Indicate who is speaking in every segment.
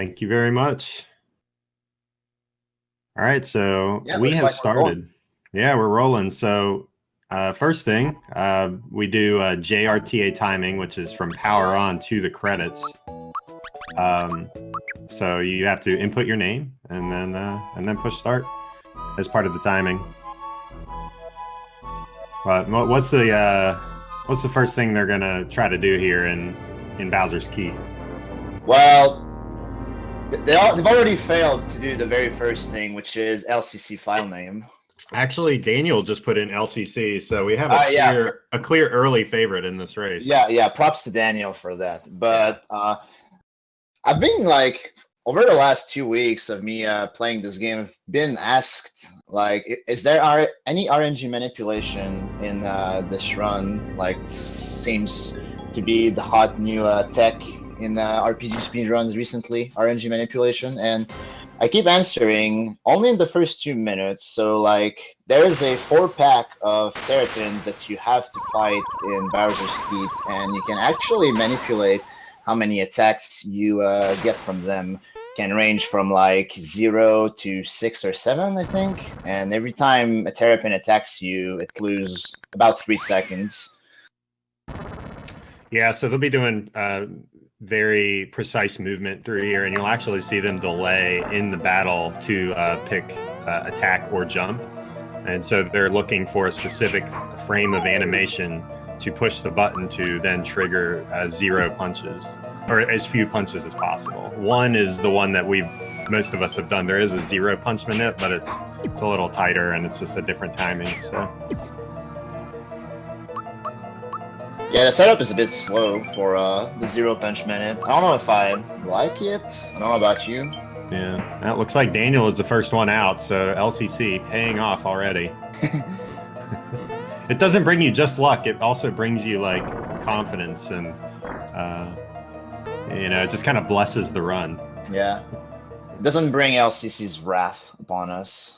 Speaker 1: Thank you very much. All right, so
Speaker 2: Yeah,
Speaker 1: we
Speaker 2: looks
Speaker 1: have
Speaker 2: like we're
Speaker 1: started. Yeah, we're rolling. So first thing, we do JRTA timing, which is from power on to the credits. So you have to input your name and then push start as part of the timing. But what's the first thing they're gonna try to do here in Bowser's Keep?
Speaker 2: Well, they've already failed to do the very first thing, which is LCC file name.
Speaker 1: Actually, Daniel just put in LCC, so we have a clear early favorite in this race.
Speaker 2: Yeah. Props to Daniel for that. But I've been like over the last 2 weeks of me playing this game, I've been asked like, is there any RNG manipulation in this run? Like, seems to be the hot new tech in RPG speedruns recently, RNG manipulation, and I keep answering only in the first 2 minutes. So like, there is a 4-pack of terrapins that you have to fight in Bowser's Keep, and you can actually manipulate how many attacks you get from them. Can range from like 0 to 6 or 7, I think. And every time a terrapin attacks you, it loses about 3 seconds.
Speaker 1: Yeah, so they'll be doing very precise movement through here, and you'll actually see them delay in the battle to pick attack or jump. And so they're looking for a specific frame of animation to push the button to then trigger 0 punches, or as few punches as possible. 1 is the one that most of us have done. There is a 0 punch manip, but it's a little tighter and it's just a different timing. So
Speaker 2: yeah, the setup is a bit slow for the 0 punch manip. I don't know if I like it. I don't know about you.
Speaker 1: Yeah, that looks like Daniel is the first one out, so LCC paying off already. It doesn't bring you just luck, it also brings you like confidence, and it just kind of blesses the run.
Speaker 2: Yeah, it doesn't bring LCC's wrath upon us.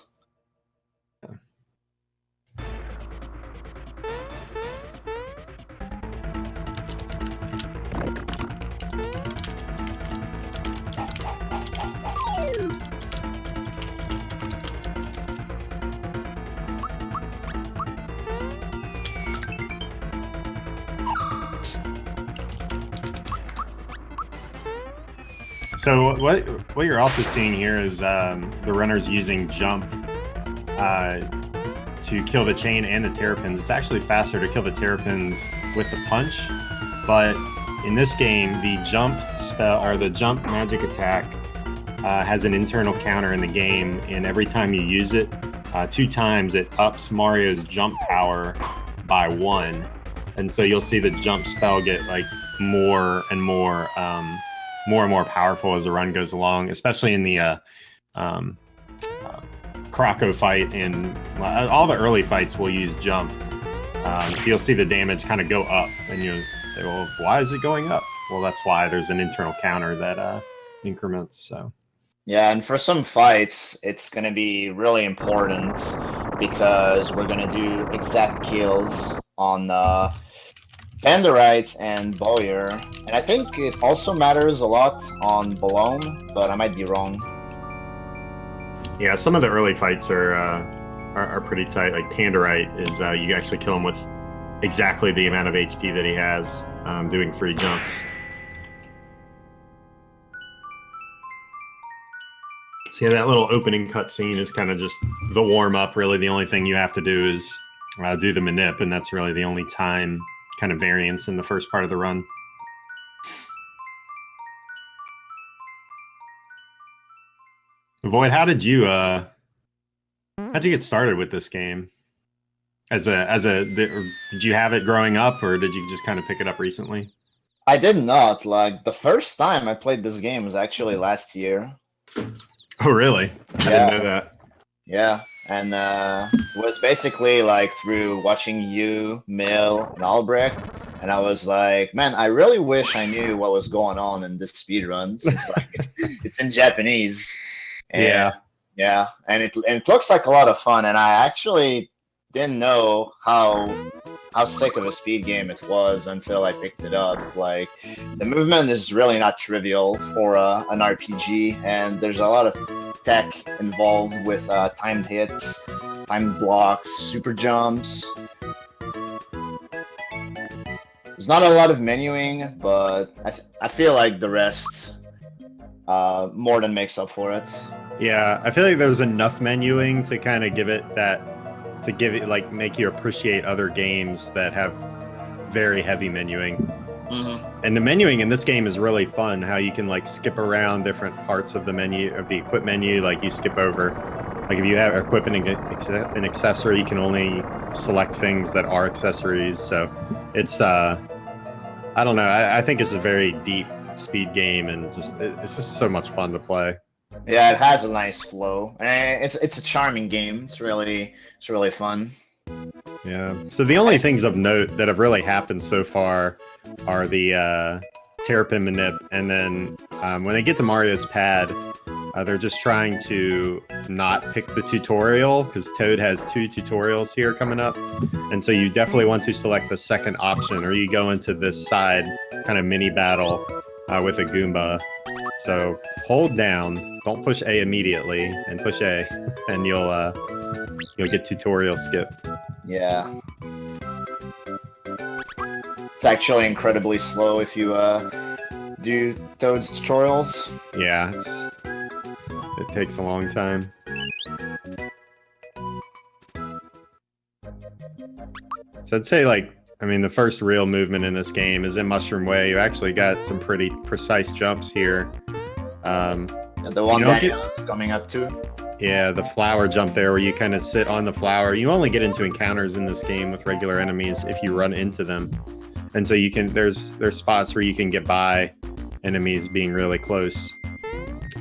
Speaker 1: So what you're also seeing here is the runners using jump to kill the chain and the terrapins. It's actually faster to kill the terrapins with the punch, but in this game, the jump spell, or the jump magic attack, has an internal counter in the game, and every time you use it, 2 times, it ups Mario's jump power by 1. And so you'll see the jump spell get like more and more powerful as the run goes along, especially in the Crocco fight, and all the early fights will use jump. So you'll see the damage kind of go up, and you'll say, well, why is it going up? Well, that's why there's an internal counter that increments. So
Speaker 2: yeah, and for some fights, it's going to be really important because we're going to do exact kills on Meteorites and Bowyer, and I think it also matters a lot on Mallow, but I might be wrong.
Speaker 1: Yeah, some of the early fights are pretty tight. Like Pandorite is you actually kill him with exactly the amount of HP that he has, doing 3 jumps. So yeah, that little opening cutscene is kind of just the warm up. Really, the only thing you have to do is do the manip, and that's really the only time kind of variance in the first part of the run. Void, how did you get started with this game? Did you have it growing up, or did you just kind of pick it up recently?
Speaker 2: I did not. Like, the first time I played this game was actually last year.
Speaker 1: Oh, really? I didn't know that.
Speaker 2: Yeah, and it was basically like through watching you, Mill, and Albrecht, and I was like, man, I really wish I knew what was going on in this speedrun, since like it's in Japanese. And, yeah, and it looks like a lot of fun, and I actually didn't know how how sick of a speed game it was until I picked it up. Like, the movement is really not trivial for an RPG, and there's a lot of tech involved with timed hits, timed blocks, super jumps. There's not a lot of menuing, but I feel like the rest more than makes up for it.
Speaker 1: Yeah, I feel like there's enough menuing to kind of give it that, to give it, like, make you appreciate other games that have very heavy menuing.
Speaker 2: Mm-hmm.
Speaker 1: And the menuing in this game is really fun, how you can, like, skip around different parts of the menu, of the equip menu. Like, you skip over, like, if you have equipping an accessory, you can only select things that are accessories. So it's, I don't know, I think it's a very deep speed game, and it's just so much fun to play.
Speaker 2: Yeah, it has a nice flow, and it's a charming game. It's really fun.
Speaker 1: Yeah. So the only things of note that have really happened so far are the Terrapin Manip, and then when they get to Mario's pad, they're just trying to not pick the tutorial, because Toad has 2 tutorials here coming up, and so you definitely want to select the second option, or you go into this side kind of mini battle with a Goomba. So hold down, don't push A immediately, and push A, and you'll get tutorial skip.
Speaker 2: Yeah. It's actually incredibly slow if you do Toad's tutorials.
Speaker 1: Yeah, it takes a long time. So I'd say, like, I mean, the first real movement in this game is in Mushroom Way. You actually got some pretty precise jumps here.
Speaker 2: The one Daniel is coming up to.
Speaker 1: Yeah, the flower jump there, where you kind of sit on the flower. You only get into encounters in this game with regular enemies if you run into them, and so you can. There's spots where you can get by enemies being really close,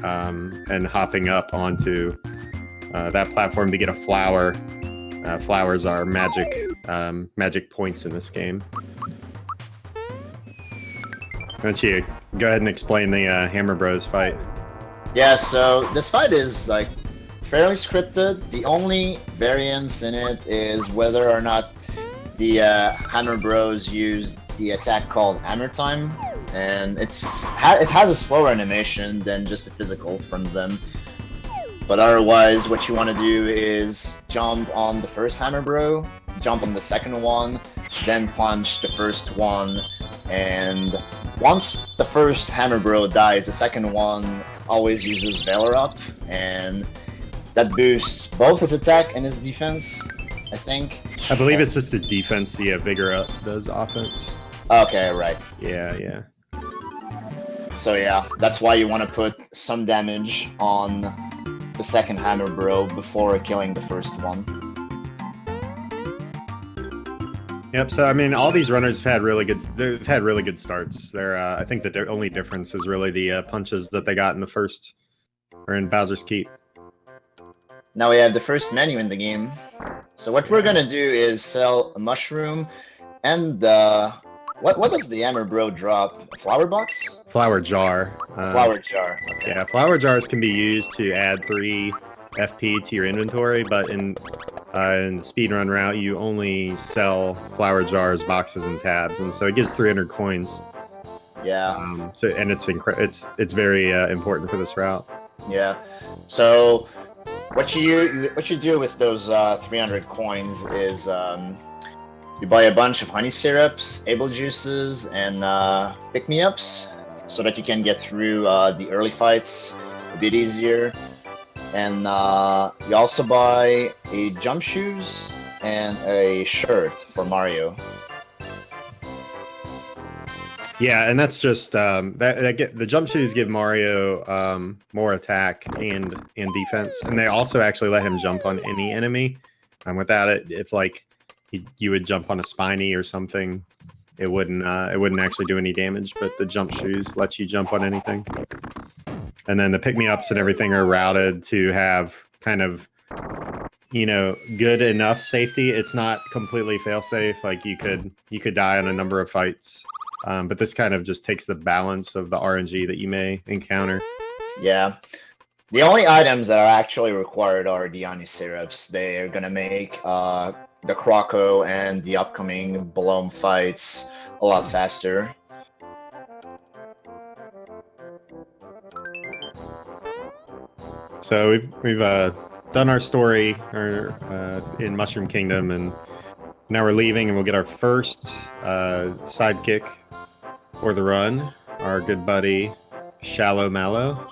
Speaker 1: and hopping up onto that platform to get a flower. Flowers are magic points in this game. Why don't you go ahead and explain the Hammer Bros fight?
Speaker 2: Yeah, so this fight is like fairly scripted. The only variance in it is whether or not the Hammer Bros use the attack called Hammer Time, and it has a slower animation than just the physical from them. But otherwise, what you want to do is jump on the first Hammer Bro, jump on the second one, then punch the first one, and once the first Hammer Bro dies, the second one always uses Valor Up, and that boosts both his attack and his defense, I think.
Speaker 1: I believe it's just his defense. The Vigor Up does offense.
Speaker 2: Okay, right.
Speaker 1: Yeah.
Speaker 2: So yeah, that's why you want to put some damage on the second Hammer Bro before killing the first one.
Speaker 1: Yep. So I mean, all these runners have had really good starts. They're I think the only difference is really the punches that they got in the first, or in Bowser's Keep.
Speaker 2: Now we have the first menu in the game. So what we're gonna do is sell a mushroom, and what does the Hammer Bro drop? A flower box?
Speaker 1: Flower jar.
Speaker 2: Flower jar. Okay.
Speaker 1: Yeah, flower jars can be used to add 3 FP to your inventory, but in the speedrun route, you only sell flower jars, boxes, and tabs, and so it gives 300 coins.
Speaker 2: Yeah.
Speaker 1: And it's very important for this route.
Speaker 2: Yeah. So what you do with those 300 coins is you buy a bunch of honey syrups, able juices, and pick-me-ups, so that you can get through the early fights a bit easier. And you also buy a jump shoes and a shirt for Mario.
Speaker 1: Yeah, and that's just the jump shoes give Mario more attack and defense, and they also actually let him jump on any enemy. Without it, if like you would jump on a spiny or something, it wouldn't actually do any damage. But the jump shoes let you jump on anything. And then the pick-me-ups and everything are routed to have kind of, good enough safety. It's not completely fail-safe. Like you could die on a number of fights, but this kind of just takes the balance of the RNG that you may encounter.
Speaker 2: Yeah. The only items that are actually required are the honey syrups. They are gonna make the Crocco and the upcoming Mallow fights a lot faster.
Speaker 1: So we've done our story in Mushroom Kingdom, and now we're leaving, and we'll get our first sidekick for the run, our good buddy Shallow Mallow.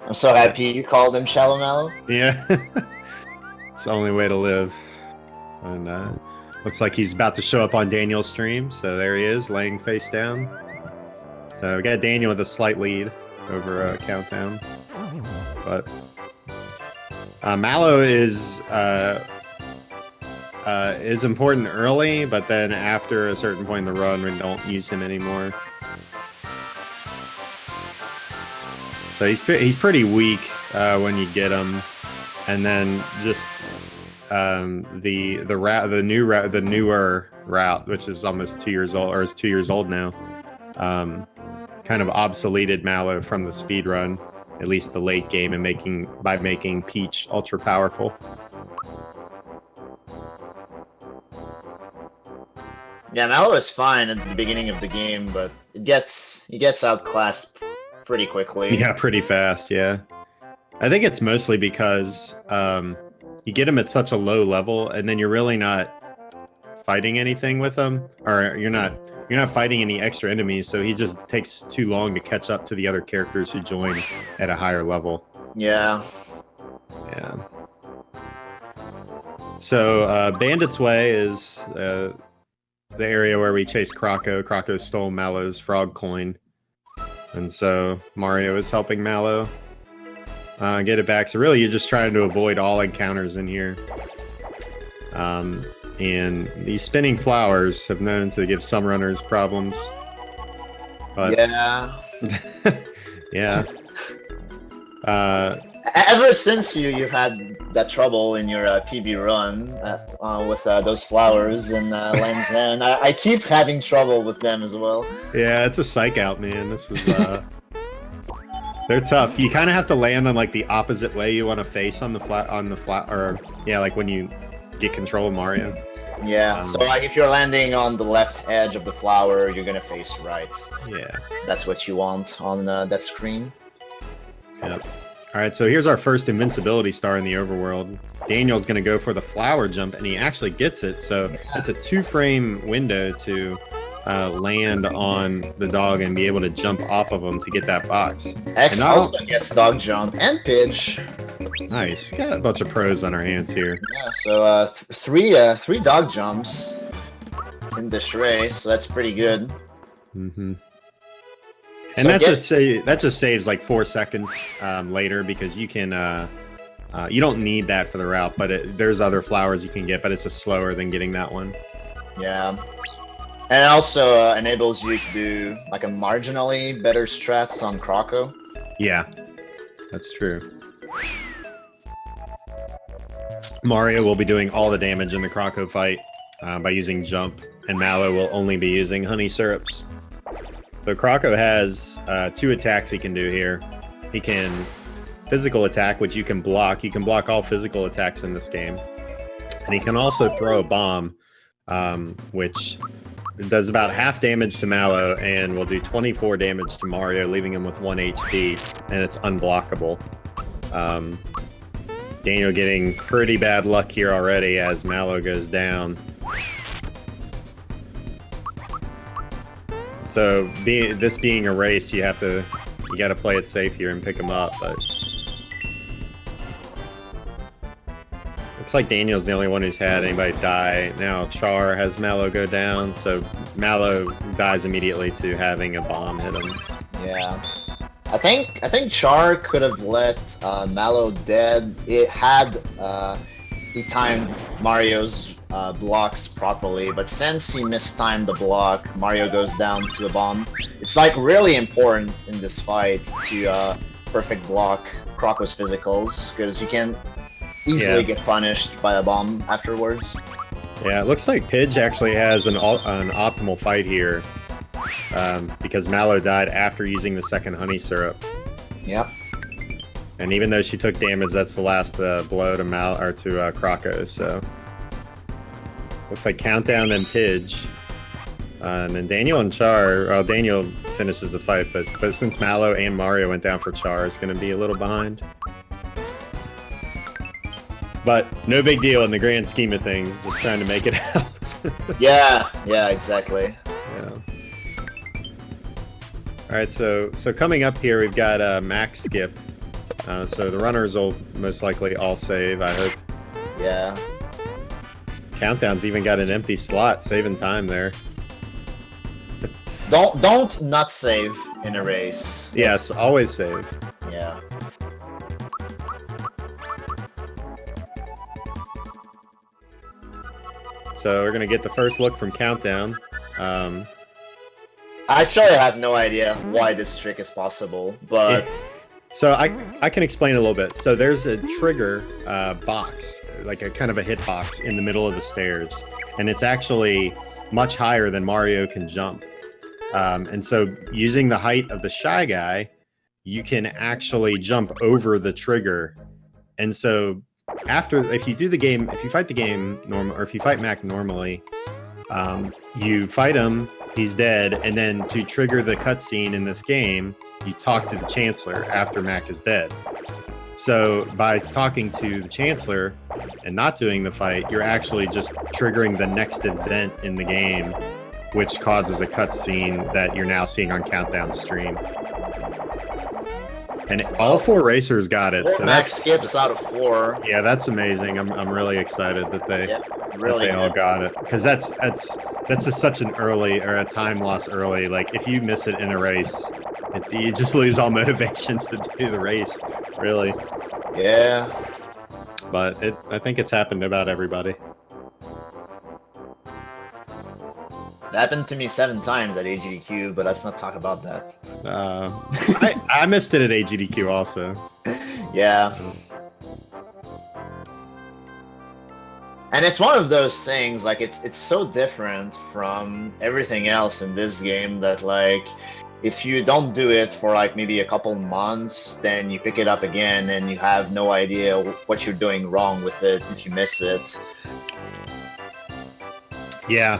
Speaker 2: I'm so happy you called him Shallow Mallow.
Speaker 1: Yeah, it's the only way to live. And looks like he's about to show up on Daniel's stream, so there he is, laying face down. So we got Daniel with a slight lead over Countdown, but Mallow is important early, but then after a certain point in the run, we don't use him anymore. So he's pretty weak when you get him, and then just the newer route, which is almost 2 years old, or is 2 years old now, kind of obsoleted Mallow from the speed run, at least the late game, and by making Peach ultra powerful.
Speaker 2: Yeah, Mallow is fine at the beginning of the game, but he gets outclassed pretty quickly.
Speaker 1: Yeah, pretty fast. Yeah, I think it's mostly because you get him at such a low level, and then you're really not fighting anything with him, or you're not fighting any extra enemies, so he just takes too long to catch up to the other characters who join at a higher level.
Speaker 2: Yeah.
Speaker 1: Yeah. So Bandit's Way is the area where we chase Crocco. Crocco stole Mallow's frog coin, and so Mario is helping Mallow get it back. So really, you're just trying to avoid all encounters in here. And these spinning flowers have known to give some runners problems. But
Speaker 2: yeah.
Speaker 1: Yeah.
Speaker 2: Ever since you've had that trouble in your PB run with those flowers and Land's End, I keep having trouble with them as well.
Speaker 1: Yeah, it's a psych out, man. This is they're tough. You kind of have to land on like the opposite way you want to face on the flat, or yeah, like when you get control of Mario.
Speaker 2: Yeah, so like if you're landing on the left edge of the flower, you're gonna face right.
Speaker 1: Yeah,
Speaker 2: that's what you want on that screen.
Speaker 1: Yep. All right, so here's our first invincibility star in the overworld. Daniel's gonna go for the flower jump, and he actually gets it. So it's a 2-frame window to land on the dog and be able to jump off of him to get that box.
Speaker 2: X also gets dog jump and pitch.
Speaker 1: Nice. We got a bunch of pros on our hands here.
Speaker 2: Yeah, so three dog jumps in this race, so that's pretty good.
Speaker 1: Mm-hmm. And so that just saves like 4 seconds later, because you can you don't need that for the route, but there's other flowers you can get, but it's just slower than getting that one.
Speaker 2: Yeah. And it also enables you to do like a marginally better strats on Crocco.
Speaker 1: Yeah, that's true. Mario will be doing all the damage in the Crocco fight by using jump, and Mallow will only be using honey syrups. So Crocco has 2 attacks he can do here. He can physical attack, which you can block. You can block all physical attacks in this game. And he can also throw a bomb, which does about half damage to Mallow and will do 24 damage to Mario, leaving him with 1 HP, and it's unblockable. Daniel getting pretty bad luck here already as Mallow goes down. So this being a race, you gotta play it safe here and pick him up, but looks like Daniel's the only one who's had anybody die. Now Char has Mallow go down, so Mallow dies immediately to having a bomb hit him.
Speaker 2: Yeah. I think Char could have let Mallow dead. It had he timed Mario's blocks properly, but since he mistimed the block, Mario goes down to a bomb. It's like really important in this fight to perfect block Crocco's physicals, because you can easily get punished by a bomb afterwards.
Speaker 1: Yeah, it looks like Pidge actually has an optimal fight here, because Mallow died after using the second honey syrup.
Speaker 2: Yep.
Speaker 1: And even though she took damage, that's the last blow to Crocco. So looks like Countdown then Pidge. And then Daniel and Char. Well, Daniel finishes the fight, but since Mallow and Mario went down for Char, it's going to be a little behind. But no big deal in the grand scheme of things. Just trying to make it out.
Speaker 2: Yeah, exactly.
Speaker 1: Yeah. All right, so coming up here, we've got Max Skip. So the runners will most likely all save, I hope.
Speaker 2: Yeah.
Speaker 1: Countdown's even got an empty slot, saving time there.
Speaker 2: Don't not save in a race.
Speaker 1: Yes, always save.
Speaker 2: Yeah.
Speaker 1: So we're gonna get the first look from Countdown.
Speaker 2: Actually, I have no idea why this trick is possible, but...
Speaker 1: So I can explain a little bit. So there's a trigger box, like a kind of a hit box in the middle of the stairs, and it's actually much higher than Mario can jump. And so using the height of the Shy Guy, you can actually jump over the trigger. And so if you fight the game normal, or if you fight Mac normally, you fight him, he's dead, and then to trigger the cutscene in this game, you talk to the Chancellor after Mac is dead. So by talking to the Chancellor and not doing the fight, you're actually just triggering the next event in the game, which causes a cutscene that you're now seeing on Countdown stream. And all 4 racers got it. So
Speaker 2: Max skips out of 4.
Speaker 1: Yeah, that's amazing. I'm really excited that they all got it, because that's just such an early, or a time loss early. Like if you miss it in a race, you just lose all motivation to do the race, really.
Speaker 2: Yeah.
Speaker 1: But I think it's happened to about everybody.
Speaker 2: It happened to me 7 times at AGDQ, but let's not talk about that.
Speaker 1: I missed it at AGDQ also.
Speaker 2: Yeah. And it's one of those things, like, it's so different from everything else in this game that, like, if you don't do it for, like, maybe a couple months, then you pick it up again and you have no idea what you're doing wrong with it if you miss it.
Speaker 1: Yeah.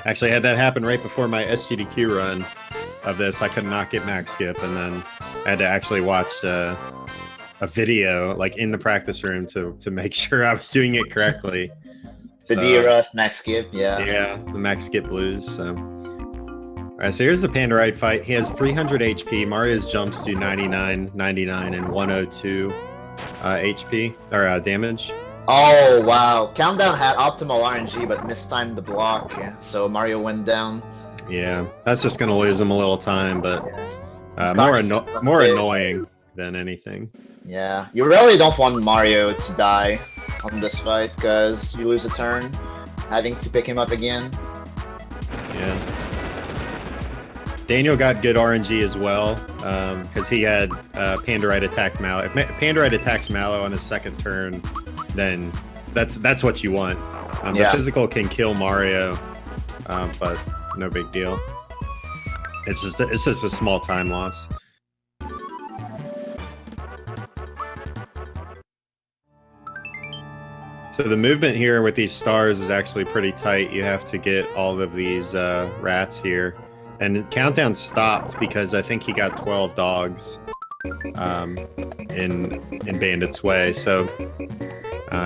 Speaker 1: Actually, I had that happen right before my SGDQ run of this. I could not get Max Skip, and then I had to actually watch a video, like, in the practice room to make sure I was doing it correctly.
Speaker 2: The DRS Max Skip, yeah.
Speaker 1: Yeah, the Max Skip blues, so... Alright, so here's the Pandorite fight. He has 300 HP. Mario's jumps do 99, 99, and 102 HP, or damage.
Speaker 2: Oh, wow. Countdown had optimal RNG, but mistimed the block, so Mario went down.
Speaker 1: Yeah, that's just going to lose him a little time, but more annoying than anything.
Speaker 2: Yeah, you really don't want Mario to die on this fight, because you lose a turn, having to pick him up again.
Speaker 1: Yeah. Daniel got good RNG as well, because he had Pandorite attack Mallow. If Pandorite attacks Mallow on his second turn, then that's what you want. The physical can kill Mario, but no big deal. It's just a small time loss. So the movement here with these stars is actually pretty tight. You have to get all of these rats here. And Countdown stopped because I think he got 12 dogs in Bandit's Way. So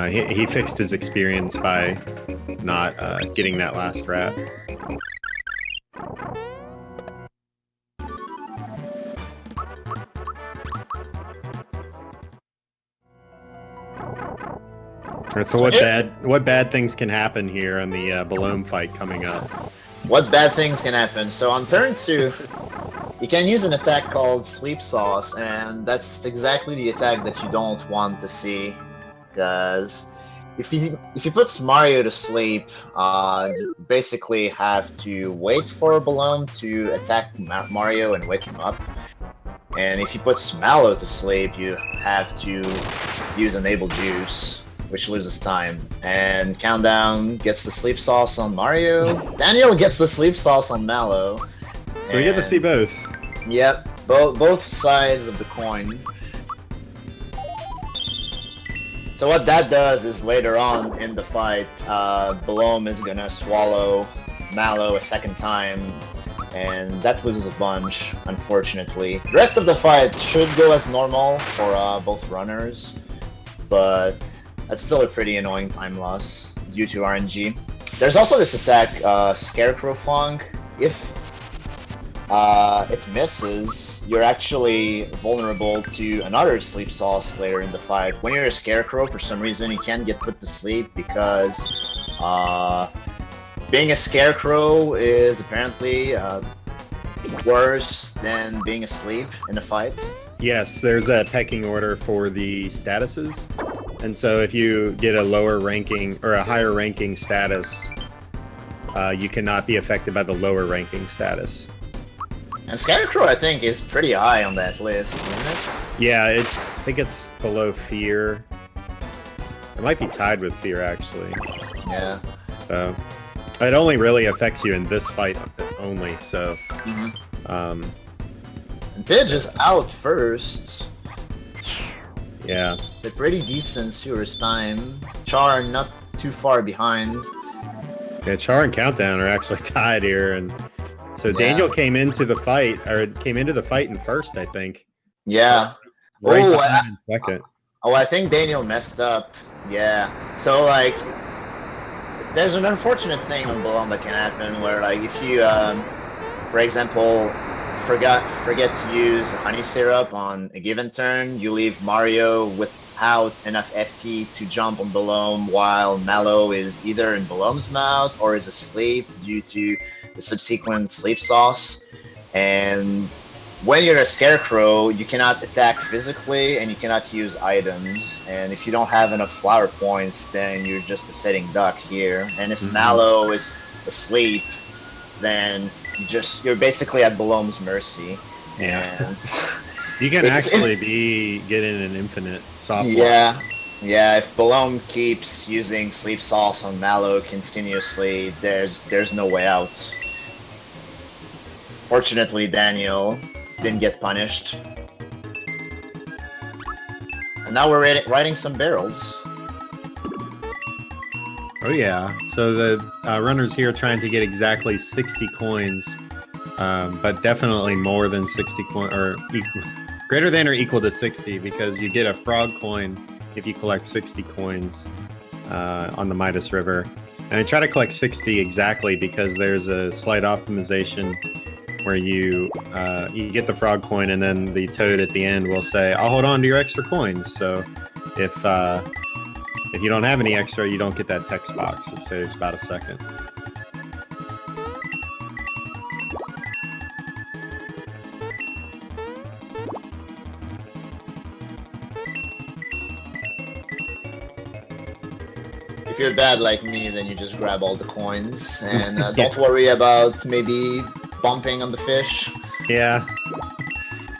Speaker 1: he fixed his experience by not getting that last rat. Alright, so what bad things can happen here on the Balloon fight coming up?
Speaker 2: What bad things can happen? So on turn 2, you can use an attack called Sleep Sauce, and that's exactly the attack that you don't want to see. Because if you put Mario to sleep, you basically have to wait for a balloon to attack Mario and wake him up. And if you put Mallow to sleep, you have to use Enable Juice, which loses time. And Countdown gets the Sleep Sauce on Mario. Daniel gets the Sleep Sauce on Mallow.
Speaker 1: So we get to see both.
Speaker 2: Yep, both sides of the coin. So what that does is later on in the fight, Balom is gonna swallow Mallow a second time, and that loses a bunch, unfortunately. The rest of the fight should go as normal for both runners, but that's still a pretty annoying time loss due to RNG. There's also this attack, Scarecrow Funk. If it misses, you're actually vulnerable to another sleep sauce later in the fight. When you're a Scarecrow, for some reason, you can't get put to sleep because being a Scarecrow is apparently worse than being asleep in a fight.
Speaker 1: Yes, there's a pecking order for the statuses. And so if you get a lower ranking or a higher ranking status, you cannot be affected by the lower ranking status.
Speaker 2: And Scarecrow, I think, is pretty high on that list, isn't it?
Speaker 1: Yeah, I think it's below Fear. It might be tied with Fear, actually.
Speaker 2: Yeah.
Speaker 1: So it only really affects you in this fight only, so...
Speaker 2: And Pidge is out first.
Speaker 1: Yeah.
Speaker 2: A pretty decent Sewer's time. Char not too far behind.
Speaker 1: Yeah, Char and Countdown are actually tied here, and so Daniel came into the fight in first, I think.
Speaker 2: Yeah.
Speaker 1: Right behind in second.
Speaker 2: I think Daniel messed up. Yeah. So like, there's an unfortunate thing on Balloon that can happen where like if you, for example, forget to use honey syrup on a given turn, you leave Mario without enough FP to jump on Balloon while Mallow is either in Balloon's mouth or is asleep due to the subsequent sleep sauce. And when you're a Scarecrow, you cannot attack physically and you cannot use items. And if you don't have enough flower points, then you're just a sitting duck here. And if Mallow is asleep, then you're basically at Balloon's mercy.
Speaker 1: Yeah.
Speaker 2: And
Speaker 1: you can actually be getting an infinite soft block.
Speaker 2: Yeah, if Balloon keeps using Sleep Sauce on Mallow continuously, there's no way out. Fortunately, Daniel didn't get punished. And now we're riding some barrels.
Speaker 1: Oh yeah, so the runners here trying to get exactly 60 coins, but definitely more than 60 coins, or greater than or equal to 60, because you get a frog coin if you collect 60 coins on the Midas River. And I try to collect 60 exactly because there's a slight optimization where you get the frog coin and then the toad at the end will say, "I'll hold on to your extra coins." So if you don't have any extra, you don't get that text box. It saves about a second.
Speaker 2: If you're bad like me, then you just grab all the coins and don't worry about maybe bumping on the fish.
Speaker 1: Yeah.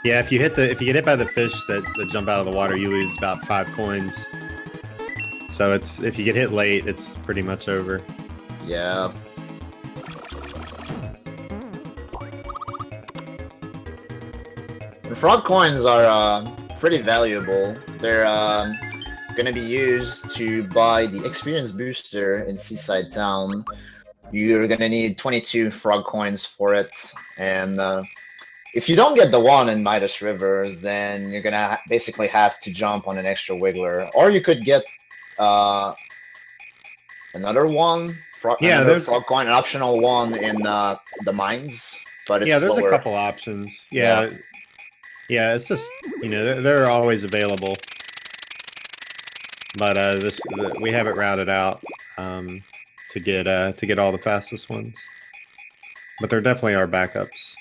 Speaker 1: Yeah, if you get hit by the fish that jump out of the water, you lose about 5 coins. So if you get hit late, it's pretty much over.
Speaker 2: Yeah. The frog coins are pretty valuable. They're going to be used to buy the experience booster in Seaside Town. You're going to need 22 frog coins for it. And if you don't get the one in Midas River, then you're going to basically have to jump on an extra wiggler. Or you could get another one, another frog coin, an optional one in the mines. But it's
Speaker 1: there's
Speaker 2: slower.
Speaker 1: a couple options. Yeah, it's just, they're always available. But we have it routed out to get all the fastest ones. But there definitely are backups.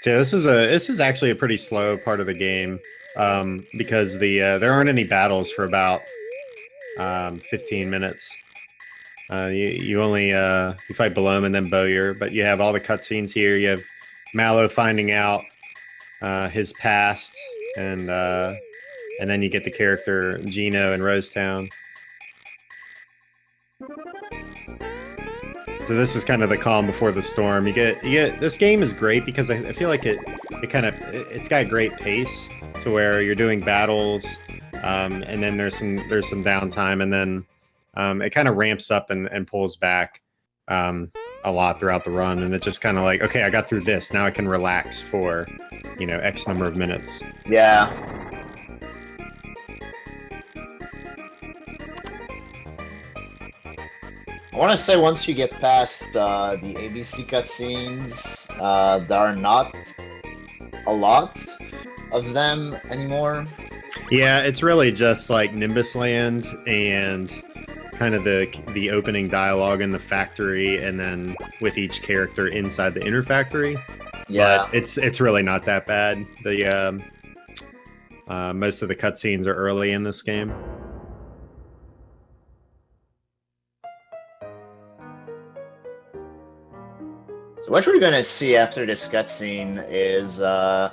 Speaker 1: So this is actually a pretty slow part of the game because there aren't any battles for about 15 minutes. You only you fight Balloon and then Bowyer, but you have all the cutscenes here. You have Mallow finding out his past, and then you get the character Gino in Rosetown. So this is kind of the calm before the storm. You get this game is great because I feel like it's got a great pace. to where you're doing battles, and then there's some downtime, and then it kind of ramps up and pulls back a lot throughout the run, and it just kind of like, okay, I got through this, now I can relax for X number of minutes.
Speaker 2: Yeah. I want to say once you get past the ABC cutscenes, there are not a lot of them anymore.
Speaker 1: Yeah, it's really just like Nimbus Land and kind of the opening dialogue in the factory, and then with each character inside the inner factory.
Speaker 2: Yeah,
Speaker 1: but it's really not that bad. The most of the cutscenes are early in this game.
Speaker 2: So what we're gonna see after this cutscene is the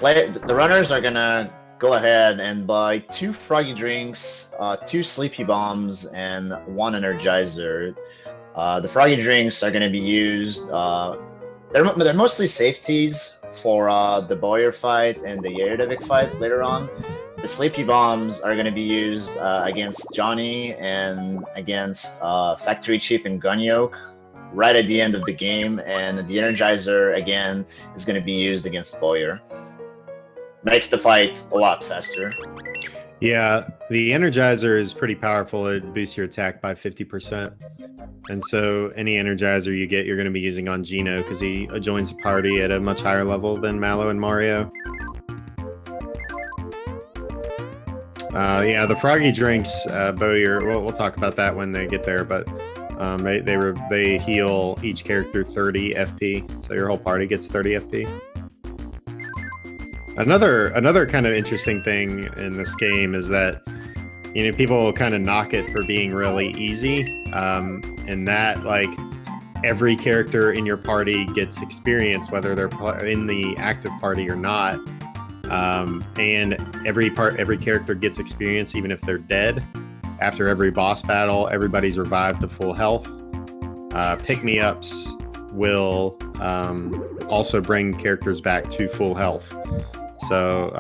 Speaker 2: runners are gonna go ahead and buy 2 froggy drinks, 2 sleepy bombs, and 1 energizer. The froggy drinks are gonna be used. They're mostly safeties for the Bowyer fight and the Yaridovich fight later on. The sleepy bombs are going to be used against Johnny and against Factory Chief and Gunyoke right at the end of the game, and the Energizer again is going to be used against Bowyer. Makes the fight a lot faster.
Speaker 1: Yeah, the Energizer is pretty powerful. It boosts your attack by 50%. And so any Energizer you get, you're going to be using on Gino, because he joins the party at a much higher level than Mallow and Mario. Yeah, the froggy drinks, Bowyer, we'll talk about that when they get there, but they heal each character 30 FP, so your whole party gets 30 FP. Another kind of interesting thing in this game is that people kind of knock it for being really easy, and that like every character in your party gets experience whether they're in the active party or not, and every character gets experience even if they're dead. After every boss battle, everybody's revived to full health. Pick-me-ups will also bring characters back to full health. So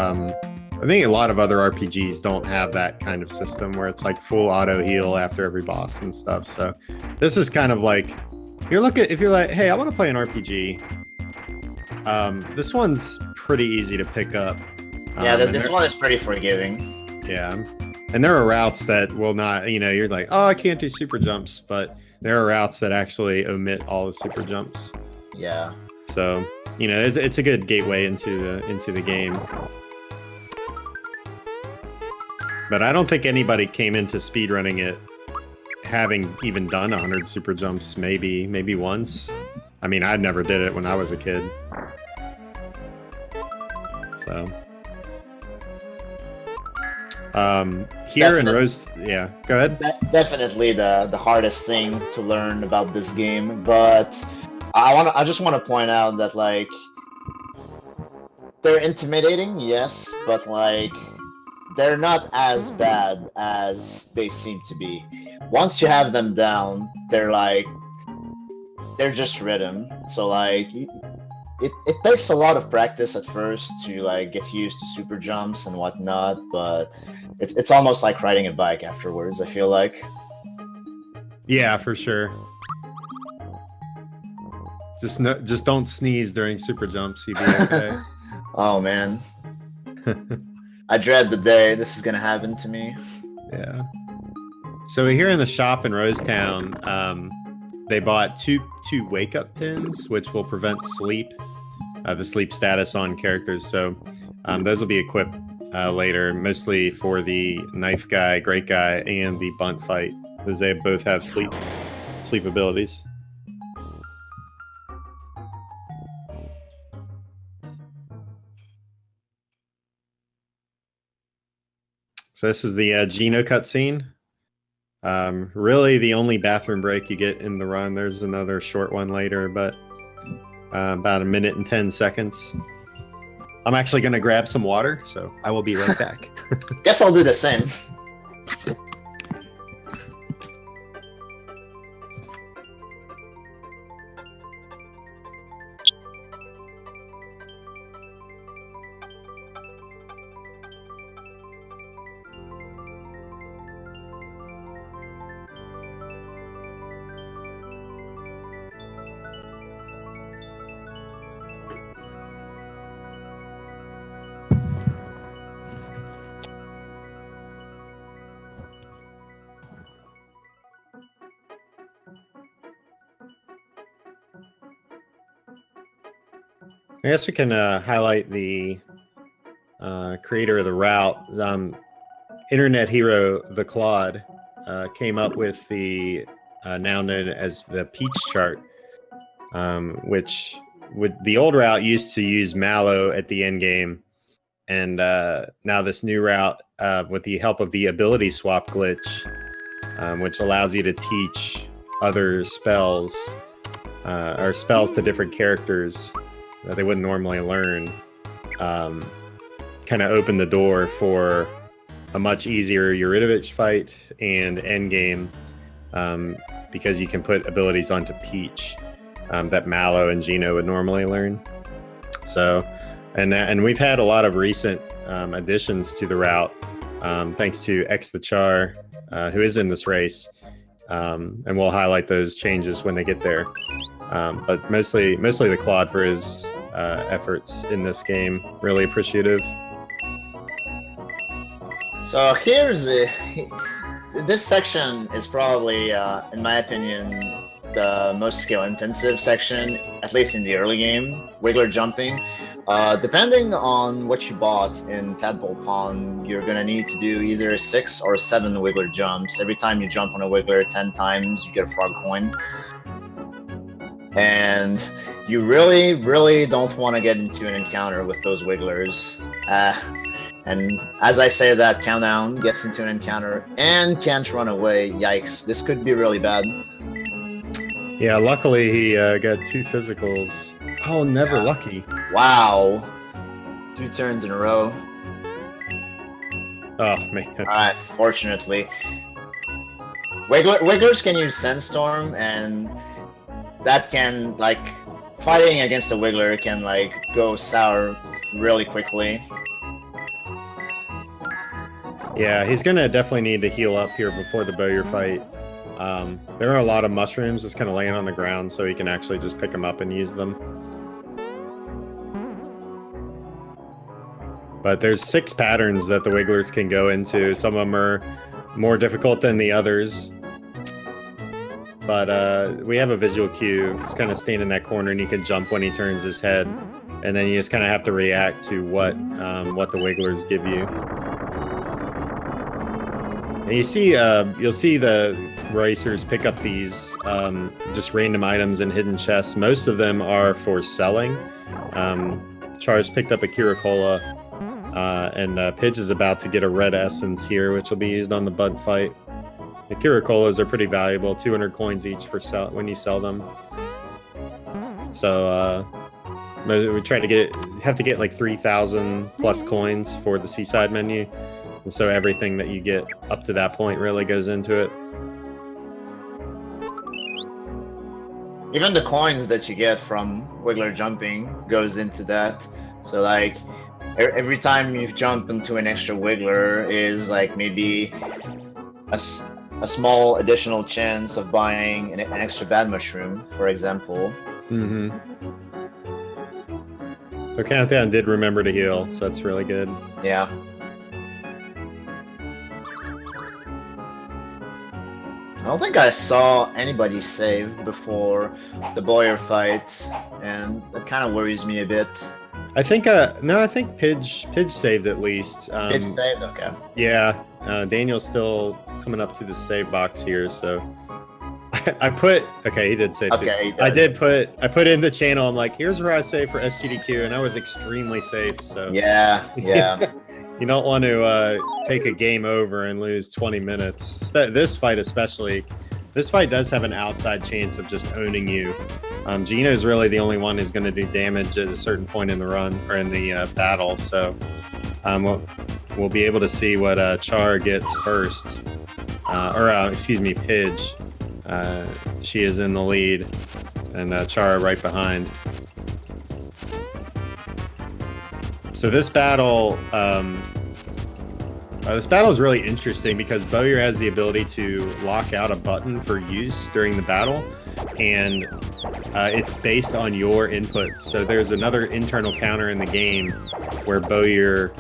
Speaker 1: I think a lot of other RPGs don't have that kind of system where it's like full auto heal after every boss and stuff. So this is kind of like, if you're like, hey, I want to play an RPG, this one's pretty easy to pick up.
Speaker 2: Yeah, this one is pretty forgiving.
Speaker 1: Yeah, and there are routes that will not, you're like, oh, I can't do super jumps, but there are routes that actually omit all the super jumps.
Speaker 2: Yeah.
Speaker 1: So it's a good gateway into the game. But I don't think anybody came into speedrunning it having even done 100 super jumps, maybe once. I mean, I never did it when I was a kid. So here in Rose, yeah, go ahead.
Speaker 2: That's definitely the hardest thing to learn about this game, but I just want to point out that like they're intimidating, yes, but like they're not as bad as they seem to be. Once you have them down, they're just rhythm. So like it takes a lot of practice at first to like get used to super jumps and whatnot, but it's almost like riding a bike afterwards, I feel like.
Speaker 1: Yeah, for sure. Just don't sneeze during super jumps. You'd be okay.
Speaker 2: Oh man, I dread the day this is gonna happen to me.
Speaker 1: Yeah. So here in the shop in Rosetown, they bought two wake up pins, which will prevent sleep, the sleep status on characters. So those will be equipped later, mostly for the knife guy, great guy, and the bunt fight, because they both have sleep abilities. So this is the Gino cutscene. Really the only bathroom break you get in the run. There's another short one later, but about 1 minute and 10 seconds. I'm actually going to grab some water, so I will be right back.
Speaker 2: Guess I'll do the same.
Speaker 1: I guess we can highlight the creator of the route. Internet hero The Claude came up with the now known as the Peach chart, which the old route used to use Mallow at the end game, and now this new route with the help of the ability swap glitch, which allows you to teach other spells or spells to different characters that they wouldn't normally learn, kind of opened the door for a much easier Yaridovich fight and endgame, because you can put abilities onto Peach that Mallow and Gino would normally learn. So, and we've had a lot of recent additions to the route, thanks to X the Char, who is in this race, and we'll highlight those changes when they get there. But mostly the Claude for his efforts in this game. Really appreciative.
Speaker 2: So here's this section is probably, in my opinion, the most skill-intensive section, at least in the early game. Wiggler jumping. Depending on what you bought in Tadpole Pond, you're gonna need to do either 6 or 7 Wiggler jumps. Every time you jump on a Wiggler 10 times, you get a frog coin. And you really don't want to get into an encounter with those Wigglers. And as I say that, Countdown gets into an encounter and can't run away. Yikes, this could be really bad.
Speaker 1: Yeah, luckily he got 2 physicals. Oh, never lucky.
Speaker 2: Wow. 2 turns in a row.
Speaker 1: Oh, man.
Speaker 2: Alright, fortunately. Wigglers can use Sandstorm, and that can, like, fighting against a Wiggler can, like, go sour really quickly.
Speaker 1: Yeah, he's gonna definitely need to heal up here before the Bowyer fight. There are a lot of mushrooms just kind of laying on the ground, so he can actually just pick them up and use them. But there's 6 patterns that the Wigglers can go into. Some of them are more difficult than the others. But we have a visual cue. He's kind of staying in that corner, and you can jump when he turns his head. And then you just kind of have to react to what the Wigglers give you. And you see, you'll see the racers pick up these just random items in hidden chests. Most of them are for selling. Char's picked up a Curacola, and Pidge is about to get a red essence here, which will be used on the Bud fight. The Curacolas are pretty valuable, 200 coins each for when you sell them. So we try to have to get like 3,000 plus coins for the Seaside menu. And so everything that you get up to that point really goes into it.
Speaker 2: Even the coins that you get from Wiggler jumping goes into that. So like every time you jump into an extra Wiggler is like maybe a small additional chance of buying an extra bad mushroom, for example.
Speaker 1: Mm-hmm. So Countdown did remember to heal, so that's really good.
Speaker 2: Yeah. I don't think I saw anybody save before the Bowyer fight, and that kind of worries me a bit.
Speaker 1: I think no, I think Pidge saved at least.
Speaker 2: Pidge saved, okay.
Speaker 1: Yeah, Daniel's still coming up to the save box here, so I put he did save.
Speaker 2: Okay,
Speaker 1: too. I put in the channel. I'm like, here's where I save for SGDQ, and I was extremely safe. So
Speaker 2: yeah.
Speaker 1: You don't want to take a game over and lose 20 minutes. This fight especially. This fight does have an outside chance of just owning you. Gino's really the only one who's going to do damage at a certain point in the run or in the battle. So we'll be able to see what Char gets first. Excuse me, Pidge. She is in the lead, and Char right behind. So this battle is really interesting because Bowyer has the ability to lock out a button for use during the battle, and it's based on your inputs. So there's another internal counter in the game where Bowyer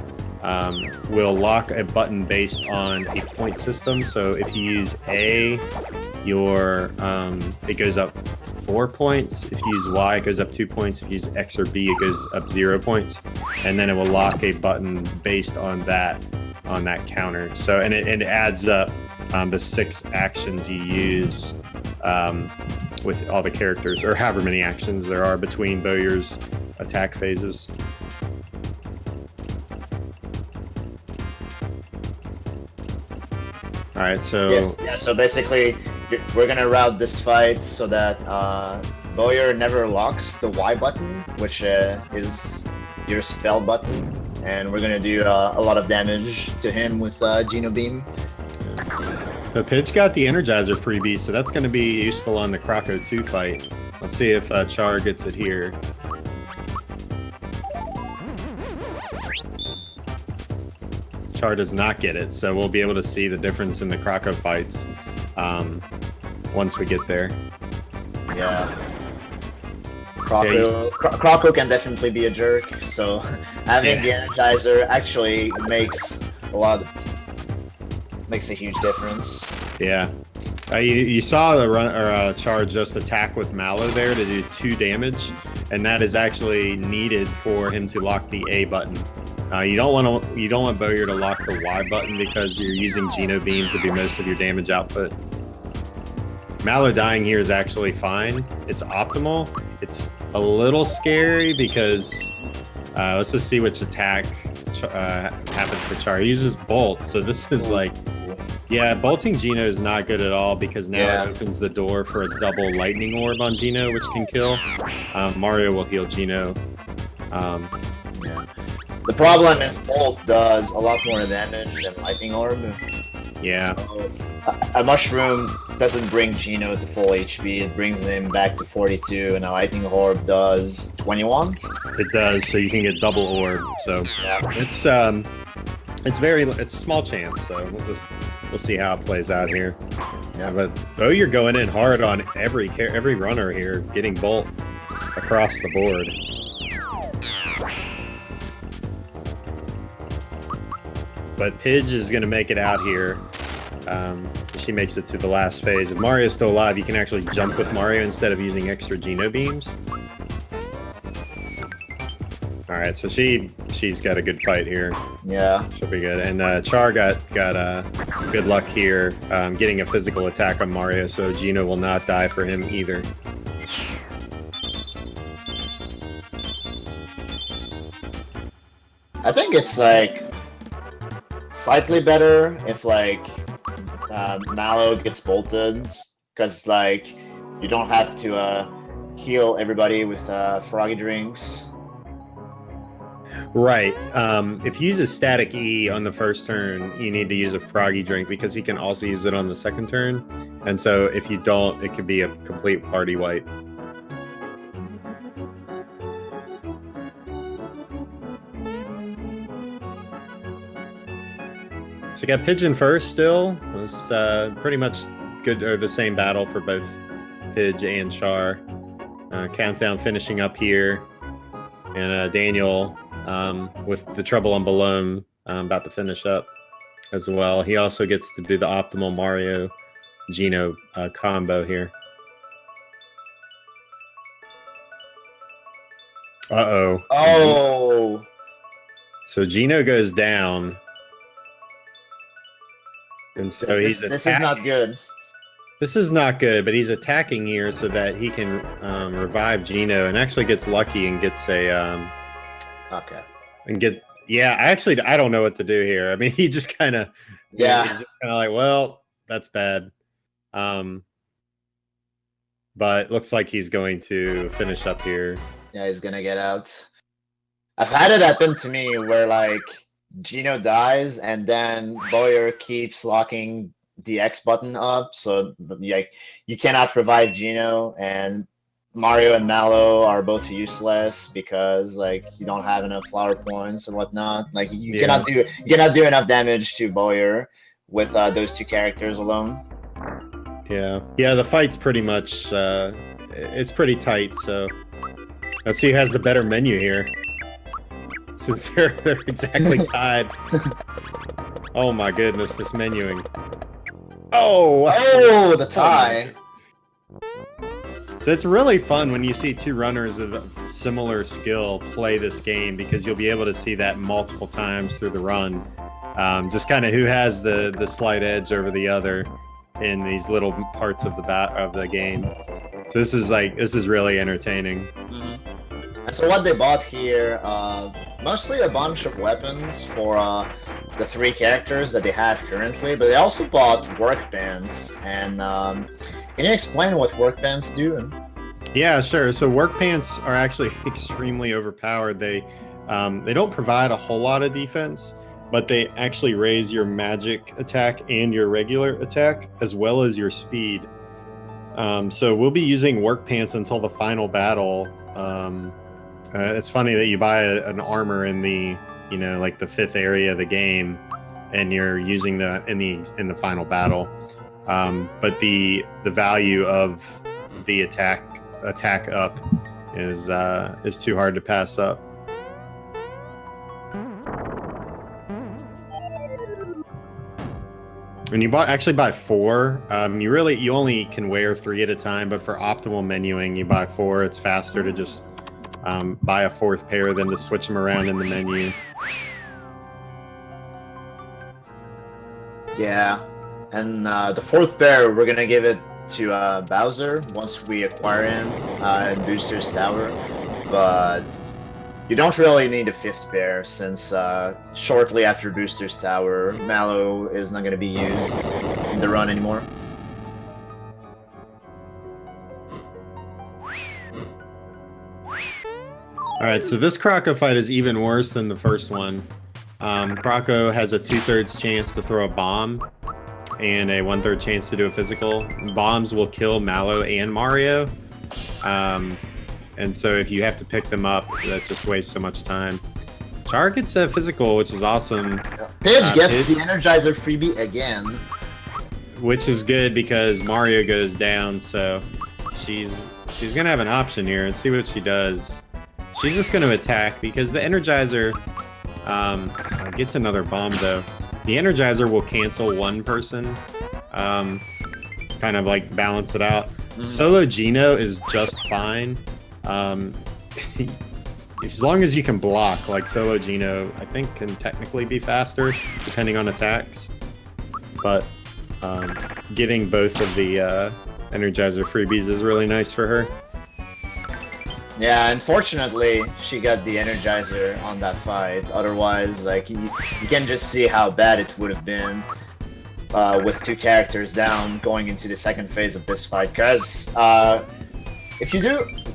Speaker 1: will lock a button based on a point system. So if you use A it goes up 4 points. If you use Y, it goes up 2 points. If you use X or B, it goes up 0 points. And then it will lock a button based on that counter. So and it adds up the 6 actions you use with all the characters, or however many actions there are between Bowyer's attack phases. All right, so
Speaker 2: yeah. So basically, we're gonna route this fight so that Bowyer never locks the Y button, which is your spell button, and we're gonna do a lot of damage to him with Geno Beam.
Speaker 1: The Pidge got the Energizer freebie, so that's going to be useful on the Crocco 2 fight. Let's see if Char gets it here. Char does not get it, so we'll be able to see the difference in the Crocco fights once we get there.
Speaker 2: Yeah. Crocco can definitely be a jerk, so having the Energizer actually makes a huge difference.
Speaker 1: Yeah. You saw the Char just attack with Mallow there to do 2 damage, and that is actually needed for him to lock the A button. You don't want Bowyer to lock the Y button because you're using Geno Beam to do most of your damage output. Mallow dying here is actually fine. It's optimal. It's a little scary because let's just see which attack happens for Char. He uses Bolt, so this is like, yeah, bolting Geno is not good at all because now it opens the door for a double lightning orb on Geno, which can kill. Mario will heal Geno.
Speaker 2: Yeah. The problem is Bolt does a lot more damage than lightning orb.
Speaker 1: Yeah.
Speaker 2: So, a mushroom doesn't bring Geno to full HP. It brings him back to 42, and a lightning orb does 21.
Speaker 1: It does, so you can get double orb. So it's a small chance. So we'll see how it plays out here. Yeah, but you're going in hard on every runner here, getting Bolt across the board. But Pidge is going to make it out here. She makes it to the last phase. If Mario's still alive, you can actually jump with Mario instead of using extra Geno beams. All right, so she's got a good fight here.
Speaker 2: Yeah,
Speaker 1: she'll be good. And Char got good luck here, getting a physical attack on Mario, so Geno will not die for him either.
Speaker 2: I think it's like slightly better if like Mallow gets bolted, because like you don't have to heal everybody with froggy drinks.
Speaker 1: Right. If you use a static E on the first turn, you need to use a froggy drink because he can also use it on the second turn. And so if you don't, it could be a complete party wipe. So you got Pigeon first still. It's pretty much good, or the same battle for both Pidge and Char. Countdown finishing up here. And Daniel, with the trouble on Balloon, about to finish up as well. He also gets to do the optimal Mario Geno combo here. Uh-oh.
Speaker 2: Oh!
Speaker 1: So Geno goes down. And so
Speaker 2: this is not good.
Speaker 1: This is not good, but he's attacking here so that he can revive Geno, and actually gets lucky and gets a
Speaker 2: okay.
Speaker 1: And I don't know what to do here. I mean, he just kind of like, well, that's bad. But looks like he's going to finish up here.
Speaker 2: Yeah, he's gonna get out. I've had it happen to me where like Geno dies and then Bowyer keeps locking the X button up, so like you cannot revive Geno, and Mario and Mallow are both useless because like you don't have enough flower points or whatnot. Like you cannot do enough damage to Bowyer with those two characters alone.
Speaker 1: Yeah, the fight's pretty much it's pretty tight, so let's see who has the better menu here. Since they're exactly tied. Oh my goodness, this menuing. Oh!
Speaker 2: Oh, the tie.
Speaker 1: So it's really fun when you see two runners of similar skill play this game because you'll be able to see that multiple times through the run. Just kind of who has the slight edge over the other in these little parts of the game. So this is really entertaining.
Speaker 2: And so what they bought here, mostly a bunch of weapons for the 3 characters that they have currently, but they also bought work bands. And can you explain what work bands do?
Speaker 1: Yeah, sure. So work pants are actually extremely overpowered. They don't provide a whole lot of defense, but they actually raise your magic attack and your regular attack, as well as your speed. So we'll be using work pants until the final battle. It's funny that you buy an armor in the, like the 5th area of the game, and you're using that in the final battle. But the value of the attack up is too hard to pass up. And you actually buy 4. You only can wear 3 at a time, but for optimal menuing, you buy 4. It's faster to just buy a 4th pair than to switch them around in the menu.
Speaker 2: Yeah, and the 4th pair, we're gonna give it to Bowser once we acquire him in Booster's Tower, but you don't really need a 5th pair since shortly after Booster's Tower, Mallow is not going to be used in the run anymore.
Speaker 1: Alright, so this Crocco fight is even worse than the first one. Crocco has a 2/3 chance to throw a bomb and a 1/3 chance to do a physical. Bombs will kill Mallow and Mario. And so if you have to pick them up, that just wastes so much time. Char gets a physical, which is awesome.
Speaker 2: Pidge gets the Energizer freebie again.
Speaker 1: Which is good because Mario goes down, so she's gonna have an option here and see what she does. She's just gonna attack because the Energizer gets another bomb though. The Energizer will cancel one person, kind of like balance it out. Solo Gino is just fine. As long as you can block, like Solo Gino, I think can technically be faster, depending on attacks. But getting both of the Energizer freebies is really nice for her.
Speaker 2: Yeah, unfortunately, she got the Energizer on that fight. Otherwise, like, you can just see how bad it would have been with 2 characters down going into the second phase of this fight. Because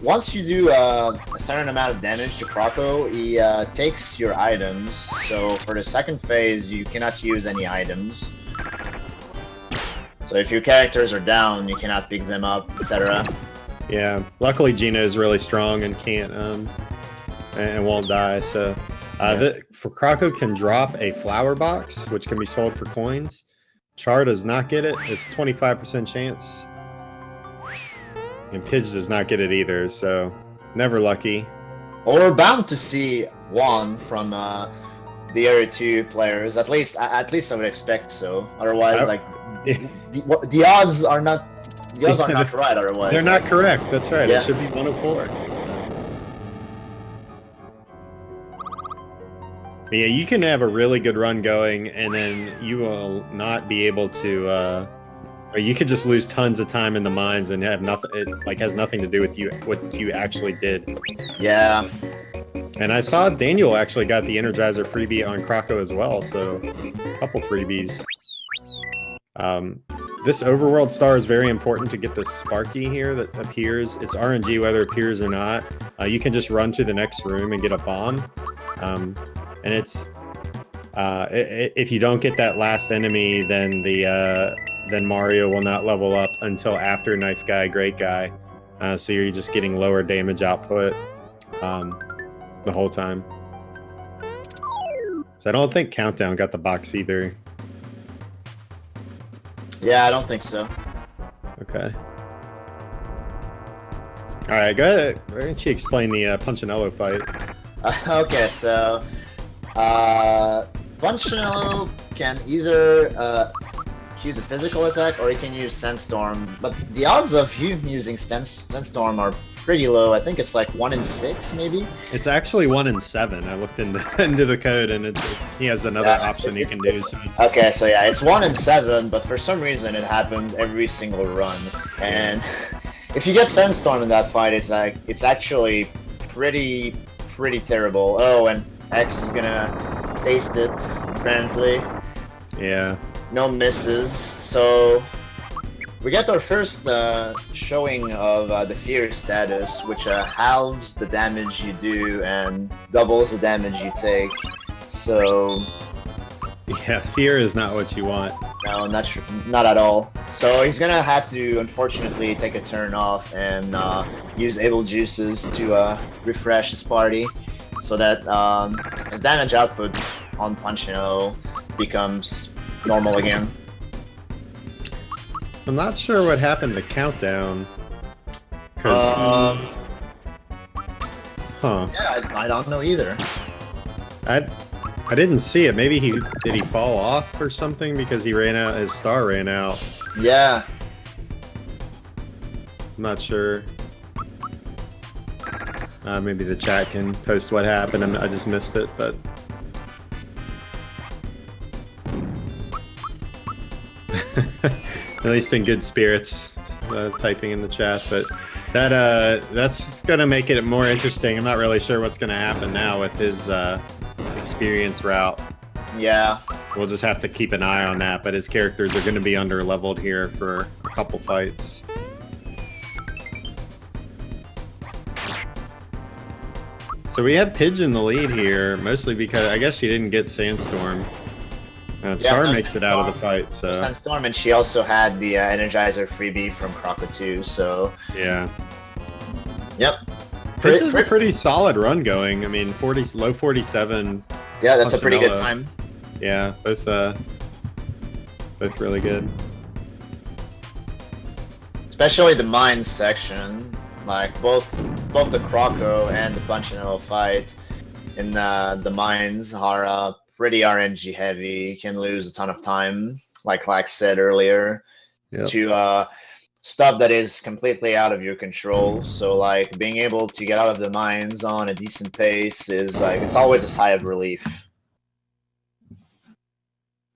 Speaker 2: once you do a certain amount of damage to Crocco, he takes your items. So for the second phase, you cannot use any items. So if your characters are down, you cannot pick them up, etc.
Speaker 1: Yeah, luckily Gino is really strong and can't and won't die. So for Crocco can drop a flower box, which can be sold for coins. Char does not get it. It's a 25% chance. And Pidge does not get it either, so never lucky.
Speaker 2: Well, we're bound to see one from the other 2 players. At least I would expect so. Otherwise, the odds are not. The odds are not right. Otherwise,
Speaker 1: they're not correct. That's right.
Speaker 2: Yeah.
Speaker 1: It should be 104. But yeah, you can have a really good run going, and then you will not be able to. Or you could just lose tons of time in the mines and have nothing. It has nothing to do with what you actually did.
Speaker 2: Yeah.
Speaker 1: And I saw Daniel actually got the Energizer freebie on Crocco as well, so a couple freebies. This overworld star is very important to get the Sparky here that appears. It's RNG whether it appears or not. You can just run to the next room and get a bomb. And it's if you don't get that last enemy, then then Mario will not level up until after Knife Guy, Great Guy. So you're just getting lower damage output the whole time. So I don't think Countdown got the box either.
Speaker 2: Yeah, I don't think so.
Speaker 1: Okay. Alright, go ahead. Why don't you explain the Punchinello fight?
Speaker 2: Okay, so Punchinello can either use a physical attack or he can use Sandstorm. But the odds of you using Sandstorm are pretty low. I think it's like 1 in 6, maybe.
Speaker 1: It's actually 1 in 7. I looked into the code, and he has another option he can do. So
Speaker 2: okay, so yeah, it's 1 in 7, but for some reason it happens every single run. And if you get Sandstorm in that fight, it's actually pretty terrible. Oh, and X is gonna taste it apparently.
Speaker 1: Yeah.
Speaker 2: No misses. So we get our first showing of the fear status, which halves the damage you do and doubles the damage you take. So
Speaker 1: yeah, fear is not what you want.
Speaker 2: no, not at all. So he's gonna have to, unfortunately, take a turn off and use able juices to refresh his party, so that his damage output on Punchino becomes normal again.
Speaker 1: I'm not sure what happened to Countdown. Cause
Speaker 2: Yeah, I don't know either.
Speaker 1: I didn't see it. Maybe did he fall off or something because he ran out. His star ran out.
Speaker 2: Yeah.
Speaker 1: I'm not sure. Maybe the chat can post what happened. I just missed it, but. At least in good spirits, typing in the chat, but that's gonna make it more interesting. I'm not really sure what's gonna happen now with his experience route.
Speaker 2: Yeah.
Speaker 1: We'll just have to keep an eye on that, but his characters are gonna be under-leveled here for a couple fights. So we have Pidge in the lead here, mostly because I guess she didn't get Sandstorm. Char makes it out of the fight, so...
Speaker 2: Sandstorm, and she also had the Energizer freebie from Crocco too, so...
Speaker 1: Yeah.
Speaker 2: Yep.
Speaker 1: Pidge is a pretty solid run going. I mean, low 47.
Speaker 2: Yeah, that's a pretty good time.
Speaker 1: Yeah, both really good.
Speaker 2: Especially the mines section. Like, both the Crocco and the Punchinello fight in the mines are... pretty RNG heavy. You can lose a ton of time, like said earlier, to stuff that is completely out of your control. So like being able to get out of the mines on a decent pace is like, it's always a sigh of relief.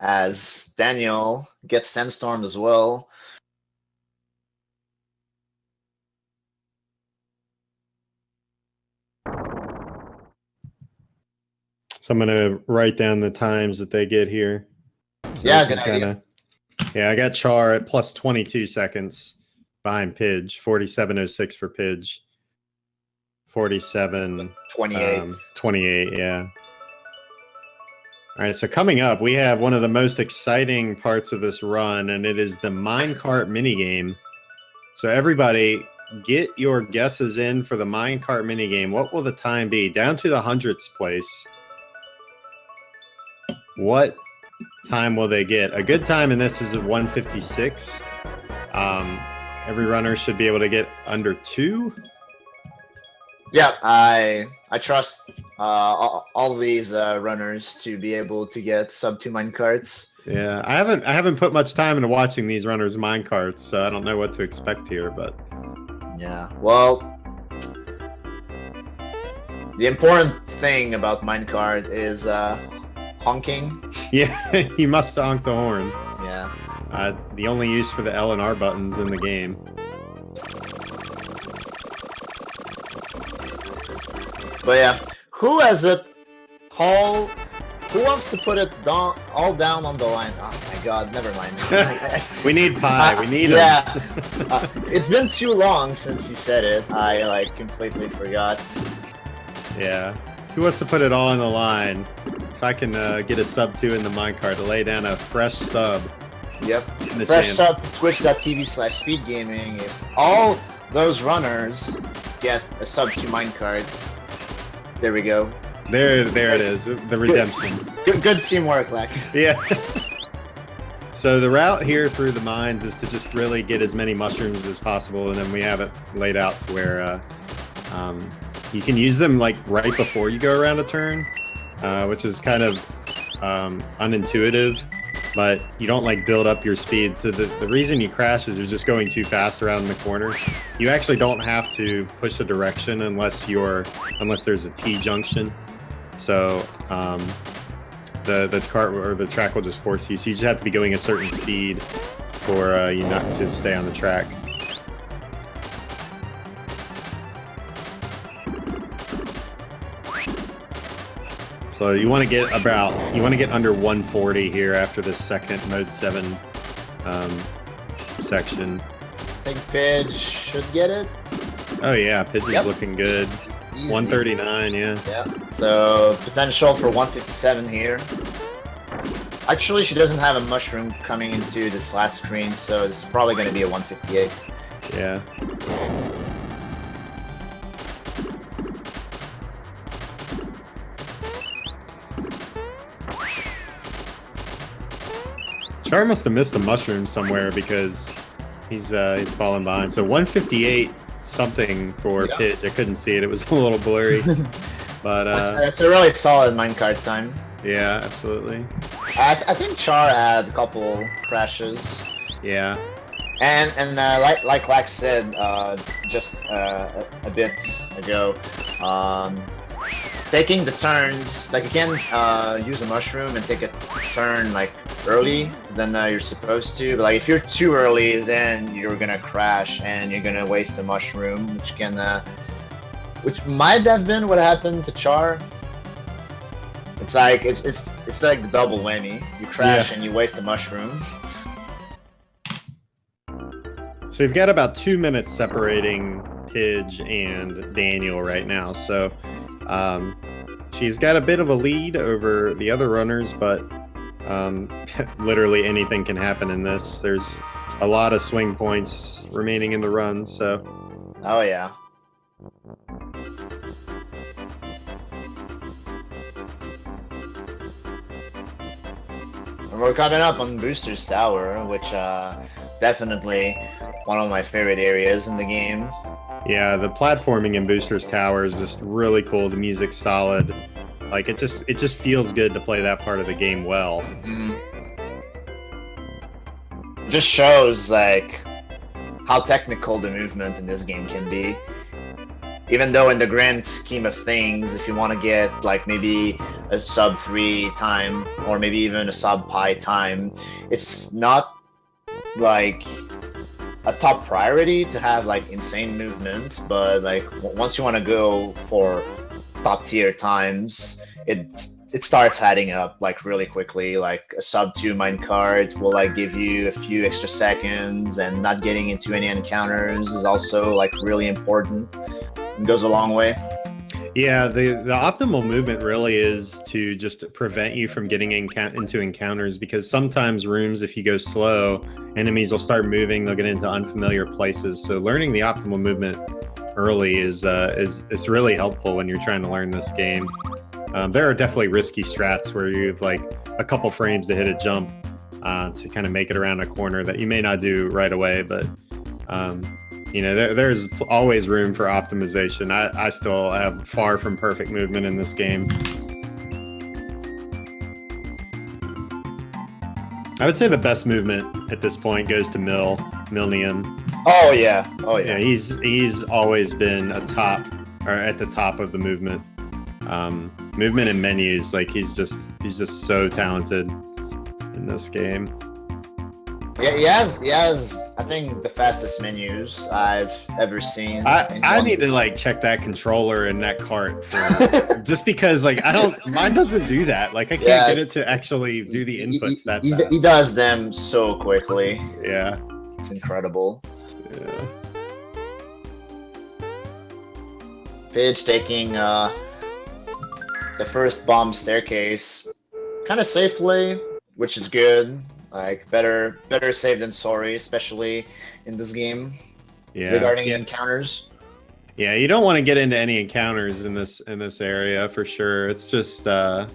Speaker 2: As Daniel gets Sandstormed as well.
Speaker 1: So I'm gonna write down the times that they get here. So
Speaker 2: yeah, good idea.
Speaker 1: Yeah, I got Char at plus 22 seconds behind Pidge. 47.06 for Pidge.
Speaker 2: 28.
Speaker 1: 28, yeah. All right, so coming up, we have one of the most exciting parts of this run, and it is the minecart minigame. So everybody, get your guesses in for the minecart minigame. What will the time be? Down to the hundredths place. What time will they get? A good time in this is a 1:56. Every runner should be able to get under 2.
Speaker 2: Yeah, I trust all these runners to be able to get sub 2 minecarts.
Speaker 1: Yeah, I haven't put much time into watching these runners minecarts, so I don't know what to expect here. But
Speaker 2: yeah, well, the important thing about minecart is honking.
Speaker 1: Yeah, you must honk the horn.
Speaker 2: Yeah.
Speaker 1: The only use for the L and R buttons in the game.
Speaker 2: But yeah, who has it all? Who wants to put it all down on the line? Oh my god, never mind.
Speaker 1: We need pie. We need
Speaker 2: yeah. It's been too long since he said it. I like completely forgot.
Speaker 1: Yeah. Who wants to put it all on the line? If I can get a sub 2 in the minecart to lay down a fresh sub.
Speaker 2: Yep. Fresh sub to twitch.tv/speedgaming. If all those runners get a sub 2 minecart, there we go.
Speaker 1: There it is. The redemption.
Speaker 2: Good teamwork, Lack.
Speaker 1: Yeah. So the route here through the mines is to just really get as many mushrooms as possible, and then we have it laid out to where you can use them like right before you go around a turn, which is kind of unintuitive. but you don't like build up your speed. So the reason you crash is you're just going too fast around the corner. You actually don't have to push a direction unless there's a T junction. So the cart or the track will just force you. So you just have to be going a certain speed for you not to stay on the track. So you want to get under 140 here after the second mode 7 section.
Speaker 2: I think Pidge should get it.
Speaker 1: Oh yeah, Pidge is looking good.
Speaker 2: Easy.
Speaker 1: 139, yeah.
Speaker 2: Yeah. So potential for 157 here. Actually, she doesn't have a mushroom coming into this last screen, so it's probably going to be a 158.
Speaker 1: Yeah. Char must have missed a mushroom somewhere because he's falling behind. So 158 something for Pidge. I couldn't see it. It was a little blurry. But
Speaker 2: that's a really solid minecart time.
Speaker 1: Yeah, absolutely.
Speaker 2: I think Char had a couple crashes.
Speaker 1: Yeah.
Speaker 2: And like Lax said just a bit ago, taking the turns, like you can use a mushroom and take a turn like early than you're supposed to, but like if you're too early, then you're gonna crash and you're gonna waste a mushroom, which might have been what happened to Char. It's like it's like the double whammy. You crash and you waste a mushroom.
Speaker 1: So you've got about 2 minutes separating Pidge and Daniel right now. So she's got a bit of a lead over the other runners, but literally anything can happen in this. There's a lot of swing points remaining in the run, so.
Speaker 2: Oh yeah. And we're coming up on Booster's Tower, which definitely one of my favorite areas in the game.
Speaker 1: Yeah, the platforming in Booster's Tower is just really cool. The music's solid. Like it just feels good to play that part of the game well.
Speaker 2: Just shows like how technical the movement in this game can be. Even though in the grand scheme of things, if you want to get like maybe a sub 3 time or maybe even a sub pi time, it's not like a top priority to have like insane movement, but like once you want to go for top tier times, it starts adding up like really quickly. Like a sub 2 minecart will like give you a few extra seconds, and not getting into any encounters is also like really important and goes a long way.
Speaker 1: Yeah, the optimal movement really is to just prevent you from getting into encounters, because sometimes rooms, if you go slow, enemies will start moving, they'll get into unfamiliar places. So learning the optimal movement early is really helpful when you're trying to learn this game. There are definitely risky strats where you have like a couple frames to hit a jump to kind of make it around a corner that you may not do right away, but you know, there's always room for optimization. I still have far from perfect movement in this game. I would say the best movement at this point goes to Milnium.
Speaker 2: Oh yeah, oh yeah.
Speaker 1: Yeah, he's always been at the top of the movement. Movement and menus, like he's just so talented in this game.
Speaker 2: Yeah, he has I think the fastest menus I've ever seen.
Speaker 1: I need to like check that controller and that cart for, just because like mine doesn't do that. Like I can't get it to actually do the inputs that fast.
Speaker 2: He does them so quickly.
Speaker 1: Yeah.
Speaker 2: It's incredible.
Speaker 1: Yeah.
Speaker 2: Pidge taking the first bomb staircase kind of safely, which is good. Like better safe than sorry, especially in this game.
Speaker 1: Yeah.
Speaker 2: Regarding encounters.
Speaker 1: Yeah, you don't want to get into any encounters in this area for sure. It's just the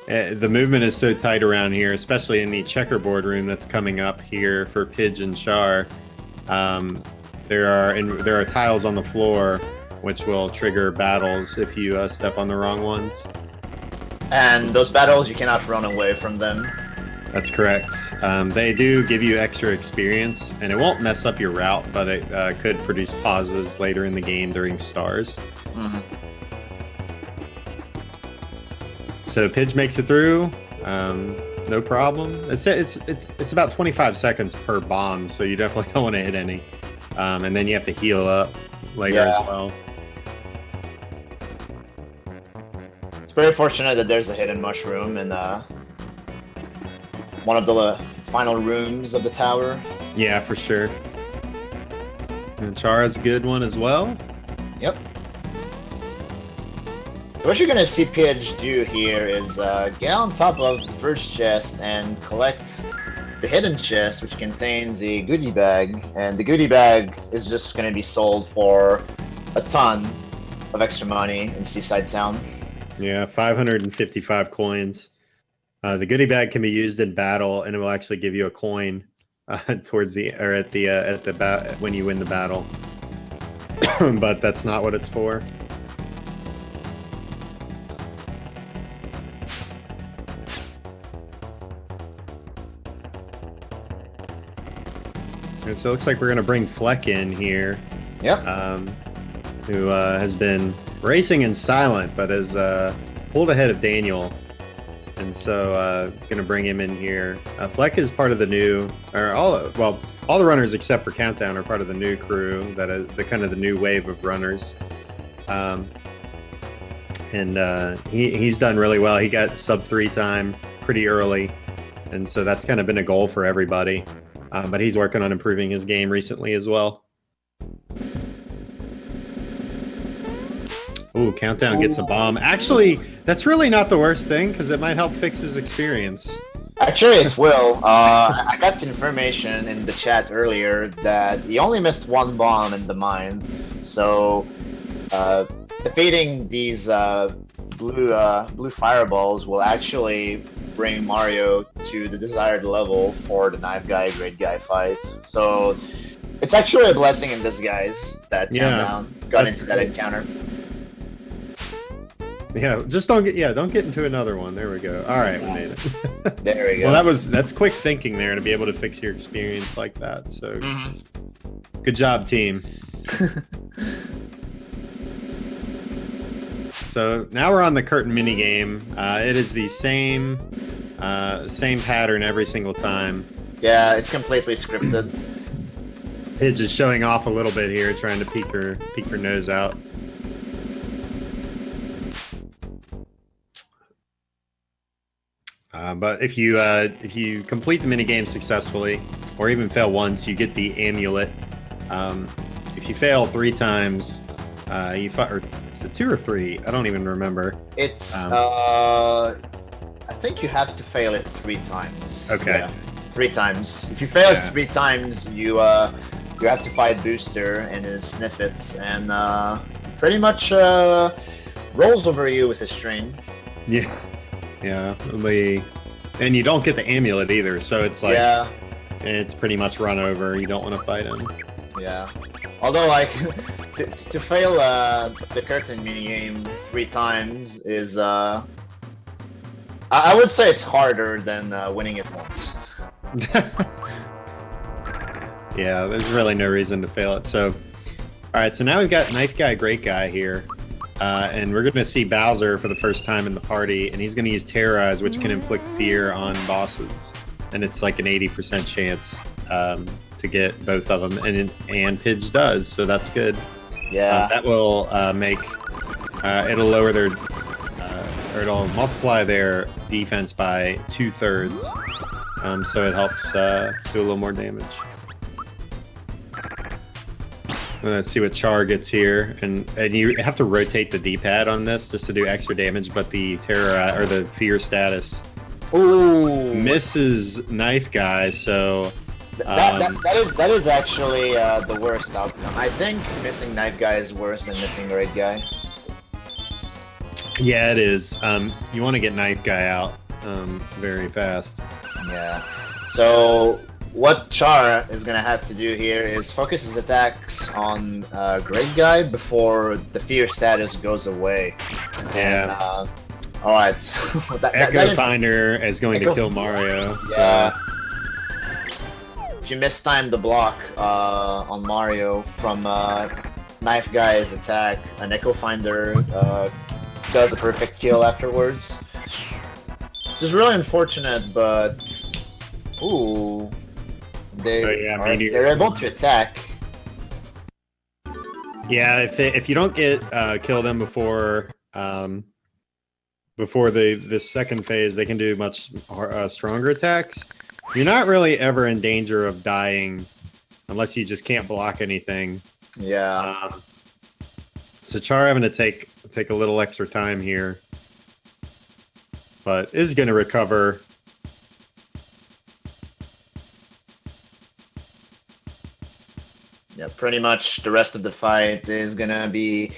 Speaker 1: movement is so tight around here, especially in the checkerboard room that's coming up here for Pidge and Char. There are tiles on the floor which will trigger battles if you step on the wrong ones.
Speaker 2: And those battles, you cannot run away from them.
Speaker 1: That's correct. They do give you extra experience, and it won't mess up your route, but it could produce pauses later in the game during stars.
Speaker 2: Mm-hmm.
Speaker 1: So Pidge makes it through, no problem. It's about 25 seconds per bomb, so you definitely don't want to hit any. And then you have to heal up later as well.
Speaker 2: It's very fortunate that there's a hidden mushroom in one of the final rooms of the tower.
Speaker 1: Yeah, for sure. And Chara's a good one as well.
Speaker 2: Yep. So what you're gonna see Pidge do here is get on top of the first chest and collect the hidden chest, which contains a goodie bag, and the goodie bag is just gonna be sold for a ton of extra money in Seaside Town.
Speaker 1: Yeah, 555 coins. The goodie bag can be used in battle, and it will actually give you a coin towards the when you win the battle. But that's not what it's for. And so it looks like we're gonna bring Fleck in here.
Speaker 2: Yep.
Speaker 1: Who has been racing in silent, but has pulled ahead of Daniel. And so, gonna bring him in here. Fleck is part of the new, all the runners except for Countdown are part of the new crew. That is the kind of the new wave of runners. He's done really well. He got sub 3 time pretty early, and so that's kind of been a goal for everybody. But he's working on improving his game recently as well. Ooh, Countdown gets a bomb. Actually, that's really not the worst thing, because it might help fix his experience.
Speaker 2: Actually, it will. I got confirmation in the chat earlier that he only missed 1 bomb in the mines. So, defeating these blue fireballs will actually bring Mario to the desired level for the knife guy, great guy fight. So, it's actually a blessing in disguise that Countdown got into that encounter.
Speaker 1: Yeah, just don't get into another one. There we go. All right, we made it.
Speaker 2: There we go.
Speaker 1: Well, that's quick thinking there to be able to fix your experience like that. So, good job, team. So now we're on the curtain mini game. It is the same pattern every single time.
Speaker 2: Yeah, it's completely scripted.
Speaker 1: Pidge is showing off a little bit here, trying to peek her nose out. But if you complete the minigame successfully, or even fail once, you get the amulet. If you fail 3 times, or is it 2 or 3? I don't even remember.
Speaker 2: It's I think you have to fail it 3 times.
Speaker 1: Okay.
Speaker 2: Yeah, 3 times. If you fail it 3 times, you have to fight Booster and his Sniffits, and pretty much rolls over you with his string.
Speaker 1: Yeah. Yeah, and you don't get the amulet either, so it's like it's pretty much run over. You don't want to fight him.
Speaker 2: Yeah, although like to fail the curtain minigame 3 times is I would say it's harder than winning it once.
Speaker 1: Yeah, there's really no reason to fail it. So, all right, so now we've got Knife Guy, Great Guy here. And we're going to see Bowser for the first time in the party, and he's going to use Terrorize, which can inflict fear on bosses. And it's like an 80% chance to get both of them, and Pidge does, so that's good.
Speaker 2: Yeah.
Speaker 1: That will it'll lower their, or it'll multiply their defense by 2/3, so it helps do a little more damage. Let's see what Char gets here, and you have to rotate the D-pad on this just to do extra damage. But the terror or the fear status misses Knife Guy, so
Speaker 2: that is actually the worst outcome. I think missing Knife Guy is worse than missing Great Guy.
Speaker 1: Yeah, it is. You want to get Knife Guy out very fast.
Speaker 2: Yeah. So what Char is going to have to do here is focus his attacks on Great Guy before the fear status goes away.
Speaker 1: Yeah.
Speaker 2: All right. So that
Speaker 1: Echo
Speaker 2: is,
Speaker 1: Finder is going to
Speaker 2: Echo-
Speaker 1: kill Mario.
Speaker 2: yeah. If you mistime the block on Mario from Knife Guy's attack, an Echo Finder does a perfect kill afterwards. Which is really unfortunate, but ooh, they're able to attack.
Speaker 1: Yeah, if you don't get kill them before this second phase, they can do much stronger attacks. You're not really ever in danger of dying unless you just can't block anything.
Speaker 2: Yeah.
Speaker 1: So Char having to take a little extra time here, but is going to recover.
Speaker 2: Yeah, pretty much the rest of the fight is gonna be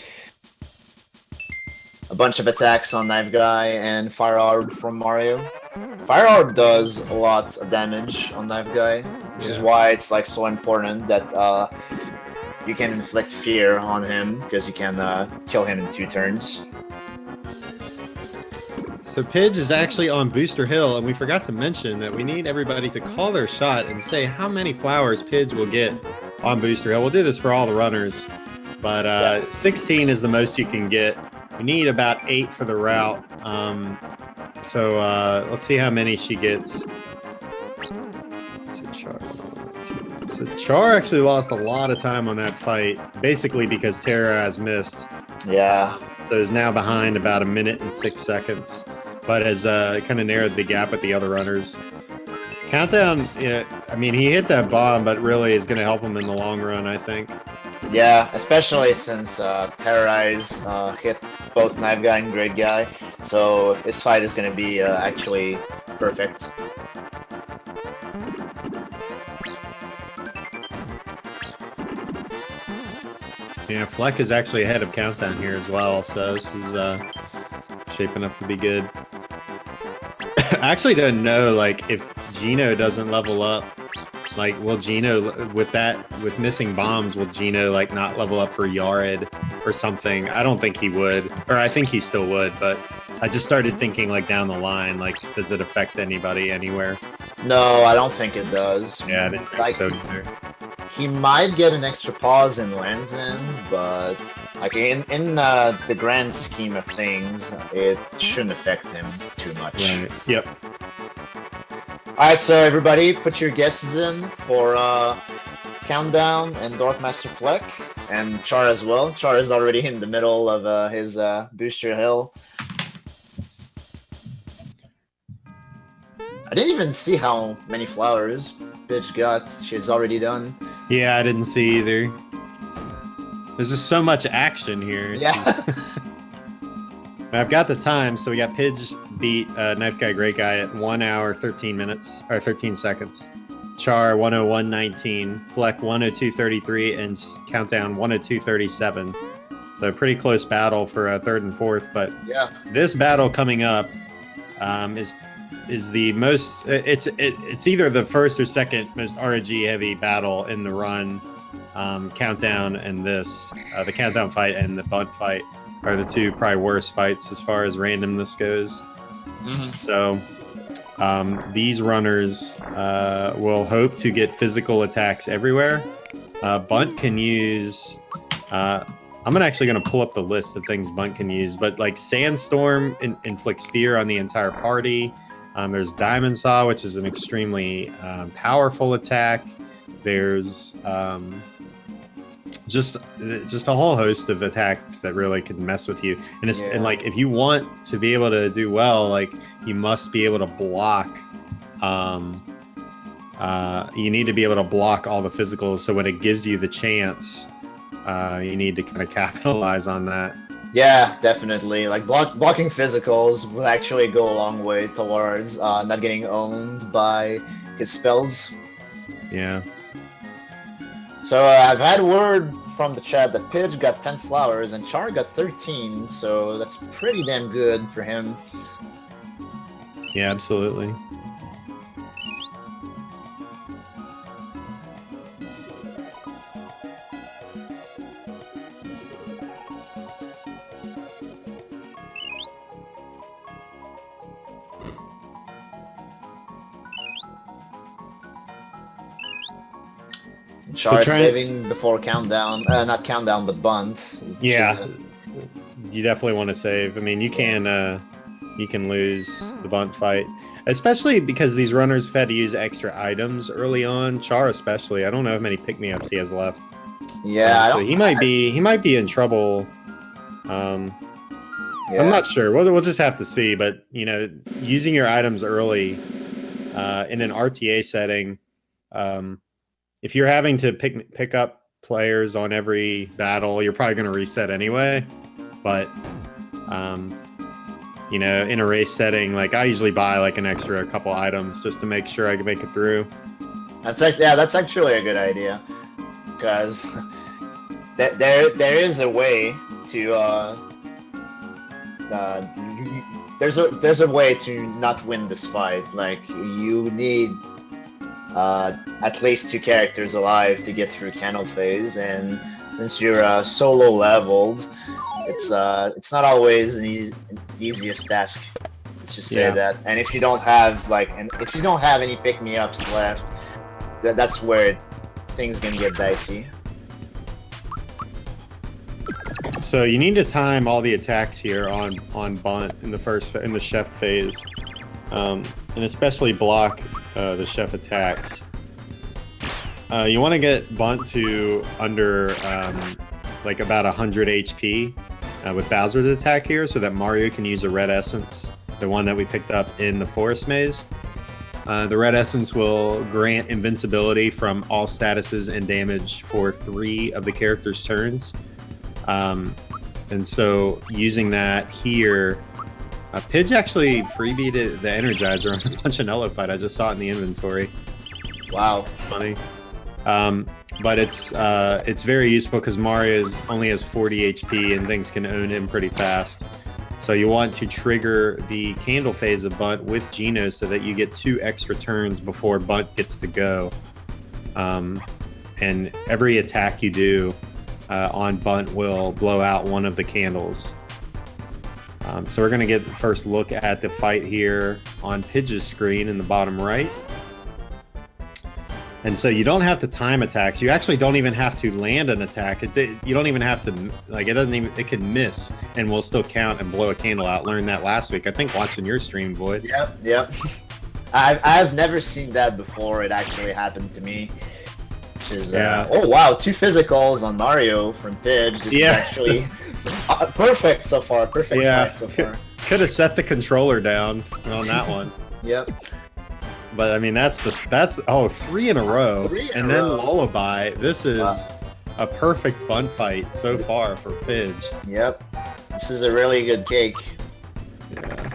Speaker 2: a bunch of attacks on Knife Guy and Fire Orb from Mario. Fire Orb does a lot of damage on Knife Guy, which is why it's like so important that you can inflict fear on him, because you can kill him in 2 turns.
Speaker 1: So Pidge is actually on Booster Hill, and we forgot to mention that we need everybody to call their shot and say how many flowers Pidge will get on Booster Hill. We'll do this for all the runners, but 16 is the most you can get. We need about 8 for the route. So let's see how many she gets. So Char actually lost a lot of time on that fight, basically because Terra has missed.
Speaker 2: Yeah.
Speaker 1: So is now behind about 1 minute and 6 seconds, but has kind of narrowed the gap with the other runners. Countdown, I mean, he hit that bomb, but really is going to help him in the long run, I think.
Speaker 2: Yeah, especially since Terrorize hit both Knife Guy and Great Guy, so this fight is going to be actually perfect.
Speaker 1: Yeah, Fleck is actually ahead of Countdown here as well, so this is shaping up to be good. I actually don't know, like, if Gino doesn't level up, like, will Gino, with missing bombs, will Gino, like, not level up for Yarid or something? I don't think he would, or I think he still would, but I just started thinking, like, down the line, like, does it affect anybody anywhere?
Speaker 2: No, I don't think it does.
Speaker 1: Yeah, I didn't think so either.
Speaker 2: He might get an extra pause in Land's End, but like in the grand scheme of things, it shouldn't affect him too much.
Speaker 1: Right. Yep.
Speaker 2: Alright, so everybody put your guesses in for Countdown and Dorkmaster Fleck, and Char as well. Char is already in the middle of his Booster Hill. I didn't even see how many flowers Bitch got. She's already done.
Speaker 1: Yeah, I didn't see either. There's just so much action here.
Speaker 2: Yeah.
Speaker 1: I've got the time, so we got Pidge beat Knife Guy Great Guy at 1 hour 13 minutes or 13 seconds. Char 101.19, Fleck 102.33, and Countdown 102.37. So pretty close battle for third and fourth. But
Speaker 2: yeah,
Speaker 1: this battle coming up is the most. It's either the first or second most RNG heavy battle in the run. Countdown and this, the Countdown fight and the Bunt fight are the two probably worst fights as far as randomness goes.
Speaker 2: Mm-hmm.
Speaker 1: So these runners will hope to get physical attacks everywhere. Bunt can use. I'm actually going to pull up the list of things Bunt can use, but like Sandstorm inflicts fear on the entire party. There's Diamond Saw, which is an extremely powerful attack. There's just a whole host of attacks that really can mess with you. And it's and like if you want to be able to do well, like you must be able to block. You need to be able to block all the physicals. So when it gives you the chance, you need to kind of capitalize on that.
Speaker 2: Yeah, definitely. Like blocking physicals will actually go a long way towards not getting owned by his spells.
Speaker 1: Yeah.
Speaker 2: So I've had word from the chat that Pidge got 10 flowers and Char got 13, so that's pretty damn good for him.
Speaker 1: Yeah, absolutely.
Speaker 2: Char saving before countdown, not countdown, but bunt.
Speaker 1: Yeah, you definitely want to save. I mean, you can lose the bunt fight, especially because these runners have had to use extra items early on. Char especially. I don't know how many pick-me-ups he has left.
Speaker 2: Yeah,
Speaker 1: so he might be in trouble. I'm not sure. We'll just have to see. But you know, using your items early in an RTA setting, if you're having to pick up players on every battle, you're probably going to reset anyway. But you know, in a race setting, like I usually buy like an extra couple items just to make sure I can make it through. That's
Speaker 2: actually a good idea, because there is a way to there's a way to not win this fight. Like you need at least 2 characters alive to get through candle phase, and since you're solo leveled, it's not always the easiest task. Let's just say that. And if you don't have any pick-me-ups left, that's where things can get dicey.
Speaker 1: So you need to time all the attacks here on bunt in the chef phase, and especially block the chef attacks. You want to get bunt to under like about 100 HP with Bowser's attack here, so that Mario can use a red essence, the one that we picked up in the forest maze. The red essence will grant invincibility from all statuses and damage for 3 of the character's turns. And so using that here, Pidge actually freebied the Energizer on a bunch of Nullo fight. I just saw it in the inventory.
Speaker 2: Wow,
Speaker 1: funny. But it's very useful because Mario only has 40 HP and things can own him pretty fast. So you want to trigger the candle phase of Bunt with Geno so that you get 2 extra turns before Bunt gets to go. And every attack you do on Bunt will blow out one of the candles. So we're going to get the first look at the fight here on Pidge's screen in the bottom right. And so you don't have to time attacks. You actually don't even have to land an attack. You don't even have to, like, it can miss and will still count and blow a candle out. Learned that last week, I think, watching your stream, Void.
Speaker 2: Yep. I've never seen that before. It actually happened to me. Oh wow, 2 physicals on Mario from Pidge. This is actually perfect so far. Perfect fight so far.
Speaker 1: Could have set the controller down on that one.
Speaker 2: Yep.
Speaker 1: But I mean, that's 3 in a row, and then Lullaby. This is a perfect Bunt fight so far for Pidge.
Speaker 2: Yep, this is a really good cake.
Speaker 1: Yeah.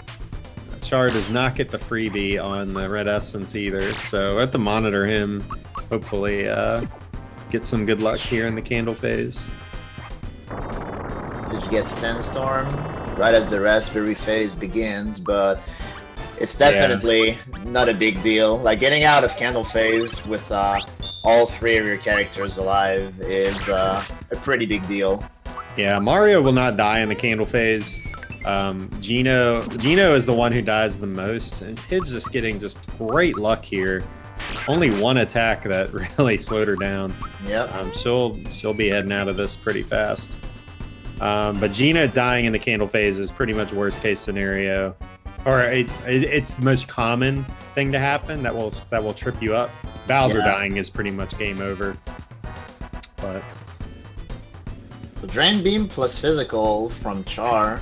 Speaker 1: Char does not get the freebie on the red essence either, so we have to monitor him. Hopefully, get some good luck here in the candle phase.
Speaker 2: Pidge gets Sandstorm right as the raspberry phase begins, but it's definitely not a big deal. Like, getting out of candle phase with all 3 of your characters alive is a pretty big deal.
Speaker 1: Yeah, Mario will not die in the candle phase. Geno is the one who dies the most, and Pidge just getting great luck here. Only 1 attack that really slowed her down.
Speaker 2: Yep.
Speaker 1: She'll be heading out of this pretty fast. But Geno dying in the candle phase is pretty much worst case scenario. Or it's the most common thing to happen that will trip you up. Bowser dying is pretty much game over. But
Speaker 2: so Drain Beam plus physical from Char,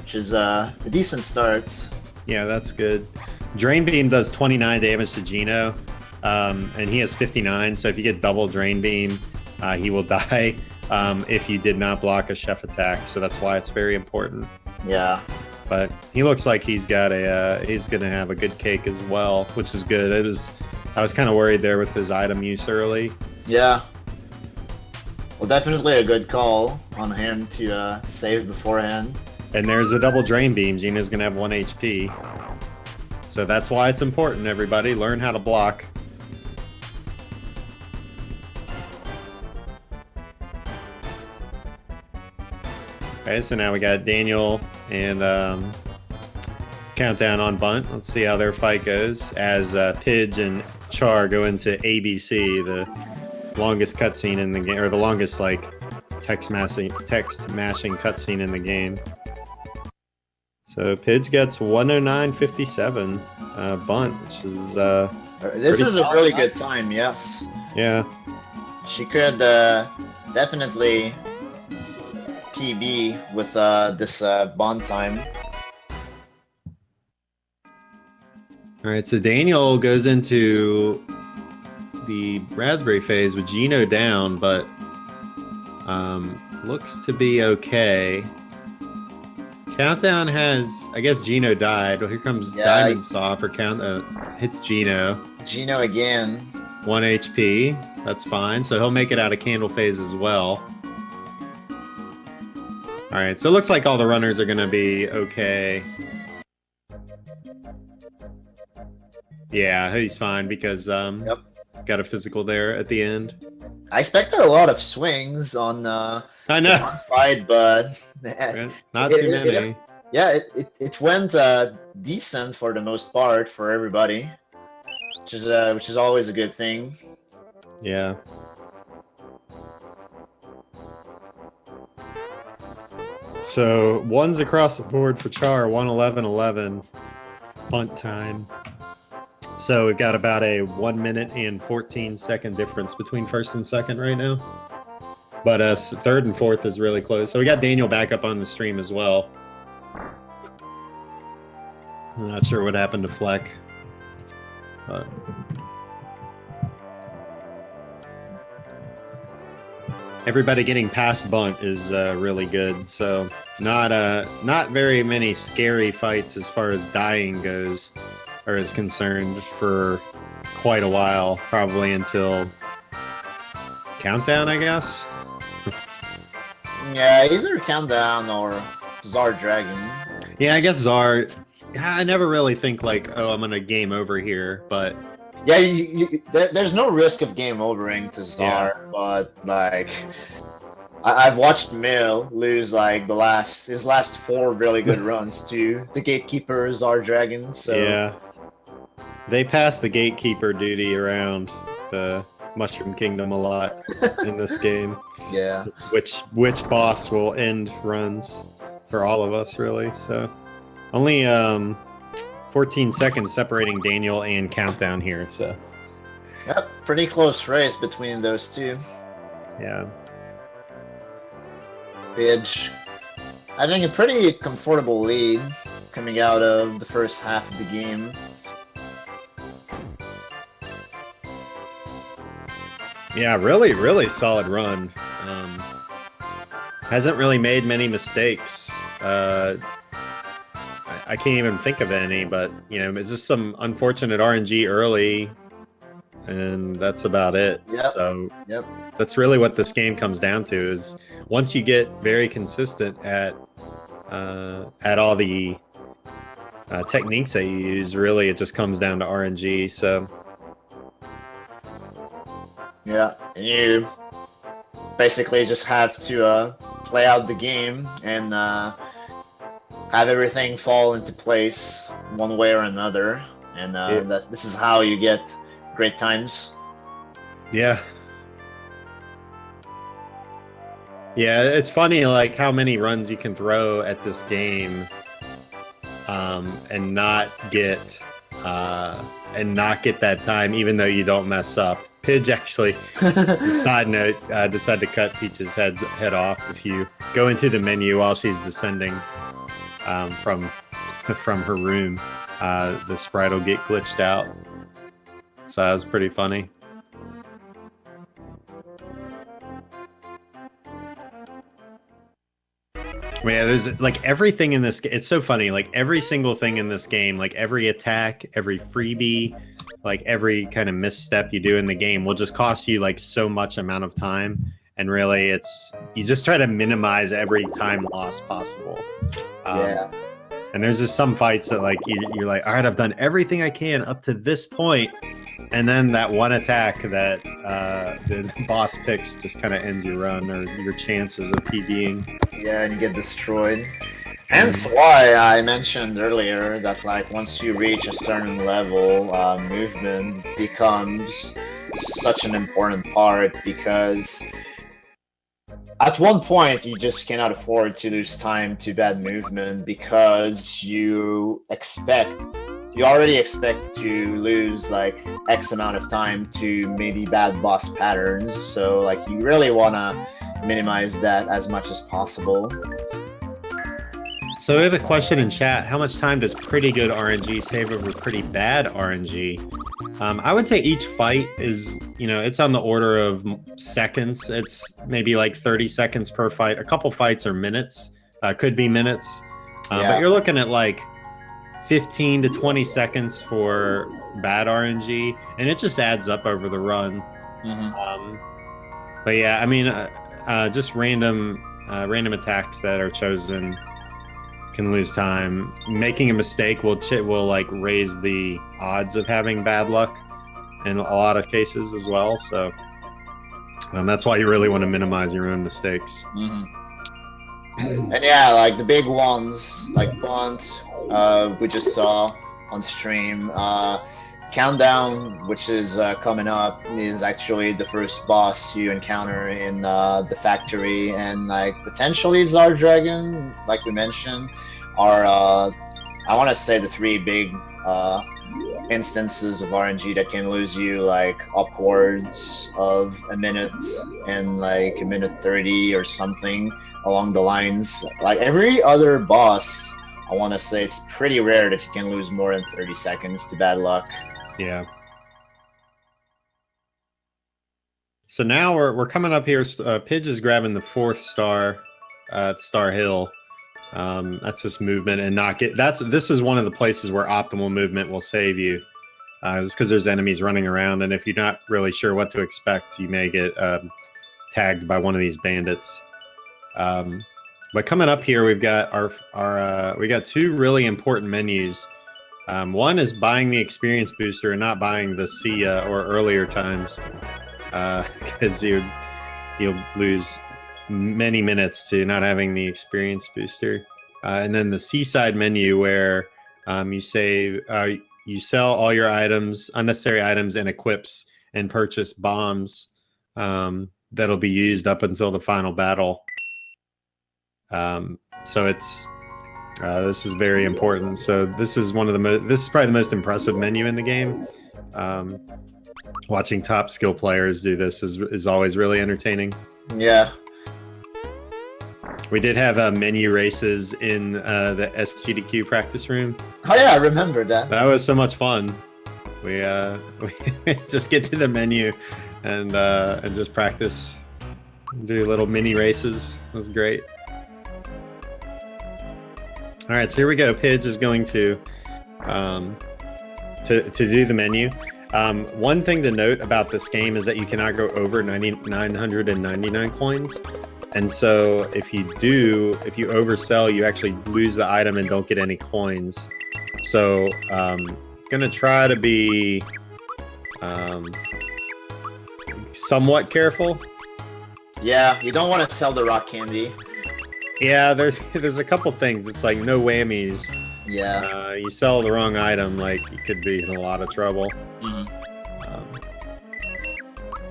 Speaker 2: which is a decent start.
Speaker 1: Yeah, that's good. Drain Beam does 29 damage to Geno, and he has 59. So if you get double Drain Beam, he will die if you did not block a chef attack. So that's why it's very important.
Speaker 2: Yeah.
Speaker 1: But he looks like he's got he's gonna have a good cake as well, which is good. I was kind of worried there with his item use early.
Speaker 2: Yeah. Well, definitely a good call on him to save beforehand.
Speaker 1: And there's the double Drain Beam. Gina's gonna have 1 HP. So that's why it's important, everybody. Learn how to block. Okay, so now we got Daniel and Countdown on Bunt. Let's see how their fight goes as Pidge and Char go into ABC, the longest cutscene in the game, or the longest like text mashing cutscene in the game. So Pidge gets 109.57 bunt, which is
Speaker 2: this is a really good time. Yes.
Speaker 1: Yeah.
Speaker 2: She could definitely PB with this bunt time.
Speaker 1: All right, so Daniel goes into the raspberry phase with Gino down, but looks to be okay. Countdown has, I guess Gino died. Well, here comes Diamond Saw for hits Gino.
Speaker 2: Gino again.
Speaker 1: 1 HP. That's fine. So he'll make it out of candle phase as well. All right, so it looks like all the runners are going to be okay. Yeah, he's fine because got a physical there at the end.
Speaker 2: I expected a lot of swings on
Speaker 1: I know.
Speaker 2: Fight, but
Speaker 1: not too many.
Speaker 2: It went decent for the most part for everybody, which is always a good thing.
Speaker 1: Yeah. So ones across the board for Char, 111.11 punt time. So we've got about a 1 minute and 14-second difference between first and second right now. But third and fourth is really close. So we got Daniel back up on the stream as well. I'm not sure what happened to Fleck. But everybody getting past bunt is really good. So not very many scary fights as far as dying goes, or is concerned, for quite a while, probably until Countdown, I guess.
Speaker 2: Yeah, either Countdown or Czar Dragon.
Speaker 1: Yeah, I guess Czar. I never really think like, oh, I'm gonna game over here, but
Speaker 2: yeah, there's no risk of game overing to Czar, but like I've watched Mill lose like his last 4 really good runs to the Gatekeeper Czar Dragon. So
Speaker 1: yeah. They pass the gatekeeper duty around the Mushroom Kingdom a lot in this game.
Speaker 2: Yeah.
Speaker 1: Which boss will end runs for all of us, really. So only 14 seconds separating Daniel and Countdown here. So
Speaker 2: yep, pretty close race between those two.
Speaker 1: Yeah.
Speaker 2: Pidge, I think a pretty comfortable lead coming out of the first half of the game.
Speaker 1: Yeah, really, really solid run. Hasn't really made many mistakes. I can't even think of any, but you know, it's just some unfortunate RNG early, and that's about it.
Speaker 2: Yep.
Speaker 1: So that's really what this game comes down to, is once you get very consistent at all the techniques that you use, really it just comes down to RNG. So
Speaker 2: yeah, and you basically just have to play out the game and have everything fall into place one way or another, and this is how you get great times.
Speaker 1: Yeah. Yeah, it's funny like how many runs you can throw at this game and not get that time, even though you don't mess up. Pidge actually, as a side note, decided to cut Peach's head off. If you go into the menu while she's descending from her room, the sprite will get glitched out. So that was pretty funny. Yeah, there's like everything in this. It's so funny. Like every single thing in this game, like every attack, every freebie, like every kind of misstep you do in the game will just cost you like so much amount of time. And really, you just try to minimize every time loss possible.
Speaker 2: Yeah.
Speaker 1: And there's just some fights that like you're like, all right, I've done everything I can up to this point, and then that one attack that the boss picks just kind of ends your run or your chances of PBing.
Speaker 2: Yeah, and you get destroyed. Hence why I mentioned earlier that like once you reach a certain level, movement becomes such an important part, because at one point you just cannot afford to lose time to bad movement, because you already expect to lose like X amount of time to maybe bad boss patterns, so like you really want to minimize that as much as possible.
Speaker 1: So we have a question in chat. How much time does pretty good RNG save over pretty bad RNG? I would say each fight is, it's on the order of seconds. It's maybe like 30 seconds per fight. A couple fights are minutes, could be minutes. But you're looking at like 15 to 20 seconds for bad RNG, and it just adds up over the run. But yeah, I mean, just random attacks that are chosen can lose time. Making a mistake will like raise the odds of having bad luck in a lot of cases as well. So that's why you really want to minimize your own mistakes.
Speaker 2: And yeah, like the big ones, like Bunt, we just saw on stream. Countdown, which is coming up, is actually the first boss you encounter in the factory, and like potentially Czar Dragon, like we mentioned, are I want to say the three big instances of RNG that can lose you like upwards of a minute and like a minute 30 or something along the lines. Like every other boss, I want to say it's pretty rare that you can lose more than 30 seconds to bad luck.
Speaker 1: Yeah. So now we're coming up here. Pidge is grabbing the 4th star at Star Hill. That's this movement and not get. This is one of the places where optimal movement will save you. Just because there's enemies running around, and if you're not really sure what to expect, you may get tagged by one of these bandits. But coming up here, we've got we got 2 really important menus. One is buying the experience booster and not buying the Sia or earlier times, because you'll lose many minutes to not having the experience booster. And then the Seaside menu, where you sell all your items, unnecessary items, and equips and purchase bombs that'll be used up until the final battle. So it's this is very important. So this is this is probably the most impressive menu in the game. Watching top skill players do this is always really entertaining.
Speaker 2: Yeah.
Speaker 1: We did have menu races in the SGDQ practice room.
Speaker 2: Oh yeah, I remember that.
Speaker 1: That was so much fun. We just get to the menu and just practice, do little mini races. It was great. All right, so here we go. Pidge is going to do the menu. One thing to note about this game is that you cannot go over 999 coins. And so if you oversell, you actually lose the item and don't get any coins. So gonna try to be somewhat careful.
Speaker 2: Yeah, you don't want to sell the rock candy.
Speaker 1: Yeah, there's a couple things. It's like no whammies.
Speaker 2: Yeah.
Speaker 1: You sell the wrong item, like you could be in a lot of trouble.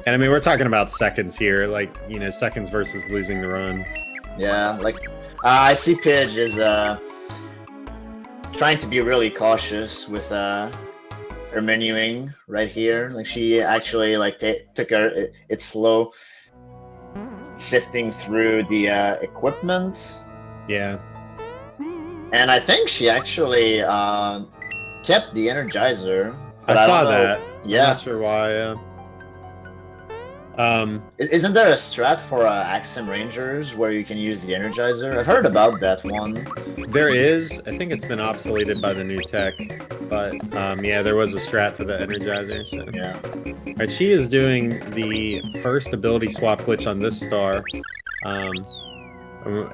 Speaker 1: And I mean, we're talking about seconds here, like, seconds versus losing the run.
Speaker 2: Yeah, like I see Pidge is trying to be really cautious with her menuing right here. Like she actually like took it's slow sifting through the equipment.
Speaker 1: Yeah.
Speaker 2: And I think she actually kept the Energizer.
Speaker 1: I saw that.
Speaker 2: Yeah.
Speaker 1: I'm not sure why.
Speaker 2: Isn't there a strat for Axem Rangers where you can use the Energizer? I've heard about that one.
Speaker 1: There is. I think it's been obsoleted by the new tech. But yeah, there was a strat for the Energizer. So.
Speaker 2: Yeah.
Speaker 1: All right, she is doing the first ability swap glitch on this star.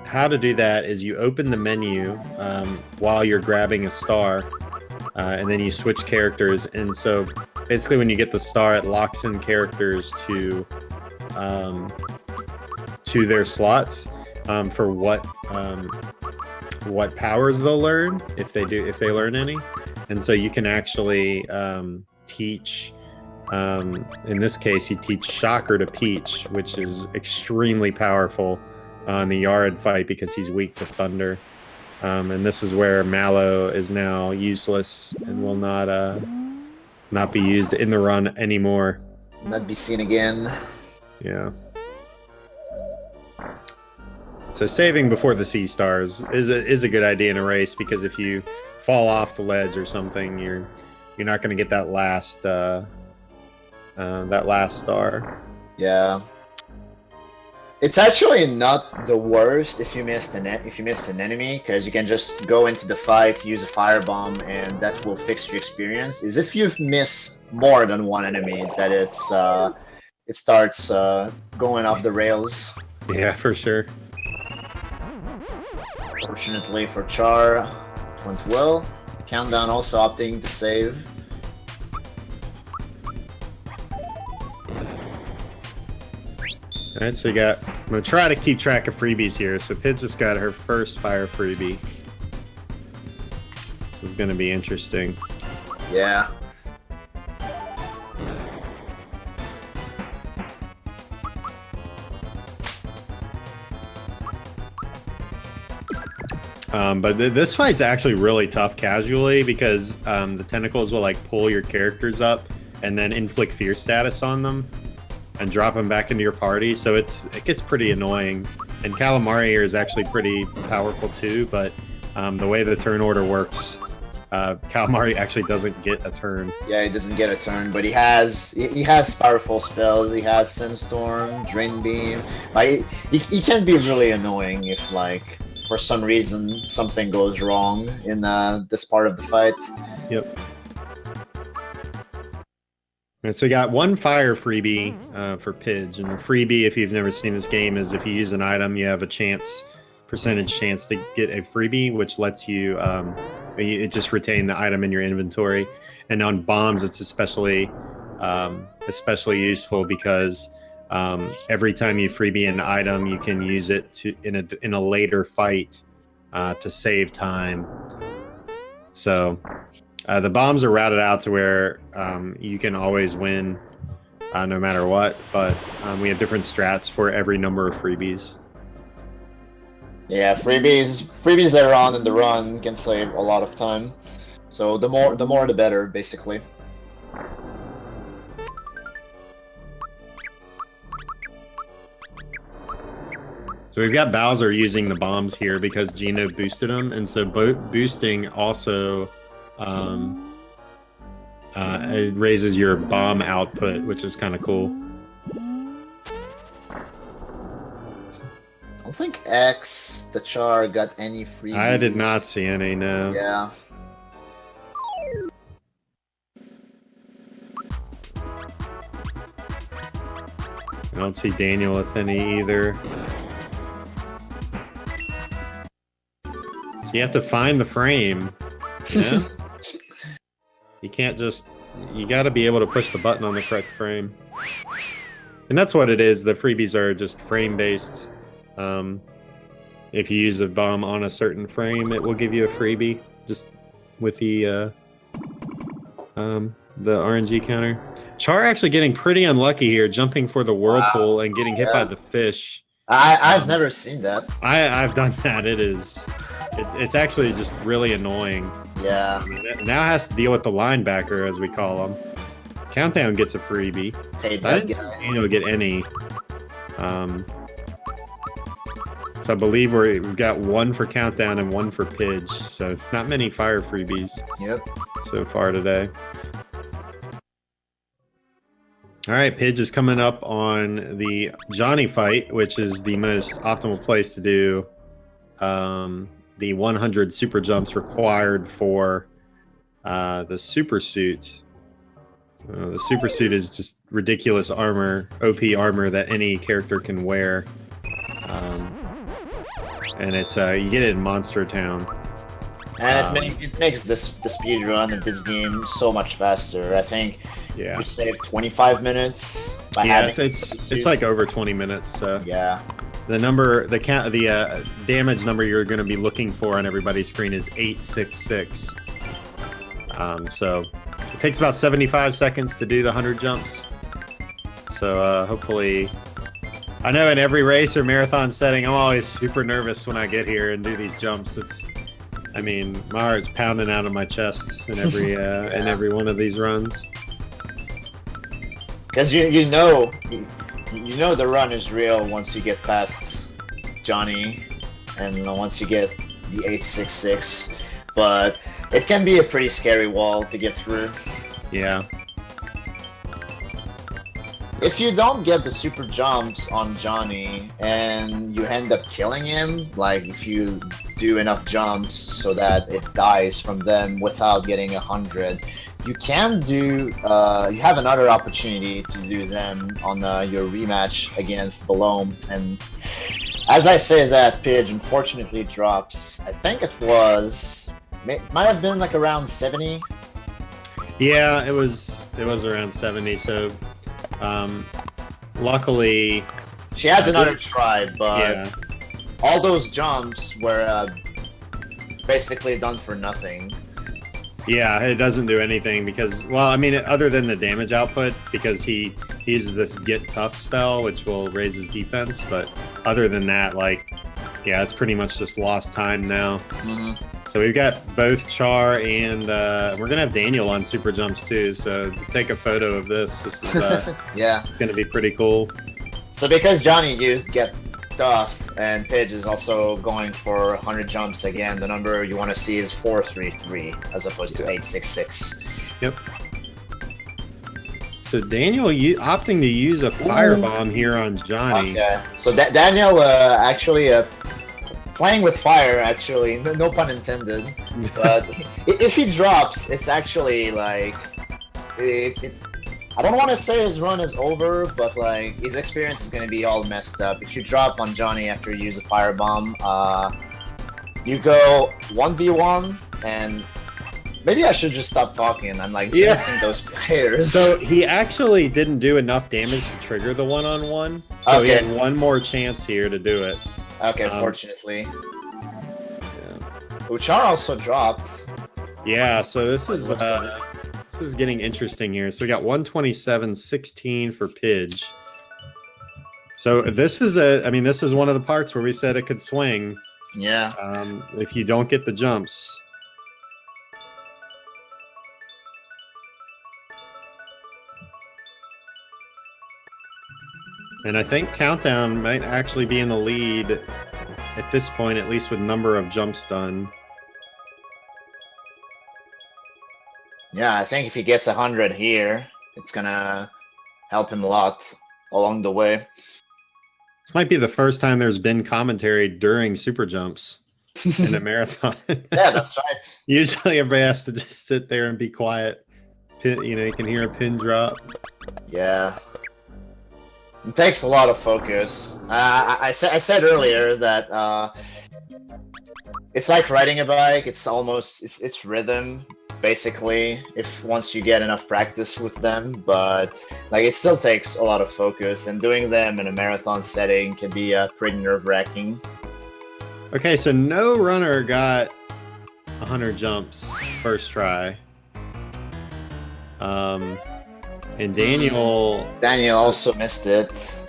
Speaker 1: How to do that is you open the menu while you're grabbing a star, and then you switch characters. And so basically when you get the star, it locks in characters to their slots for what powers they'll learn, if they learn any. And so you can actually teach In this case, you teach Shocker to Peach, which is extremely powerful on the Yarid fight because he's weak to Thunder. And this is where Mallow is now useless and will not be used in the run anymore.
Speaker 2: Not be seen again.
Speaker 1: Yeah. So saving before the sea stars is a good idea in a race, because if you fall off the ledge or something, you're not going to get that last star.
Speaker 2: Yeah. It's actually not the worst if you missed an enemy, because you can just go into the fight, use a firebomb, and that will fix your experience. Is if you miss more than one enemy that it starts going off the rails.
Speaker 1: Yeah, for sure.
Speaker 2: Fortunately for Char, it went well. Countdown also opting to save.
Speaker 1: Alright, so I'm going to try to keep track of freebies here. So Pidge just got her first fire freebie. This is going to be interesting.
Speaker 2: Yeah.
Speaker 1: But this fight's actually really tough casually, because the tentacles will like pull your characters up and then inflict fear status on them and drop them back into your party, so it gets pretty annoying. And Calamari here is actually pretty powerful too, but the way the turn order works, Calamari actually doesn't get a turn.
Speaker 2: Yeah, he doesn't get a turn, but he has powerful spells. He has Sandstorm, Drain Beam. Like he can be really annoying if like for some reason something goes wrong in this part of the fight.
Speaker 1: Yep. And so we got one fire freebie for Pidge, and the freebie, if you've never seen this game, is if you use an item, you have a percentage chance to get a freebie, which lets you it just retain the item in your inventory. And on bombs, it's especially useful because every time you freebie an item, you can use it in a later fight to save time. So the bombs are routed out to where you can always win no matter what, but we have different strats for every number of freebies.
Speaker 2: Yeah, freebies later on in the run can save a lot of time. So the more the better, basically.
Speaker 1: So we've got Bowser using the bombs here because Gino boosted them, and so boosting also it raises your bomb output, which is kind of cool.
Speaker 2: I don't think X, the Char, got any freebies.
Speaker 1: I did not see any, no.
Speaker 2: Yeah.
Speaker 1: I don't see Daniel with any either. So you have to find the frame, you know? You can't just... You gotta be able to push the button on the correct frame. And that's what it is. The freebies are just frame-based. If you use a bomb on a certain frame, it will give you a freebie, just with the RNG counter. Char actually getting pretty unlucky here, jumping for the whirlpool and getting hit by the fish.
Speaker 2: I've never seen that.
Speaker 1: I've done that. It's actually just really annoying.
Speaker 2: Yeah.
Speaker 1: Now has to deal with the linebacker, as we call him. Countdown gets a freebie.
Speaker 2: Hey,
Speaker 1: I didn't see Daniel get any. So I believe we've got one for Countdown and one for Pidge. So not many fire freebies.
Speaker 2: Yep.
Speaker 1: So far today. All right, Pidge is coming up on the Johnny fight, which is the most optimal place to do the 100 super jumps required for the super suit. The super suit is just ridiculous armor, OP armor that any character can wear. And it's you get it in Monster Town.
Speaker 2: And it makes the speed run of this game so much faster. I think you save 25 minutes by having
Speaker 1: it's like over 20 minutes. So
Speaker 2: yeah.
Speaker 1: The damage number you're going to be looking for on everybody's screen is 866. So takes about 75 seconds to do the 100 jumps. So hopefully, I know in every race or marathon setting, I'm always super nervous when I get here and do these jumps. I mean, my heart's pounding out of my chest in every in every one of these runs.
Speaker 2: Because you know the run is real once you get past Johnny, and once you get the 866. But it can be a pretty scary wall to get through.
Speaker 1: Yeah.
Speaker 2: If you don't get the super jumps on Johnny and you end up killing him, like if you do enough jumps so that it dies from them without getting 100, you can do, you have another opportunity to do them on your rematch against Mallow. And as I say that, Pidge unfortunately drops, I think it might have been like around 70.
Speaker 1: Yeah, it was around 70, so luckily
Speaker 2: she has another try, but
Speaker 1: yeah.
Speaker 2: All those jumps were basically done for nothing.
Speaker 1: Yeah, it doesn't do anything because, well, I mean, other than the damage output, because he uses this Get Tough spell, which will raise his defense, but other than that, like, yeah, it's pretty much just lost time now.
Speaker 2: Mm-hmm.
Speaker 1: So we've got both Char and we're gonna have Daniel on super jumps too. So just take a photo of this. This is
Speaker 2: yeah,
Speaker 1: it's gonna be pretty cool.
Speaker 2: So because Johnny used Get Tough and Pidge is also going for 100 jumps again, the number you want to see is 433 as opposed to 866.
Speaker 1: Yep. So Daniel opting to use a firebomb here on Johnny.
Speaker 2: Okay. So Daniel actually playing with fire, actually, no pun intended. But if he drops, it's actually like I don't want to say his run is over, but like his experience is going to be all messed up. If you drop on Johnny after you use a firebomb, you go 1v1, and maybe I should just stop talking. I'm like testing those players.
Speaker 1: So he actually didn't do enough damage to trigger the one-on-one. So he has one more chance here to do it.
Speaker 2: Okay, fortunately. Uchar also dropped.
Speaker 1: Yeah, so this is getting interesting here. So we got 127.16 for Pidge. So this is this is one of the parts where we said it could swing.
Speaker 2: Yeah.
Speaker 1: If you don't get the jumps. And I think Countdown might actually be in the lead at this point, at least with number of jumps done.
Speaker 2: Yeah, I think if he gets 100 here, it's gonna help him a lot along the way.
Speaker 1: This might be the first time there's been commentary during super jumps in a marathon.
Speaker 2: Yeah, that's right.
Speaker 1: Usually everybody has to just sit there and be quiet. You can hear a pin drop.
Speaker 2: Yeah. It takes a lot of focus. I said earlier that it's like riding a bike. It's almost it's rhythm basically. If once you get enough practice with them, but like it still takes a lot of focus, and doing them in a marathon setting can be pretty nerve-wracking.
Speaker 1: Okay, so no runner got 100 jumps first try. And Daniel
Speaker 2: also missed it.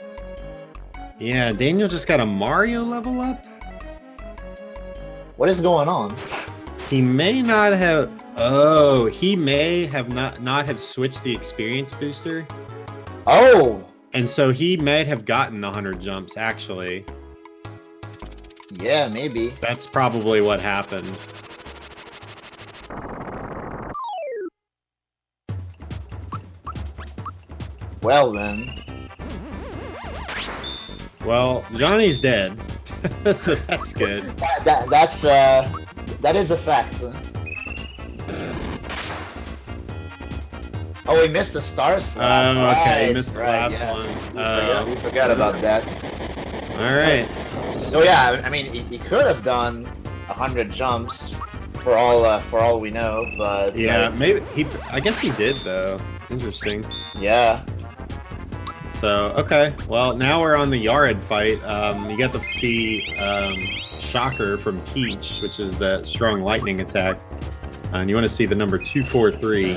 Speaker 1: Yeah, Daniel just got a Mario level up.
Speaker 2: What is going on?
Speaker 1: He may not have. Oh, he may have not have switched the experience booster.
Speaker 2: Oh.
Speaker 1: And so he might have gotten 100 jumps actually.
Speaker 2: Yeah, maybe.
Speaker 1: That's probably what happened.
Speaker 2: Well then.
Speaker 1: Well, Johnny's dead, so that's good.
Speaker 2: That is a fact. Oh, we missed the star slab.
Speaker 1: Okay, we missed the last one.
Speaker 2: We forgot about that.
Speaker 1: All right.
Speaker 2: So yeah, I mean, he could have done 100 jumps for all we know, but
Speaker 1: yeah, maybe I guess he did though. Interesting.
Speaker 2: Yeah.
Speaker 1: So okay, well now we're on the Yarid fight. You get to see Shocker from Peach, which is that strong lightning attack, and you want to see the number 243.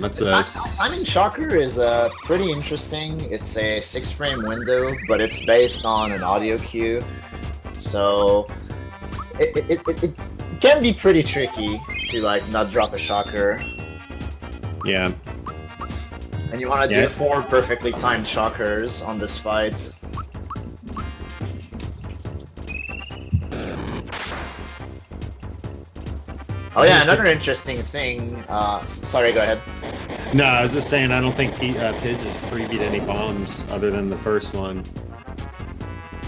Speaker 1: That's
Speaker 2: Timing Shocker is pretty interesting. It's a 6-frame window, but it's based on an audio cue, so it can be pretty tricky to like not drop a shocker.
Speaker 1: Yeah.
Speaker 2: And you want to do 4 perfectly timed shockers on this fight. Oh yeah, another interesting thing. Sorry, go ahead.
Speaker 1: No, I was just saying I don't think Pidge has previewed any bombs other than the first one.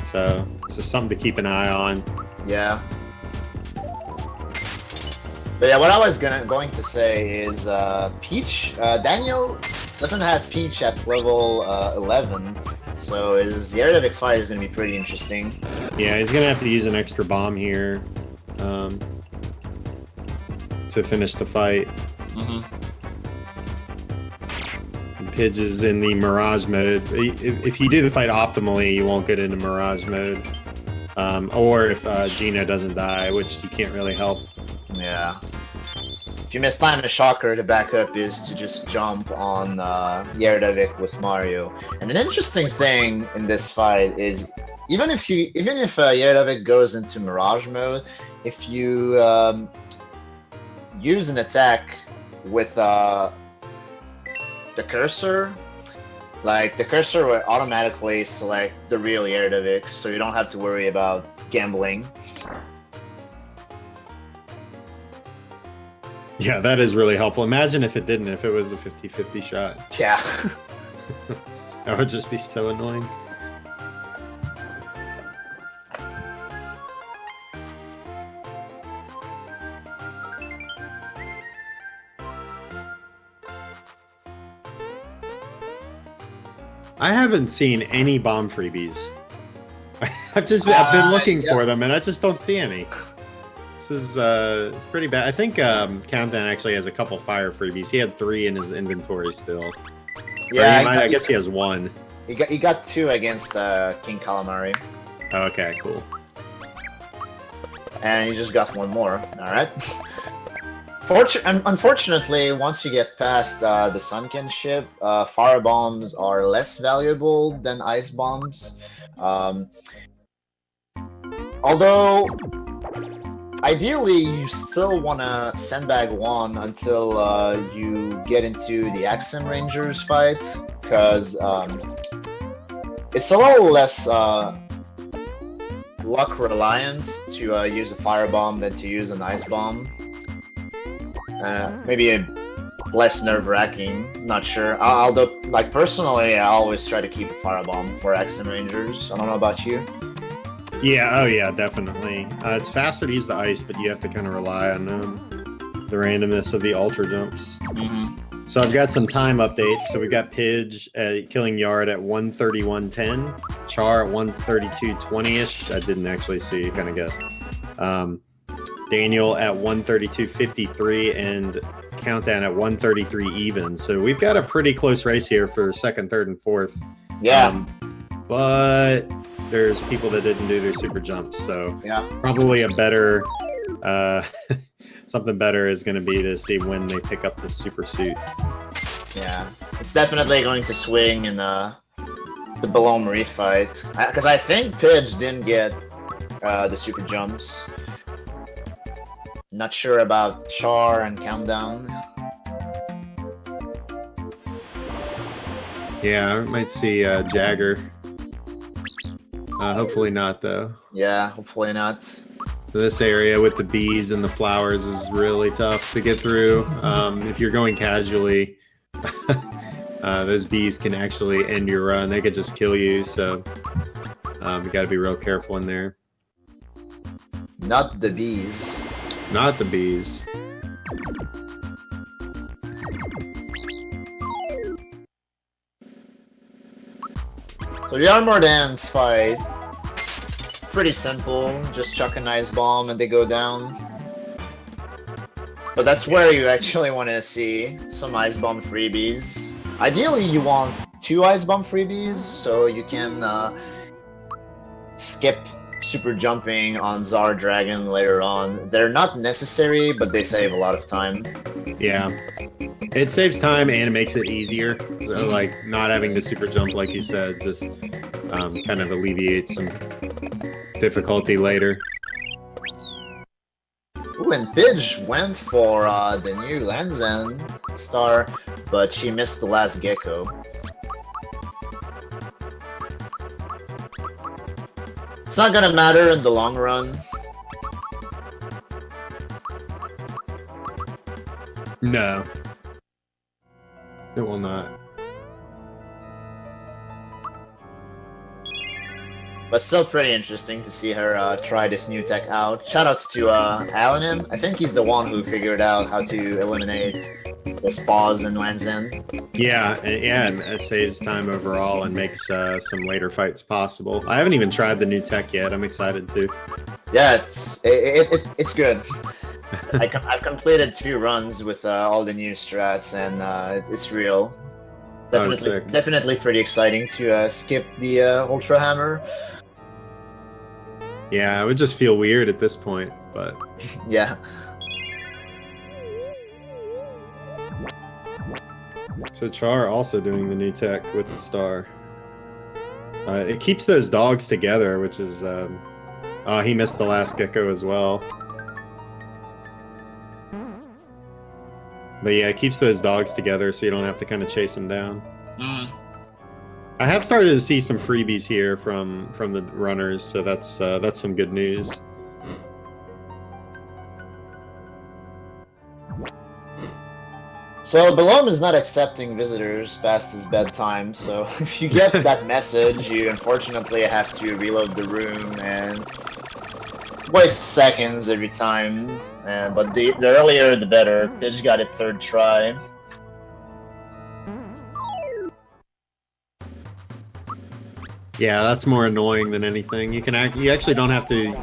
Speaker 1: So it's just something to keep an eye on.
Speaker 2: Yeah. But yeah, what I was going to say is Peach. Daniel doesn't have Peach at level 11, so his Yaridovich fight is going to be pretty interesting.
Speaker 1: Yeah, he's going to have to use an extra bomb here to finish the fight. Pidge is in the Mirage mode. If you do the fight optimally, you won't get into Mirage mode. Or if Gina doesn't die, which you can't really help.
Speaker 2: Yeah. If you mistime a shocker, the backup is to just jump on Yaridovich with Mario. And an interesting thing in this fight is even if Yaridovich goes into Mirage mode, if you use an attack with the cursor, like the cursor will automatically select the real Yaridovich, so you don't have to worry about gambling.
Speaker 1: Yeah, that is really helpful. Imagine if it didn't, if it was a 50-50 shot.
Speaker 2: Yeah.
Speaker 1: That would just be so annoying. I haven't seen any bomb freebies. I've been looking for them, and I just don't see any. This is it's pretty bad. I think Countdown actually has a couple fire freebies. He had 3 in his inventory still.
Speaker 2: Yeah,
Speaker 1: I guess he has 1.
Speaker 2: He got 2 against King Calamari.
Speaker 1: Oh, okay, cool.
Speaker 2: And he just got 1 more. All right. Unfortunately, once you get past the Sunken ship, fire bombs are less valuable than ice bombs. Although, ideally, you still want to sandbag 1 until you get into the Axem Rangers fight, because it's a little less luck reliant to use a fire bomb than to use an ice bomb. Maybe a less nerve-wracking, not sure. Although, like, personally, I always try to keep a firebomb for Axem Rangers. I don't know about you.
Speaker 1: Yeah, oh yeah, definitely. It's faster to use the ice, but you have to kind of rely on the randomness of the ultra jumps. So I've got some time updates. So we've got Pidge killing Yard at 131.10, Char at 132.20-ish. I didn't actually see, kind of guess. Daniel at 132.53 and Countdown at 133 even. So we've got a pretty close race here for 2nd, 3rd, and 4th.
Speaker 2: Yeah.
Speaker 1: But there's people that didn't do their super jumps. So
Speaker 2: yeah,
Speaker 1: probably a better, something better is going to be to see when they pick up the super suit.
Speaker 2: Yeah, it's definitely going to swing in the Below Marie fight. Because I think Pidge didn't get the super jumps. Not sure about Char and Countdown.
Speaker 1: Yeah, I might see Jagger. Hopefully not, though.
Speaker 2: Yeah, hopefully not.
Speaker 1: This area with the bees and the flowers is really tough to get through. If you're going casually, those bees can actually end your run. They could just kill you, so you got to be real careful in there.
Speaker 2: Not the bees.
Speaker 1: Not the bees.
Speaker 2: So the Armor Dance fight, pretty simple. Just chuck an ice bomb and they go down. But that's where you actually want to see some ice bomb freebies. Ideally, you want 2 ice bomb freebies so you can skip super jumping on Zar Dragon later on. They're not necessary, but they save a lot of time.
Speaker 1: Yeah. It saves time and it makes it easier. So, like, not having the super jump, like you said, just kind of alleviates some difficulty later.
Speaker 2: Ooh, and Pidge went for the new Land's End star, but she missed the last gecko. It's not gonna matter in the long run.
Speaker 1: No. It will not.
Speaker 2: But still pretty interesting to see her try this new tech out. Shoutouts to Alanim. I think he's the one who figured out how to eliminate the spas in Land's End.
Speaker 1: Yeah, and it saves time overall and makes some later fights possible. I haven't even tried the new tech yet. I'm excited to.
Speaker 2: Yeah, it's good. I've completed 2 runs with all the new strats, and it's real. Definitely pretty exciting to skip the Ultra Hammer.
Speaker 1: Yeah, it would just feel weird at this point, but...
Speaker 2: Yeah.
Speaker 1: So Char also doing the new tech with the star. It keeps those dogs together, which is... Oh, he missed the last gecko as well. But yeah, it keeps those dogs together so you don't have to kind of chase them down. I have started to see some freebies here from the runners, so that's some good news.
Speaker 2: So Belome is not accepting visitors past his bedtime, so if you get that message, you unfortunately have to reload the room and waste seconds every time. But the earlier the better. Pidge got it 3rd try.
Speaker 1: Yeah, that's more annoying than anything. You actually don't have to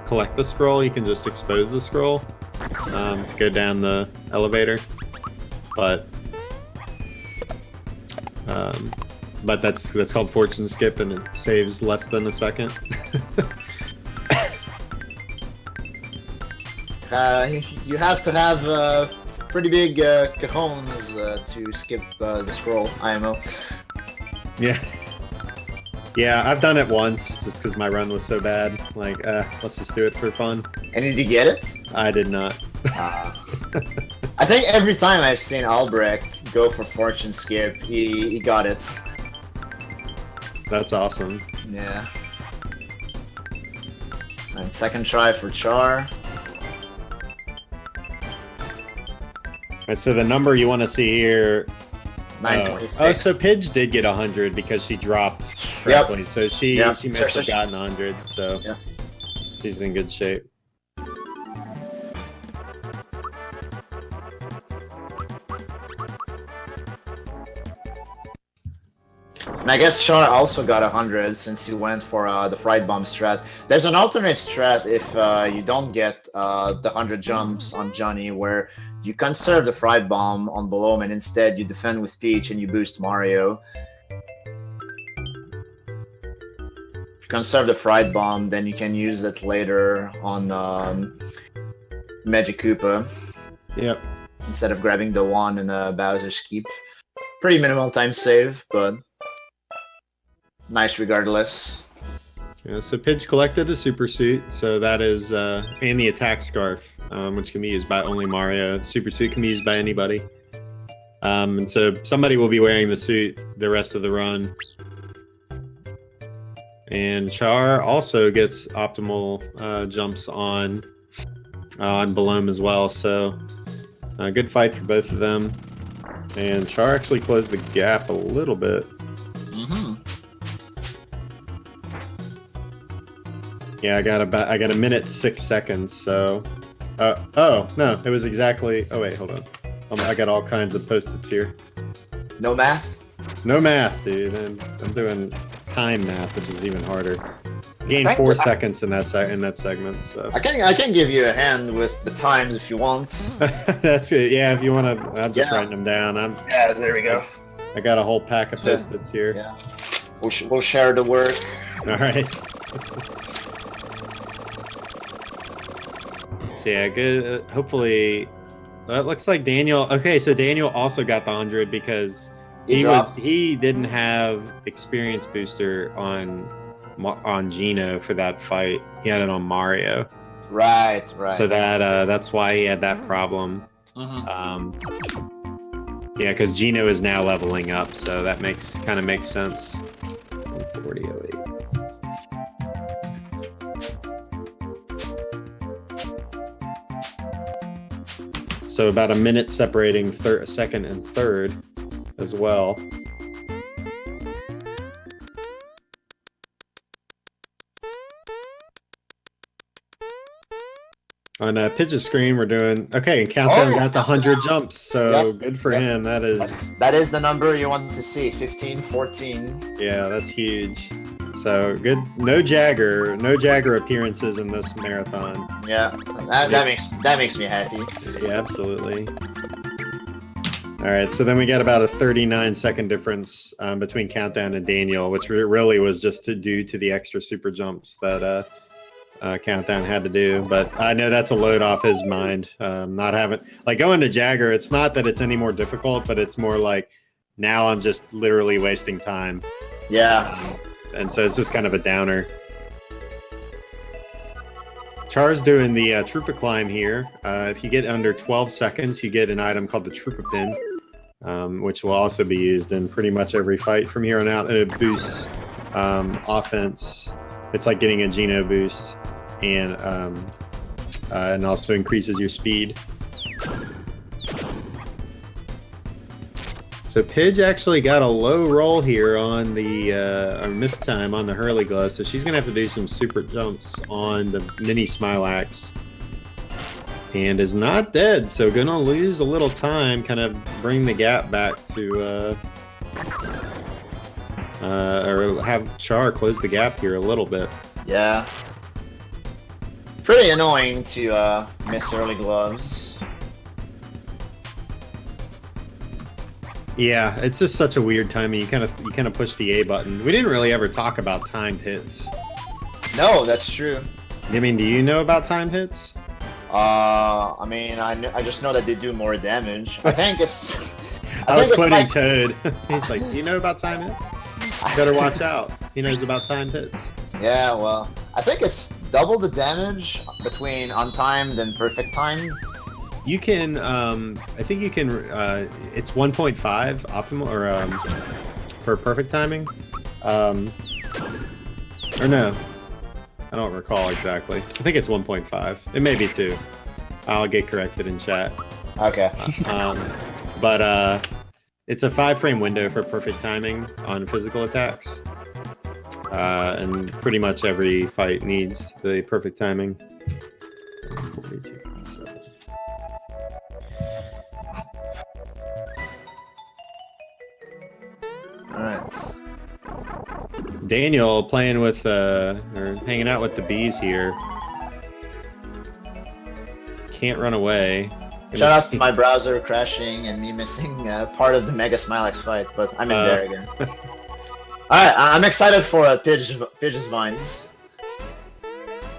Speaker 1: collect the scroll. You can just expose the scroll to go down the elevator. But that's called fortune skip, and it saves less than a second.
Speaker 2: You have to have pretty big cajones to skip the scroll, IMO.
Speaker 1: Yeah. Yeah, I've done it once, just because my run was so bad. Like, let's just do it for fun.
Speaker 2: And did you get it?
Speaker 1: I did not.
Speaker 2: I think every time I've seen Albrecht go for fortune skip, he got it.
Speaker 1: That's awesome.
Speaker 2: Yeah. And 2nd try for Char.
Speaker 1: Right, so the number you want to see here...
Speaker 2: 926.
Speaker 1: Oh, so Pidge did get 100 because she dropped correctly. Yep. So she must have gotten 100, so she's in good shape.
Speaker 2: And I guess Char also got 100 since he went for the Fright Bomb strat. There's an alternate strat if you don't get the 100 jumps on Johnny, where you conserve the Fright Bomb on Belome and instead you defend with Peach and you boost Mario. If you conserve the Fright Bomb, then you can use it later on Magic Koopa.
Speaker 1: Yep.
Speaker 2: Instead of grabbing the wand in Bowser's Keep. Pretty minimal time save, but nice regardless.
Speaker 1: Yeah, so Pidge collected the super suit, so that is, and the attack scarf, which can be used by only Mario. Super suit can be used by anybody. And so somebody will be wearing the suit the rest of the run. And Char also gets optimal jumps on Belome as well, so good fight for both of them. And Char actually closed the gap a little bit. Yeah, I got a minute 6 seconds. So, oh no, it was exactly. Oh wait, hold on. I got all kinds of post-its here.
Speaker 2: No math.
Speaker 1: No math, dude. I'm doing time math, which is even harder. I gained 4 seconds in that segment. So
Speaker 2: I can give you a hand with the times if you want.
Speaker 1: That's good. Yeah, if you want to, I'm just writing them down.
Speaker 2: Yeah, there we go.
Speaker 1: I got a whole pack of post-its here.
Speaker 2: Yeah, we'll share the work.
Speaker 1: All right. So yeah, good. Hopefully, it looks like Daniel. Okay, so Daniel also got the 100 because he didn't have experience booster on Gino for that fight. He had it on Mario.
Speaker 2: Right.
Speaker 1: So that's why he had that problem. Yeah, because Gino is now leveling up, so that kind of makes sense. 4008. So about a minute separating second and third as well. On Pidge's screen, we're doing okay. And Countdown got the 100 jumps, so good for him. That is
Speaker 2: the number you want to see. 15, 14.
Speaker 1: Yeah, that's huge. So good. No Jagger appearances in this marathon.
Speaker 2: Yeah, that makes me happy.
Speaker 1: Yeah, absolutely. All right, so then we got about a 39-second difference between Countdown and Daniel, which really was just due to the extra super jumps that Countdown had to do. But I know that's a load off his mind. Not having going to Jagger, it's not that it's any more difficult, but it's more like now I'm just literally wasting time.
Speaker 2: Yeah.
Speaker 1: And so it's just kind of a downer. Char's doing the Troopa climb here. If you get under 12 seconds, you get an item called the Troopa pin, which will also be used in pretty much every fight from here on out. And it boosts offense. It's like getting a Geno boost, and also increases your speed. So Pidge actually got a low roll here on the or missed time on the Hurley Glove, so she's gonna have to do some super jumps on the mini Smilax, and is not dead. So gonna lose a little time, kind of bring the gap back to or have Char close the gap here a little bit.
Speaker 2: Yeah. Pretty annoying to miss early gloves.
Speaker 1: Yeah, it's just such a weird timing. You kind of push the A button. We didn't really ever talk about timed hits.
Speaker 2: No, that's true.
Speaker 1: I mean, do you know about timed hits?
Speaker 2: I mean, I just know that they do more damage. I think it's.
Speaker 1: I was quoting Toad. He's like, "Do you know about timed hits? You better watch out. He knows about timed hits."
Speaker 2: Yeah, well, I think it's double the damage between untimed and perfect time.
Speaker 1: You can, I think you can, it's 1.5 optimal, or, for perfect timing. Or no, I don't recall exactly. I think it's 1.5. It may be 2. I'll get corrected in chat.
Speaker 2: Okay.
Speaker 1: But it's a 5-frame window for perfect timing on physical attacks. And pretty much every fight needs the perfect timing. 42.7.
Speaker 2: Alright.
Speaker 1: Daniel playing with, or hanging out with the bees here. Can't run away.
Speaker 2: Shout out to my browser crashing and me missing part of the Mega Smilex fight, but I'm in there again. Alright, I'm excited for Pidge's Vines.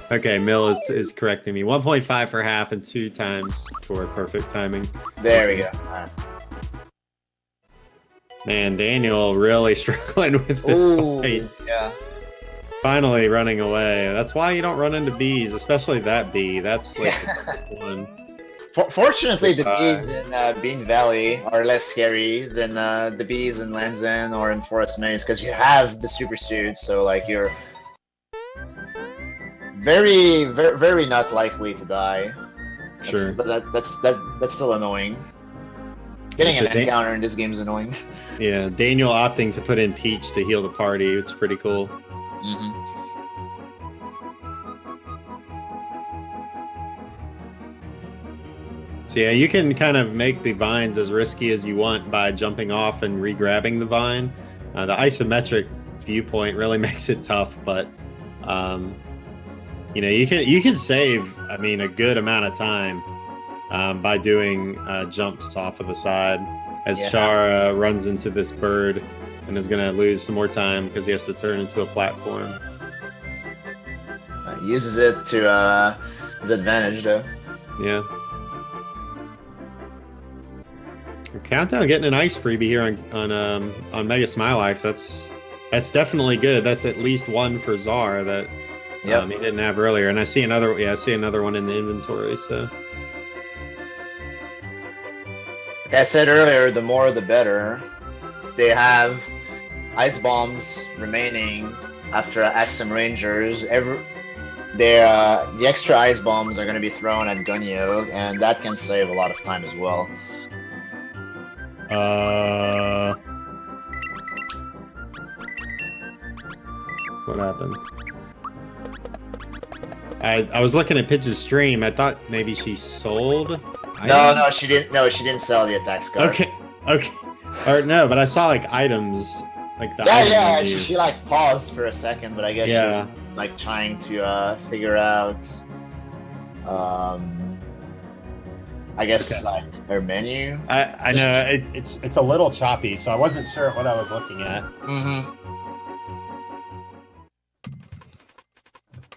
Speaker 1: Okay, Mill is correcting me. 1.5 for half and 2 times for perfect timing.
Speaker 2: There we go. Alright.
Speaker 1: Man, Daniel really struggling with this fight.
Speaker 2: Yeah.
Speaker 1: Finally running away. That's why you don't run into bees, especially that bee. That's like the toughest one.
Speaker 2: Fortunately, the bees in Bean Valley are less scary than the bees in Land's End or in Forest Maze, because you have the super suit, so like you're very, very, very not likely to die.
Speaker 1: Sure.
Speaker 2: But that's still annoying. Getting an encounter in this game is annoying.
Speaker 1: Yeah, Daniel opting to put in Peach to heal the party, which is pretty cool.
Speaker 2: Mm-hmm.
Speaker 1: So yeah, you can kind of make the vines as risky as you want by jumping off and re-grabbing the vine. The isometric viewpoint really makes it tough, but you know, you can save, I mean, a good amount of time by doing jumps off of the side as Char runs into this bird and is going to lose some more time because he has to turn into a platform.
Speaker 2: Uses it to his advantage, though.
Speaker 1: Yeah. Countdown getting an ice freebie here on Mega Smilax. That's definitely good. That's at least one for Czar that he didn't have earlier. And I see another. Yeah, I see another one in the inventory. So,
Speaker 2: like I said earlier, the more the better. If they have ice bombs remaining after Axem Rangers, the extra ice bombs are going to be thrown at Gunyo, and that can save a lot of time as well.
Speaker 1: What happened? I was looking at Pitch's stream. I thought maybe she sold.
Speaker 2: No, she didn't. No, she didn't sell the attack card.
Speaker 1: Okay. Or no, but I saw like items, like the
Speaker 2: yeah. She like paused for a second, but I guess she was like trying to figure out. I guess like her menu.
Speaker 1: I know it's a little choppy, so I wasn't sure what I was looking at.
Speaker 2: Mm-hmm.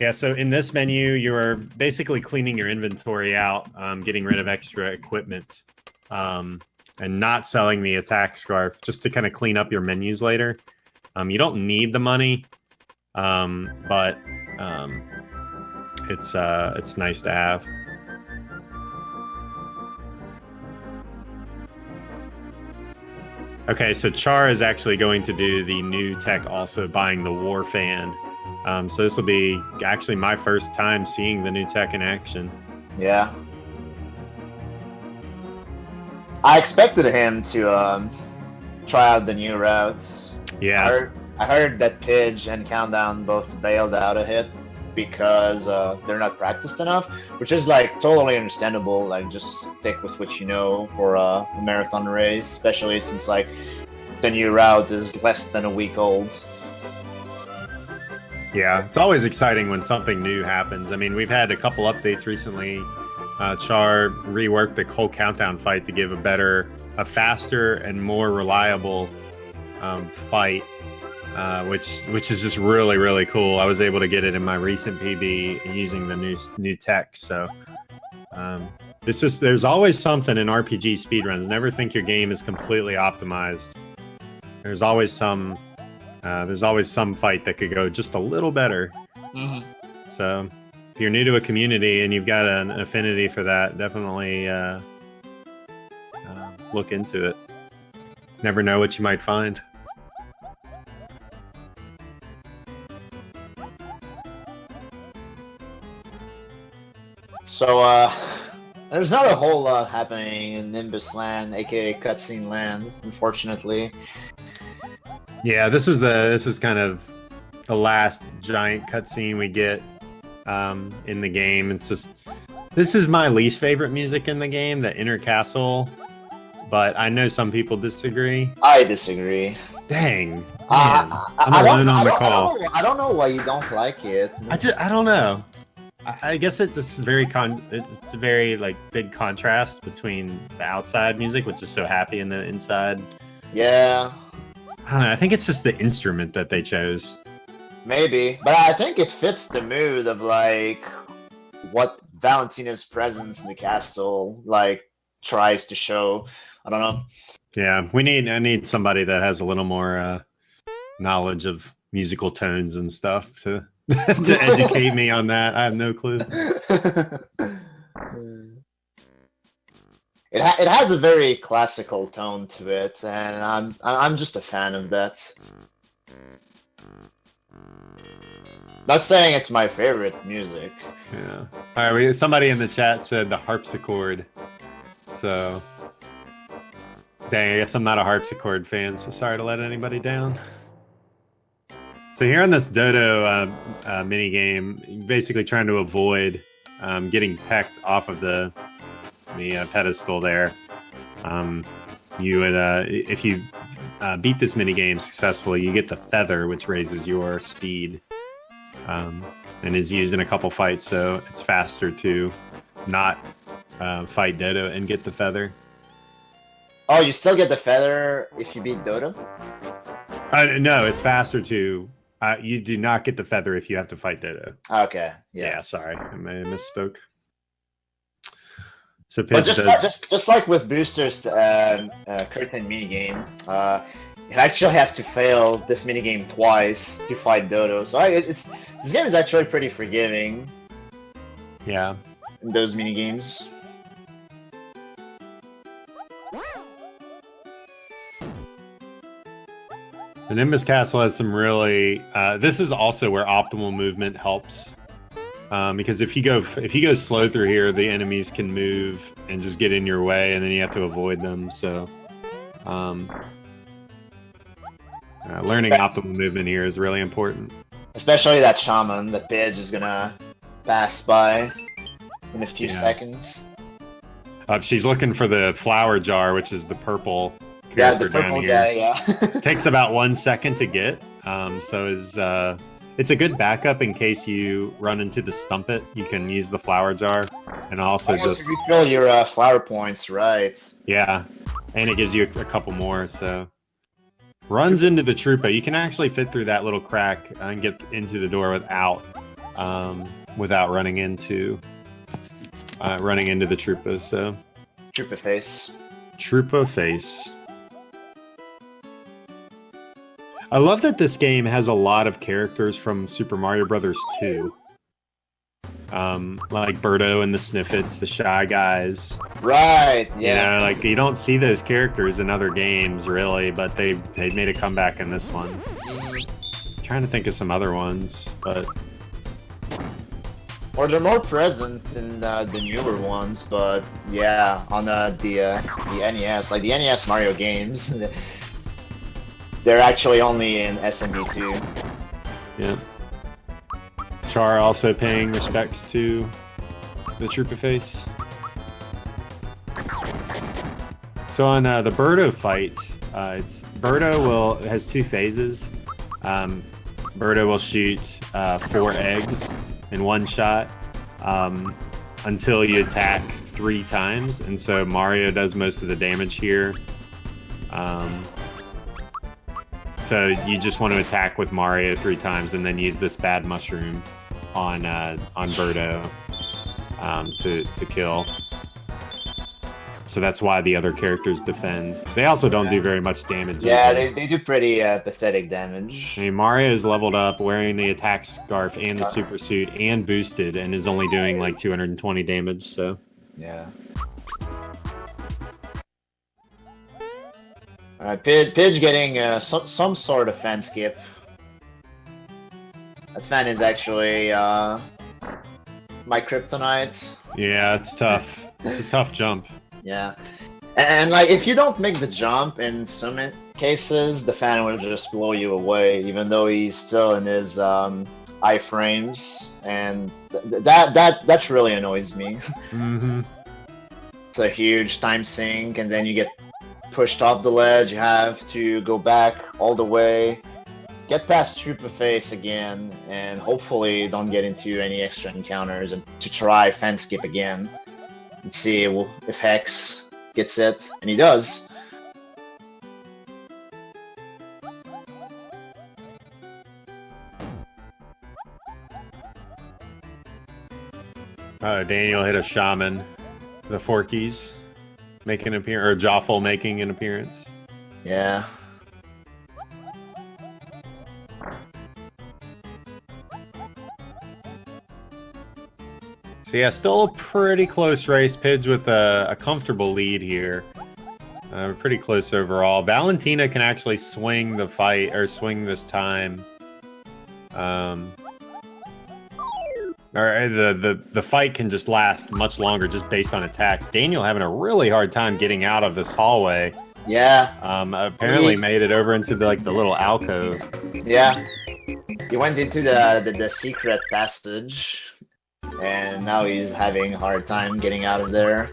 Speaker 1: Yeah, so in this menu, you're basically cleaning your inventory out, getting rid of extra equipment, and not selling the attack scarf, just to kind of clean up your menus later. You don't need the money, but it's nice to have. Okay, so Char is actually going to do the new tech, also buying the War Fan. So this will be actually my first time seeing the new tech in action.
Speaker 2: Yeah. I expected him to try out the new routes.
Speaker 1: Yeah.
Speaker 2: I heard that Pidge and Countdown both bailed out a hit because they're not practiced enough, which is like totally understandable. Like just stick with what you know for a marathon race, especially since like the new route is less than a week old.
Speaker 1: Yeah, it's always exciting when something new happens. I mean, we've had a couple updates recently. Char reworked the whole Countdown fight to give a faster and more reliable fight, which is just really, really cool. I was able to get it in my recent PB using the new tech. So there's always something in RPG speedruns. Never think your game is completely optimized. There's always some fight that could go just a little better.
Speaker 2: Mm-hmm.
Speaker 1: So if you're new to a community and you've got an affinity for that, definitely look into it. Never know what you might find.
Speaker 2: So there's not a whole lot happening in Nimbus Land, aka Cutscene Land, unfortunately.
Speaker 1: Yeah, this is kind of the last giant cutscene we get in the game. This is my least favorite music in the game, the Inner Castle, but I know some people disagree.
Speaker 2: I disagree.
Speaker 1: Dang, I'm alone on the call.
Speaker 2: I don't know why you don't like it.
Speaker 1: I don't know. I guess it's a very like big contrast between the outside music, which is so happy, and the inside.
Speaker 2: Yeah.
Speaker 1: I don't know. I think it's just the instrument that they chose.
Speaker 2: Maybe, but I think it fits the mood of like what Valentina's presence in the castle like tries to show. I don't know.
Speaker 1: Yeah, I need somebody that has a little more knowledge of musical tones and stuff to to educate me on that. I have no clue.
Speaker 2: It has a very classical tone to it, and I'm just a fan of that. Not saying it's my favorite music.
Speaker 1: Yeah. All right. Somebody in the chat said the harpsichord. So, dang, I guess I'm not a harpsichord fan. So sorry to let anybody down. So here on this Dodo mini game, basically trying to avoid getting pecked off of the pedestal there. You would if you beat this mini game successfully, you get the feather, which raises your speed, and is used in a couple fights. So it's faster to not fight Dodo and get the feather.
Speaker 2: Oh, you still get the feather if you beat Dodo?
Speaker 1: No, it's faster to. You do not get the feather if you have to fight Dodo.
Speaker 2: Okay. Yeah.
Speaker 1: Sorry, I may have misspoke. So
Speaker 2: But
Speaker 1: Pidge
Speaker 2: just like with Booster's curtain minigame, you actually have to fail this minigame twice to fight Dodo. So this game is actually pretty forgiving.
Speaker 1: Yeah.
Speaker 2: In those minigames.
Speaker 1: The Nimbus Castle has some really. This is also where optimal movement helps, because if you go slow through here, the enemies can move and just get in your way, and then you have to avoid them. So, learning optimal movement here is really important.
Speaker 2: Especially that shaman that Pidge is gonna pass by in a few seconds.
Speaker 1: She's looking for the flower jar, which is the purple.
Speaker 2: Yeah, the purple guy, yeah.
Speaker 1: Takes about 1 second to get. So it's a good backup in case you run into the Stumpet. You can use the flower jar, and also just
Speaker 2: refill your flower points, right?
Speaker 1: Yeah, and it gives you a couple more. So runs into the Troopa. You can actually fit through that little crack and get into the door without running into the Troopa. So
Speaker 2: Troopa face.
Speaker 1: Troopa face. I love that this game has a lot of characters from Super Mario Brothers 2. Like Birdo and the Sniffets, the Shy Guys.
Speaker 2: Right, yeah.
Speaker 1: You know, like you don't see those characters in other games really, but they made a comeback in this one. I'm trying to think of some other ones, but
Speaker 2: or they're more present in the newer ones, but yeah, on the NES, like the NES Mario games, they're actually only in SND2.
Speaker 1: Yeah. Char also paying respects to the Troopa face. So on the Birdo fight, Birdo has 2 phases. Birdo will shoot 4 eggs in one shot until you attack 3 times, and so Mario does most of the damage here. So you just want to attack with Mario 3 times and then use this bad mushroom on Birdo to kill. So that's why the other characters defend. They also don't do very much damage.
Speaker 2: Yeah, they do pretty pathetic damage.
Speaker 1: I mean, Mario is leveled up, wearing the attack scarf and the super suit, and boosted, and is only doing like 220 damage. So
Speaker 2: yeah. Alright, Pidge getting some sort of fan skip. That fan is actually my kryptonite.
Speaker 1: Yeah, it's tough. It's a tough jump.
Speaker 2: Yeah. And like, if you don't make the jump in some cases, the fan will just blow you away, even though he's still in his iframes, and that really annoys me.
Speaker 1: Mm-hmm.
Speaker 2: It's a huge time sink, and then you get pushed off the ledge. You have to go back all the way, get past Troopa face again, and hopefully don't get into any extra encounters, and to try fan skip again and see if Hex gets it, and he does.
Speaker 1: Daniel hit a shaman. The Forkies making an appearance, or Joffle making an appearance.
Speaker 2: Yeah.
Speaker 1: So yeah, still a pretty close race. Pidge with a comfortable lead here. Pretty close overall. Valentina can actually swing the fight, or swing this time. Or the fight can just last much longer just based on attacks. Daniel having a really hard time getting out of this hallway.
Speaker 2: Yeah.
Speaker 1: Apparently made it over into the little alcove.
Speaker 2: Yeah. He went into the secret passage, and now he's having a hard time getting out of there.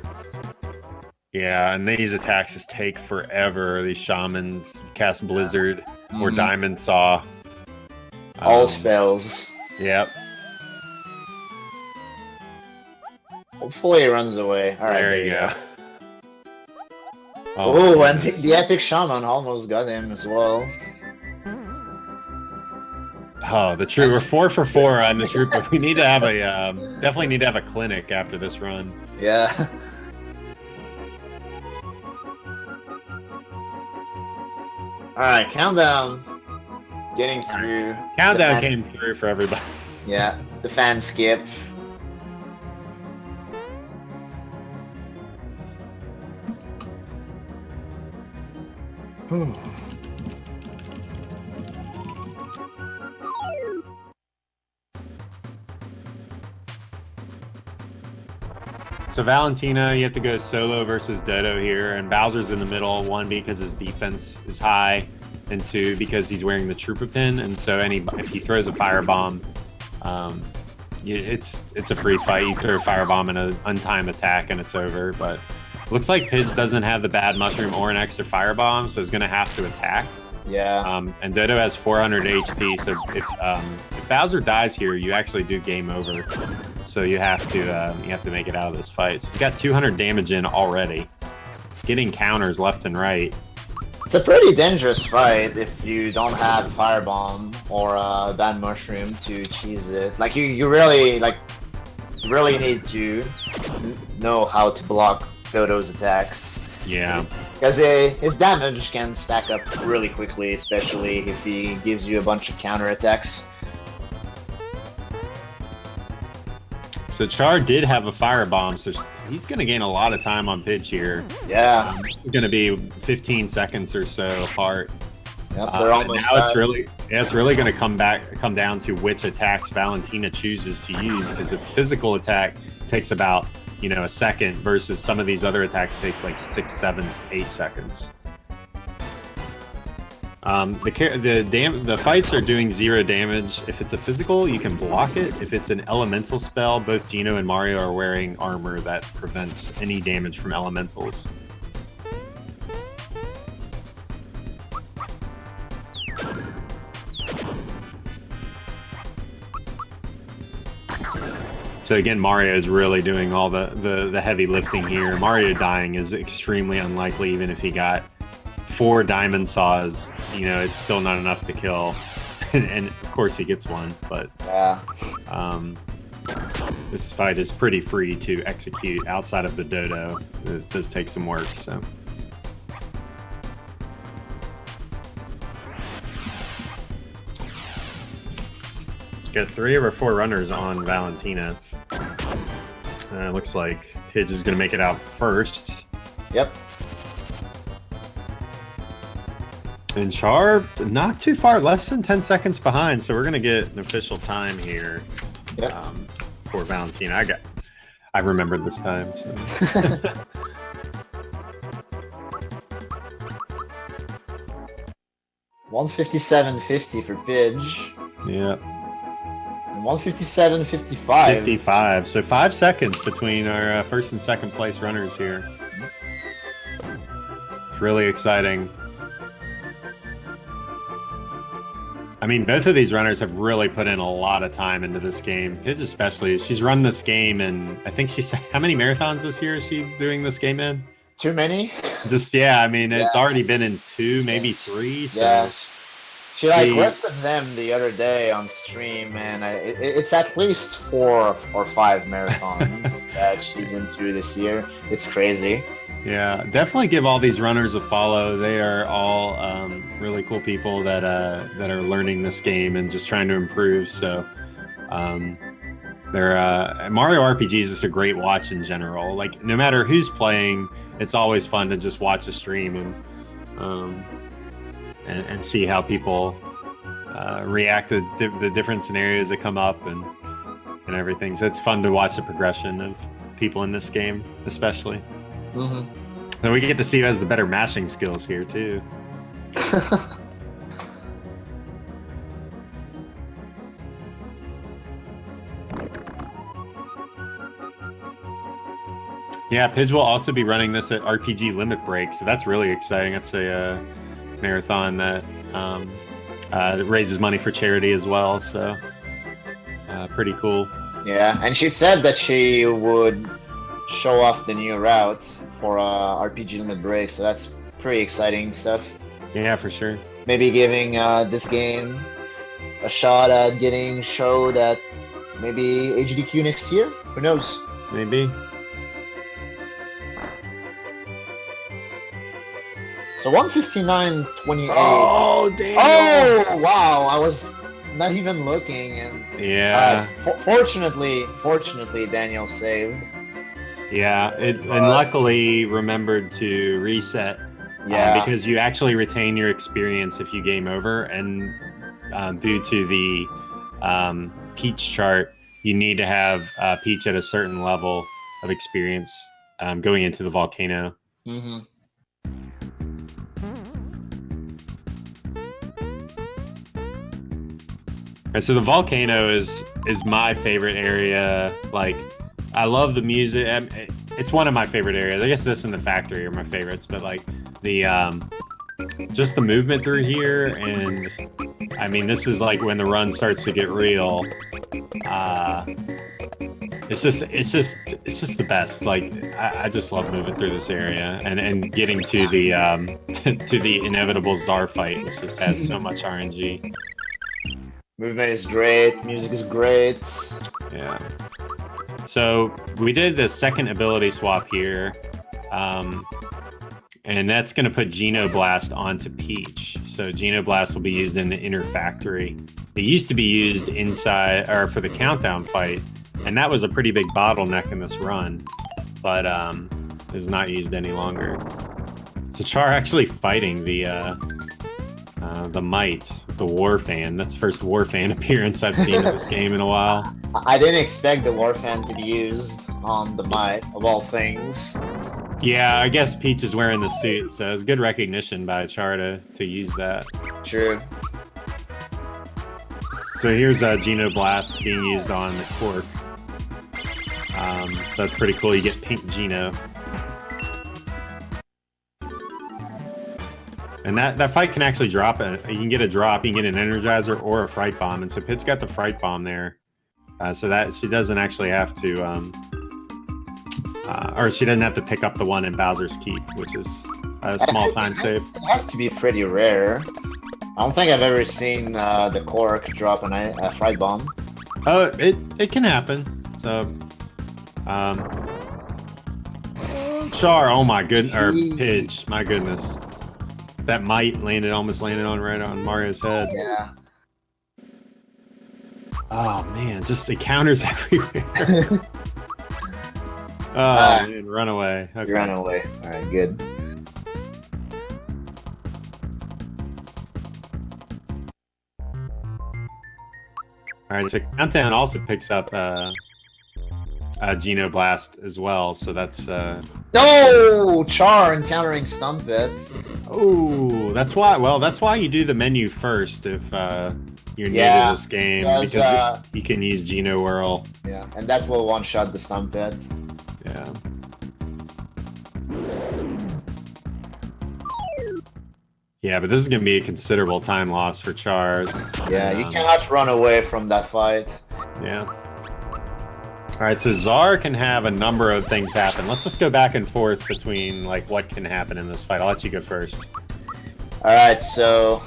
Speaker 1: Yeah, and these attacks just take forever. These shamans cast Blizzard or Diamond Saw.
Speaker 2: All spells.
Speaker 1: Yep.
Speaker 2: Hopefully he runs away. All right,
Speaker 1: there you go.
Speaker 2: Oh, and the epic shaman almost got him as well.
Speaker 1: Oh, the troop. We're 4 for 4 on the troop. We need to have definitely need to have a clinic after this run.
Speaker 2: Yeah. right, countdown. Getting through.
Speaker 1: Countdown came through for everybody.
Speaker 2: Yeah, the fan skip.
Speaker 1: So Valentina, you have to go solo versus Dodo here, and Bowser's in the middle. One, because his defense is high, and two, because he's wearing the Trooper pin. And so if he throws a firebomb, it's a free fight. You throw a firebomb and an untimed attack, and it's over. But looks like Pidge doesn't have the bad mushroom or an extra firebomb, so he's going to have to attack.
Speaker 2: Yeah.
Speaker 1: And Dodo has 400 HP, so if Bowser dies here, you actually do game over. So you have to make it out of this fight. So he's got 200 damage in already, getting counters left and right.
Speaker 2: It's a pretty dangerous fight if you don't have a firebomb or a bad mushroom to cheese it. Like you really need to know how to block Dodo's attacks.
Speaker 1: Yeah.
Speaker 2: Because his damage can stack up really quickly, especially if he gives you a bunch of counter attacks.
Speaker 1: So Char did have a firebomb, so he's going to gain a lot of time on Pidge here.
Speaker 2: Yeah.
Speaker 1: It's going to be 15 seconds or so apart.
Speaker 2: Yep, they're almost
Speaker 1: now it's really going to come down to which attacks Valentina chooses to use, because a physical attack takes about a second versus some of these other attacks take like 6, 7, 8 seconds. The fights are doing 0 damage. If it's a physical, you can block it. If it's an elemental spell, both Gino and Mario are wearing armor that prevents any damage from elementals. So again, Mario is really doing all the heavy lifting here. Mario dying is extremely unlikely, even if he got 4 diamond saws. It's still not enough to kill. and of course he gets one, but
Speaker 2: yeah.
Speaker 1: This fight is pretty free to execute outside of the Dodo. This does take some work, so. Got 3 of our 4 runners on Valentina. Looks like Pidge is going to make it out first.
Speaker 2: Yep.
Speaker 1: And Char, not too far, less than 10 seconds behind, so we're going to get an official time here.
Speaker 2: Yep.
Speaker 1: For Valentina. I remembered this time. So.
Speaker 2: 157.50 for Pidge.
Speaker 1: Yeah.
Speaker 2: 157.55.
Speaker 1: 55. So 5 seconds between our first and second place runners here. It's really exciting. I mean, both of these runners have really put in a lot of time into this game. Pidge especially. She's run this game, and I think how many marathons this year is she doing this game in?
Speaker 2: Too many?
Speaker 1: It's already been in 2, maybe 3. So.
Speaker 2: Yeah. She listed them the other day on stream, and it's at least 4 or 5 marathons that she's into this year. It's crazy.
Speaker 1: Yeah, definitely give all these runners a follow. They are all really cool people that are learning this game and just trying to improve. So, Mario RPG is just a great watch in general. Like, no matter who's playing, it's always fun to just watch a stream and see how people react to the different scenarios that come up and everything. So it's fun to watch the progression of people in this game, especially.
Speaker 2: Mm-hmm.
Speaker 1: And we get to see who has the better mashing skills here too. Yeah, Pidge will also be running this at RPG Limit Break, so that's really exciting. It's a marathon that raises money for charity as well, so pretty cool.
Speaker 2: Yeah, and she said that she would show off the new route for RPG Limit Break, so that's pretty exciting stuff.
Speaker 1: Yeah, for sure.
Speaker 2: Maybe giving this game a shot at getting showed at maybe HDQ next year? Who knows?
Speaker 1: Maybe.
Speaker 2: So 159.28.
Speaker 1: Oh, damn!
Speaker 2: Oh, wow! I was not even looking, and
Speaker 1: Yeah.
Speaker 2: Fortunately, Daniel saved.
Speaker 1: Yeah, and luckily remembered to reset.
Speaker 2: Yeah.
Speaker 1: Because you actually retain your experience if you game over, and due to the Peach chart, you need to have Peach at a certain level of experience going into the volcano.
Speaker 2: Mm-hmm.
Speaker 1: And so the volcano is my favorite area. Like, I love the music. It's one of my favorite areas. I guess this and the factory are my favorites, but like the just the movement through here, and I mean, this is like when the run starts to get real. It's just the best. Like, I just love moving through this area and getting to the to the inevitable Czar fight, which just has so much RNG.
Speaker 2: Movement is great. Music is great.
Speaker 1: Yeah. So we did the second ability swap here, and that's going to put Genoblast onto Peach. So Genoblast will be used in the inner factory. It used to be used inside, or for the countdown fight, and that was a pretty big bottleneck in this run, but is not used any longer. So Char actually fighting the Might, the War Fan. That's the first War Fan appearance I've seen in this game in a while.
Speaker 2: I didn't expect the War Fan to be used on the Might, of all things.
Speaker 1: Yeah, I guess Peach is wearing the suit, so it's good recognition by Char to use that.
Speaker 2: True.
Speaker 1: So here's Genoblast being used on the Cork. So that's pretty cool. You get Pink Geno. And that fight can actually drop you can get a drop, you can get an Energizer or a Fright Bomb. And so Pitch got the Fright Bomb there. So that she doesn't actually have to, or she doesn't have to pick up the one in Bowser's Keep, which is a small time save.
Speaker 2: It has to be pretty rare. I don't think I've ever seen the Cork drop a Fright Bomb.
Speaker 1: Oh, it can happen. So, Char, oh my goodness, or Pidge, my goodness. That Might almost landed on right on Mario's head.
Speaker 2: Yeah.
Speaker 1: Oh man, just encounters everywhere. Oh man, run away. Okay.
Speaker 2: Run away. Alright, good.
Speaker 1: Alright, so Countdown also picks up Genoblast as well, so that's
Speaker 2: No! Char encountering Stumpet.
Speaker 1: Oh, that's why. Well, that's why you do the menu first if you're new to this game, because you can use Geno Whirl.
Speaker 2: Yeah, and that will one-shot the Stumpet.
Speaker 1: Yeah. Yeah, but this is going to be a considerable time loss for Char.
Speaker 2: Yeah, you cannot run away from that fight.
Speaker 1: Yeah. Alright, so Czar can have a number of things happen. Let's just go back and forth between like what can happen in this fight. I'll let you go first.
Speaker 2: Alright, so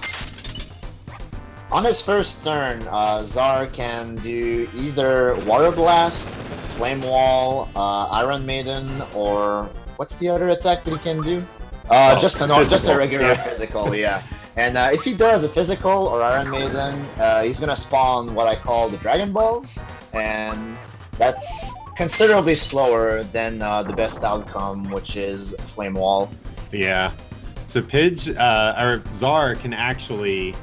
Speaker 2: on his first turn, Czar can do either Water Blast, Flame Wall, Iron Maiden, or what's the other attack that he can do? Just a regular physical, yeah. And if he does a physical or Iron Maiden, he's gonna spawn what I call the Dragon Balls, and that's considerably slower than the best outcome, which is Flame Wall.
Speaker 1: Yeah. So Pidge, or Czar can actually,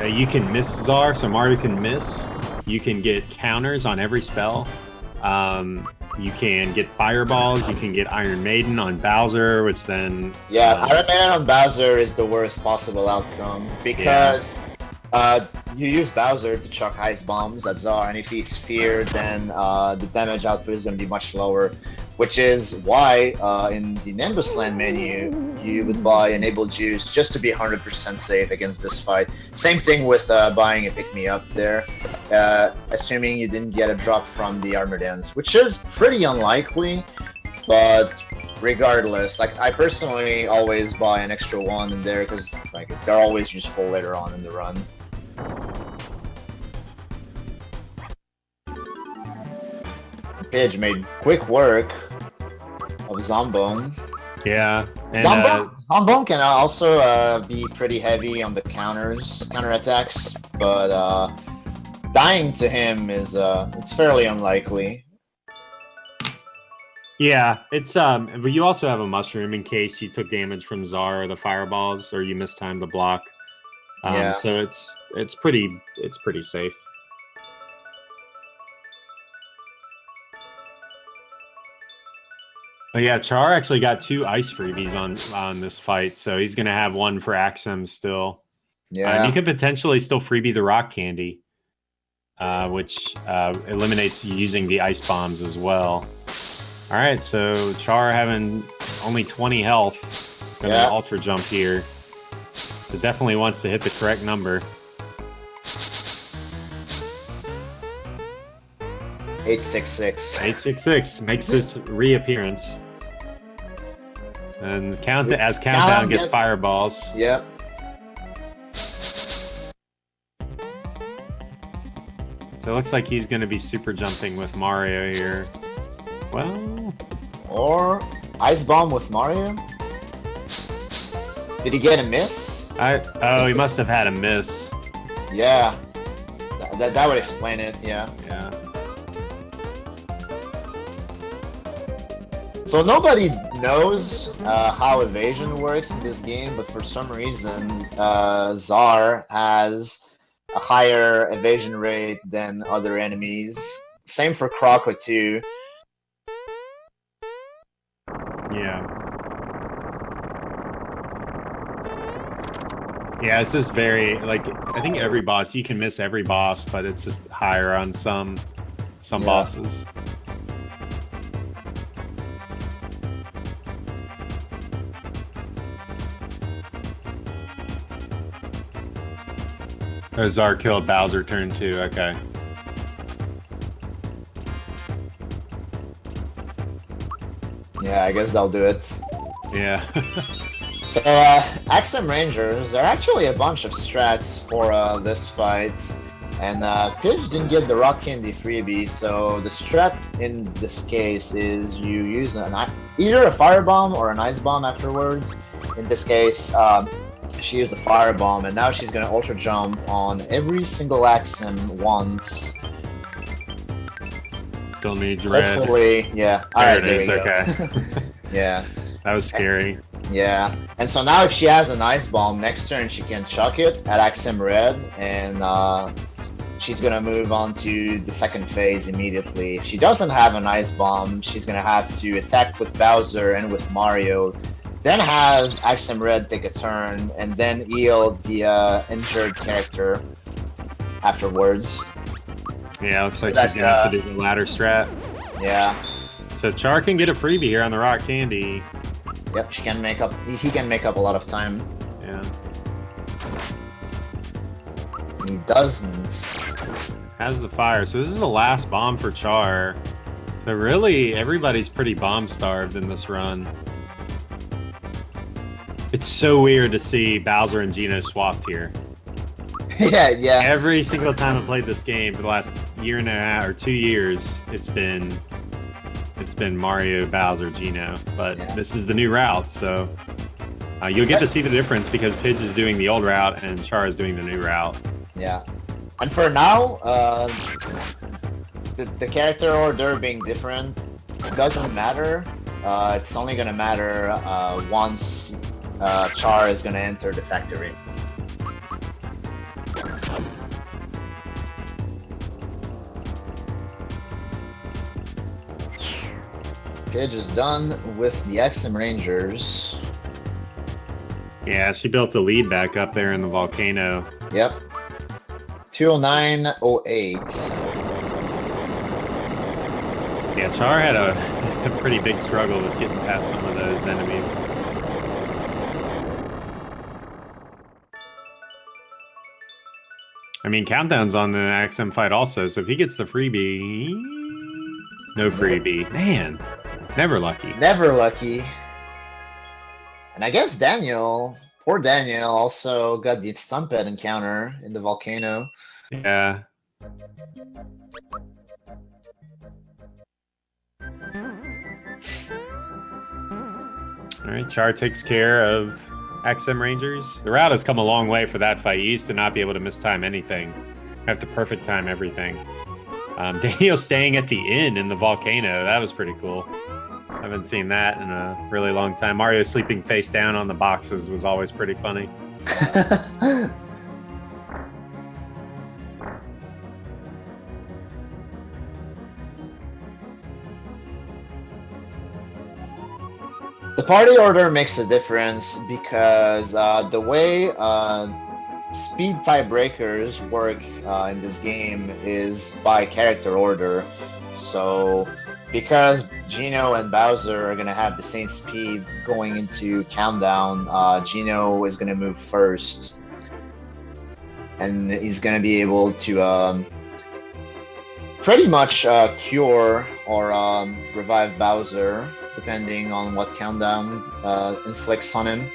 Speaker 1: you can miss Czar, so Mario can miss. You can get counters on every spell. You can get Fireballs, you can get Iron Maiden on Bowser, which then...
Speaker 2: Yeah, Iron Maiden on Bowser is the worst possible outcome, because you use Bowser to chuck Ice Bombs at Czar, and if he's feared, then the damage output is going to be much lower, which is why in the Nimbus Land menu, you would buy Enable Juice just to be 100% safe against this fight. Same thing with buying a pick-me-up there, assuming you didn't get a drop from the Armored Ends, which is pretty unlikely, but regardless, like I personally always buy an extra one in there because like they're always useful later on in the run. Pidge made quick work of Zombone.
Speaker 1: Yeah, and
Speaker 2: Zombone can also be pretty heavy on the counter attacks, but dying to him is it's fairly unlikely.
Speaker 1: yeah, it's but you also have a mushroom in case you took damage from Czar or the fireballs, or you mistimed the block.
Speaker 2: Yeah.
Speaker 1: So it's pretty safe. But yeah, Char actually got 2 ice freebies on this fight, so he's gonna have one for Axem still.
Speaker 2: Yeah.
Speaker 1: You could potentially still freebie the rock candy, which eliminates using the ice bombs as well. All right, so Char having only 20 health, gonna ultra jump here. So definitely wants to hit the correct number.
Speaker 2: 866.
Speaker 1: 866 makes his reappearance. And Countdown gets fireballs.
Speaker 2: Yep.
Speaker 1: So it looks like he's going to be super jumping with Mario here. Well...
Speaker 2: Or Ice Bomb with Mario? Did he get a miss?
Speaker 1: Oh, he must have had a miss.
Speaker 2: Yeah. That would explain it, yeah.
Speaker 1: Yeah.
Speaker 2: So nobody knows how evasion works in this game, but for some reason, Czar has a higher evasion rate than other enemies. Same for Crocco too.
Speaker 1: Yeah. Yeah, it's just very, like, I think every boss, you can miss every boss, but it's just higher on some bosses. Oh, Czar killed Bowser turn 2, okay.
Speaker 2: Yeah, I guess that'll do it.
Speaker 1: Yeah.
Speaker 2: So, Axem Rangers, there are actually a bunch of strats for this fight. And Pidge didn't get the Rock Candy freebie, so the strat in this case is you use either a Firebomb or an Ice Bomb afterwards. In this case, she used a Firebomb, and now she's going to Ultra Jump on every single Axem once.
Speaker 1: Still needs red.
Speaker 2: Hopefully, yeah.
Speaker 1: There
Speaker 2: Alright,
Speaker 1: it is, okay.
Speaker 2: Yeah.
Speaker 1: That was scary.
Speaker 2: Yeah, and so now if she has an Ice Bomb, next turn she can chuck it at Axem Red, and she's gonna move on to the second phase immediately. If she doesn't have an Ice Bomb, she's gonna have to attack with Bowser and with Mario, then have Axem Red take a turn, and then heal the injured character afterwards.
Speaker 1: Yeah, looks like she's gonna have to do the ladder strat.
Speaker 2: Yeah.
Speaker 1: So if Char can get a freebie here on the Rock Candy.
Speaker 2: Yep, he can make up a lot of time.
Speaker 1: Yeah.
Speaker 2: He doesn't.
Speaker 1: Has the fire. So this is the last bomb for Char. So really, everybody's pretty bomb-starved in this run. It's so weird to see Bowser and Geno swapped here.
Speaker 2: Yeah.
Speaker 1: Every single time I played this game for the last year and a half or 2 years, it's been Mario, Bowser, Geno. But this is the new route, so you'll get to see the difference because Pidge is doing the old route and Char is doing the new route.
Speaker 2: Yeah. And for now, the character order being different doesn't matter. It's only gonna matter once Char is gonna enter the factory. Pidge is done with the Axem Rangers.
Speaker 1: Yeah, she built the lead back up there in the volcano.
Speaker 2: Yep. 209.08.
Speaker 1: Yeah, Char had a pretty big struggle with getting past some of those enemies. I mean, Countdown's on the Axem fight also, so if he gets the freebie... No freebie. Man, never lucky.
Speaker 2: Never lucky. And I guess poor Daniel, also got the Stumped encounter in the volcano.
Speaker 1: Yeah. All right, Char takes care of Axem Rangers. The route has come a long way for that fight. You used to not be able to mistime anything. You have to perfect time everything. Daniel staying at the inn in the volcano. That was pretty cool. I haven't seen that in a really long time. Mario sleeping face down on the boxes was always pretty funny.
Speaker 2: The party order makes a difference because the way speed tiebreakers work in this game is by character order. So because Gino and Bowser are going to have the same speed going into countdown, Gino is going to move first. And he's going to be able to pretty much cure or revive Bowser, depending on what countdown inflicts on him.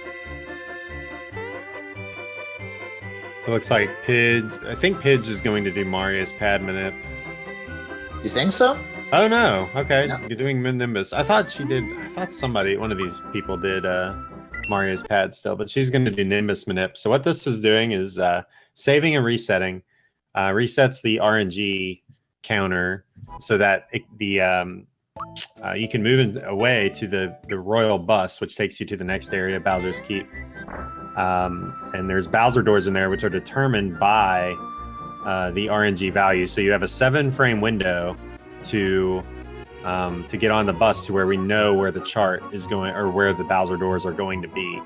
Speaker 1: It looks like Pidge. I think Pidge is going to do Mario's pad manip.
Speaker 2: You think so?
Speaker 1: Oh no! Okay,
Speaker 2: No.
Speaker 1: you're doing Nimbus. I thought she did. I thought one of these people did Mario's pad still, but she's going to do Nimbus manip. So what this is doing is saving and resetting. Resets the RNG counter so that you can move away to the Royal Bus, which takes you to the next area, Bowser's Keep. And there's Bowser doors in there, which are determined by the RNG value. So you have a 7-frame window to get on the bus to where we know where the chart is going or where the Bowser doors are going to be.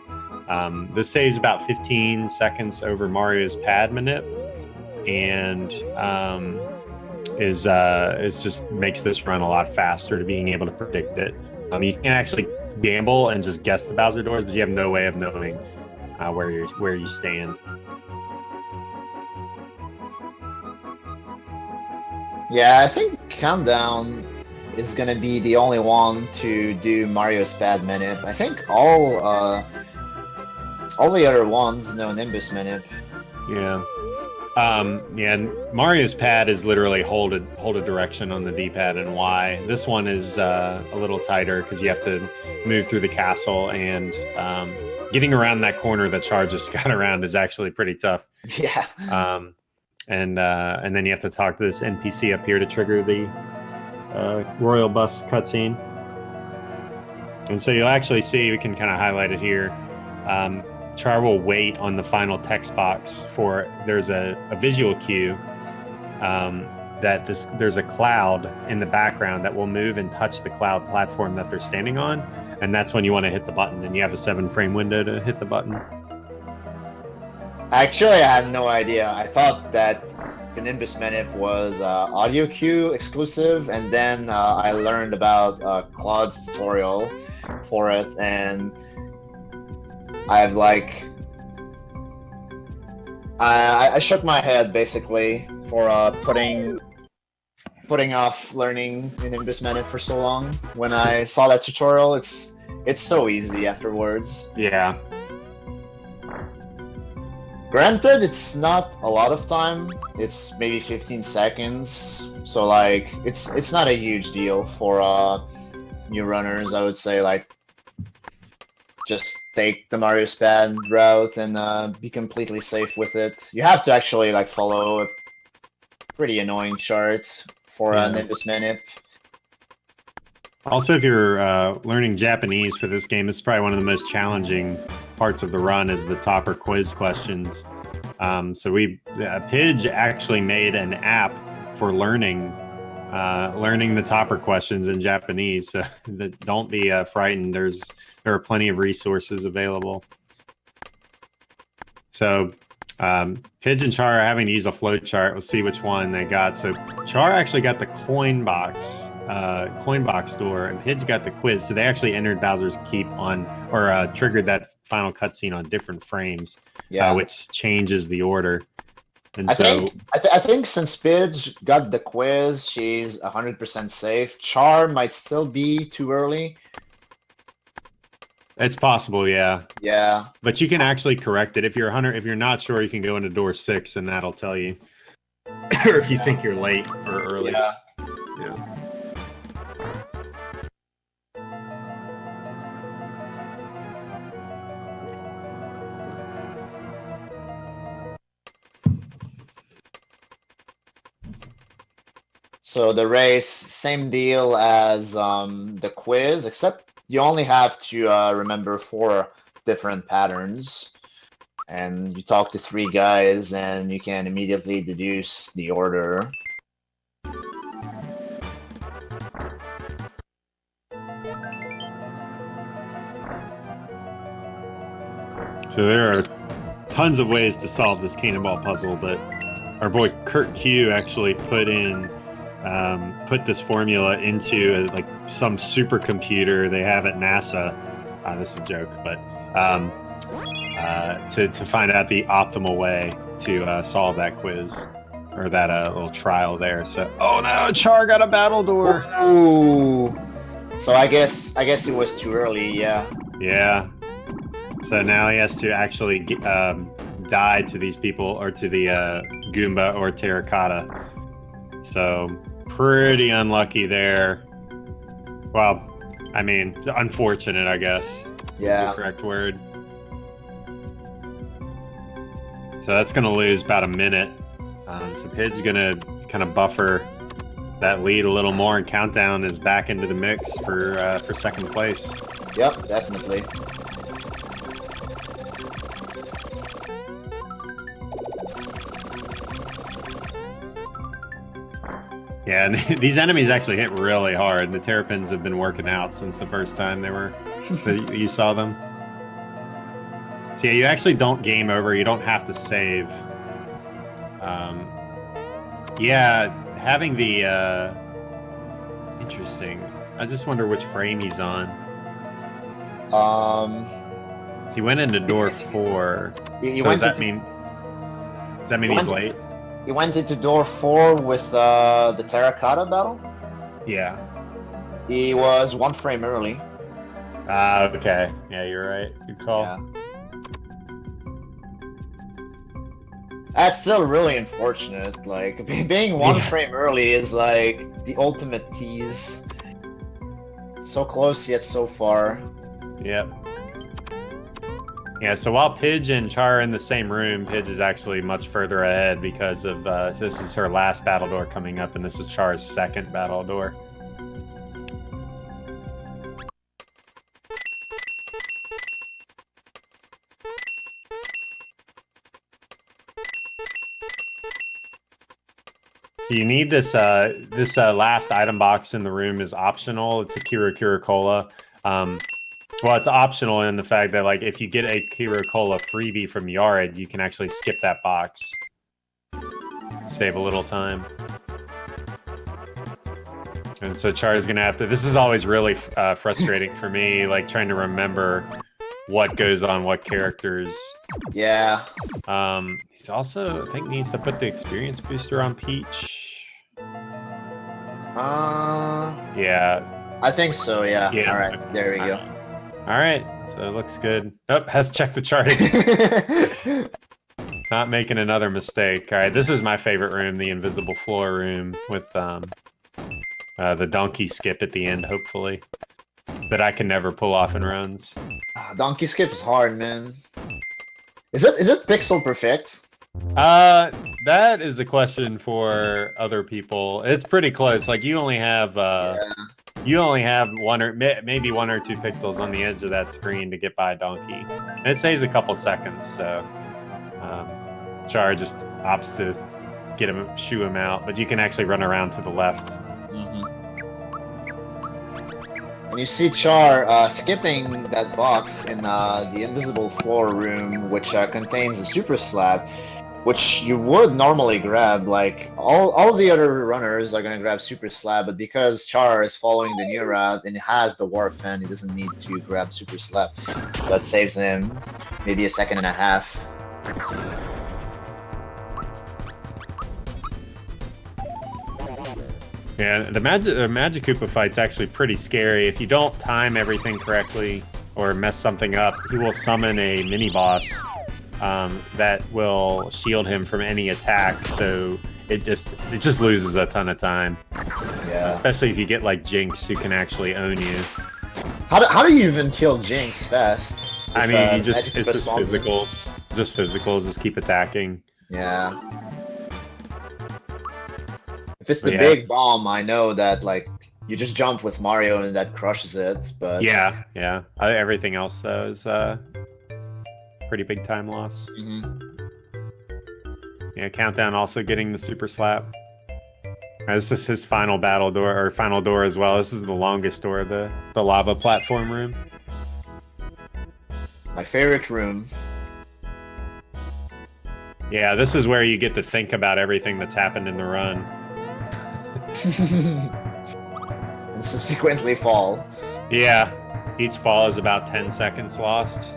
Speaker 1: This saves about 15 seconds over Mario's pad manip, and is just makes this run a lot faster to being able to predict it. You can actually gamble and just guess the Bowser doors, but you have no way of knowing where you stand.
Speaker 2: Yeah, I think Countdown is gonna be the only one to do Mario's pad manip. I think all the other ones know Nimbus manip.
Speaker 1: Yeah. Mario's pad is literally hold a direction on the D-pad and Y. This one is a little tighter because you have to move through the castle, and getting around that corner that Char just got around is actually pretty tough.
Speaker 2: Yeah.
Speaker 1: And then you have to talk to this NPC up here to trigger the Royal Bus cutscene. And so you'll actually see, we can kind of highlight it here. Char will wait on the final text box for, there's a visual cue that there's a cloud in the background that will move and touch the cloud platform that they're standing on, and that's when you want to hit the button, and you have a 7-frame window to hit the button.
Speaker 2: Actually, I had no idea. I thought that the Nimbus manip was audio cue exclusive, and then I learned about Claude's tutorial for it, and I've I shook my head basically for putting off learning Nimbus manip for so long. When I saw that tutorial, it's so easy afterwards.
Speaker 1: Yeah.
Speaker 2: Granted, it's not a lot of time. It's maybe 15 seconds. So like, it's not a huge deal for new runners. I would say like, just take the Mario's pad route and be completely safe with it. You have to actually like follow a pretty annoying chart for Nimbus manip.
Speaker 1: Also, if you're learning Japanese for this game, it's probably one of the most challenging parts of the run is the topper quiz questions. So Pidge actually made an app for learning the topper questions in Japanese. So don't be frightened. There are plenty of resources available. So Pidge and Char are having to use a flow chart. We'll see which one they got. So Char actually got the coin box door, and Pidge got the quiz. So they actually entered Bowser's Keep on, or triggered that final cutscene on different frames, which changes the order. And
Speaker 2: I think since Pidge got the quiz, she's 100% safe. Char might still be too early.
Speaker 1: It's possible, yeah.
Speaker 2: Yeah.
Speaker 1: But you can actually correct it. If you're not sure, you can go into door 6 and that'll tell you. Or if you think you're late or early.
Speaker 2: Yeah. So the race, same deal as the quiz, except you only have to remember 4 different patterns. And you talk to 3 guys, and you can immediately deduce the order.
Speaker 1: So there are tons of ways to solve this cannonball puzzle, but our boy Kurt Q actually put this formula into like some supercomputer they have at NASA. This is a joke, but to find out the optimal way to solve that quiz or that little trial there. So, oh no, Char got a battle door.
Speaker 2: Ooh. So I guess it was too early. Yeah.
Speaker 1: Yeah. So now he has to actually die to these people, or to the Goomba or Terracotta. So pretty unlucky there. Well, I mean, unfortunate, I guess.
Speaker 2: Yeah.
Speaker 1: Is the correct word. So that's going to lose about a minute. So Pidge's going to kind of buffer that lead a little more, and Countdown is back into the mix for second place.
Speaker 2: Yep, definitely.
Speaker 1: Yeah, and these enemies actually hit really hard. The Terrapins have been working out since the first time you saw them. So yeah, you actually don't game over. You don't have to save. Yeah, having the interesting. I just wonder which frame he's on. So he went into door 4. Does that mean he's late?
Speaker 2: He went into door 4 with the Terracotta battle?
Speaker 1: Yeah.
Speaker 2: He was 1 frame early.
Speaker 1: Okay. Yeah, you're right. Good call.
Speaker 2: Yeah. That's still really unfortunate. Like, being 1 frame early is like the ultimate tease. So close yet so far.
Speaker 1: Yep. Yeah, so while Pidge and Char are in the same room, Pidge is actually much further ahead because of this is her last battle door coming up, and this is Char's second battle door. You need this last item box in the room is optional. It's a Kira Cola. Well, it's optional in the fact that, like, if you get a Kira Cola freebie from Yarid, you can actually skip that box. Save a little time. And so Char's gonna have to... This is always really frustrating for me, like, trying to remember what goes on what characters.
Speaker 2: Yeah.
Speaker 1: He's also, I think, needs to put the experience booster on Peach. Yeah.
Speaker 2: I think so, yeah.
Speaker 1: Yeah.
Speaker 2: Alright, there we go.
Speaker 1: Alright, so it looks good. Oh, has checked the chart again. Not making another mistake. Alright, this is my favorite room, the invisible floor room, with the donkey skip at the end, hopefully. That I can never pull off in runs.
Speaker 2: Donkey skip is hard, man. Is it pixel perfect?
Speaker 1: That is a question for other people. It's pretty close. Like, you only have one or maybe 1 or 2 pixels on the edge of that screen to get by Donkey, and it saves a couple seconds. So Char just opts to shoo him out, but you can actually run around to the left.
Speaker 2: And you see Char skipping that box in the invisible floor room, which contains a super slab, which you would normally grab. Like, all the other runners are going to grab super slab, but because Char is following the new route and has the warp fan, he doesn't need to grab super slab. So that saves him maybe a second and a half.
Speaker 1: Yeah, the Magic Koopa fight's actually pretty scary. If you don't time everything correctly or mess something up, he will summon a mini-boss that will shield him from any attack, so it just loses a ton of time.
Speaker 2: Yeah.
Speaker 1: Especially if you get, like, Jinx, who can actually own you.
Speaker 2: How do you even kill Jinx fast?
Speaker 1: I mean, it's just physicals. Just physicals, just keep attacking.
Speaker 2: Yeah. If it's the big bomb, I know that like you just jump with Mario and that crushes it. But
Speaker 1: yeah. Everything else though is pretty big time loss. Yeah, Countdown also getting the super slap. This is his final battle door, or final door as well. This is the longest door, the lava platform room.
Speaker 2: My favorite room.
Speaker 1: Yeah, this is where you get to think about everything that's happened in the run.
Speaker 2: And subsequently fall.
Speaker 1: Yeah, each fall is about 10 seconds lost.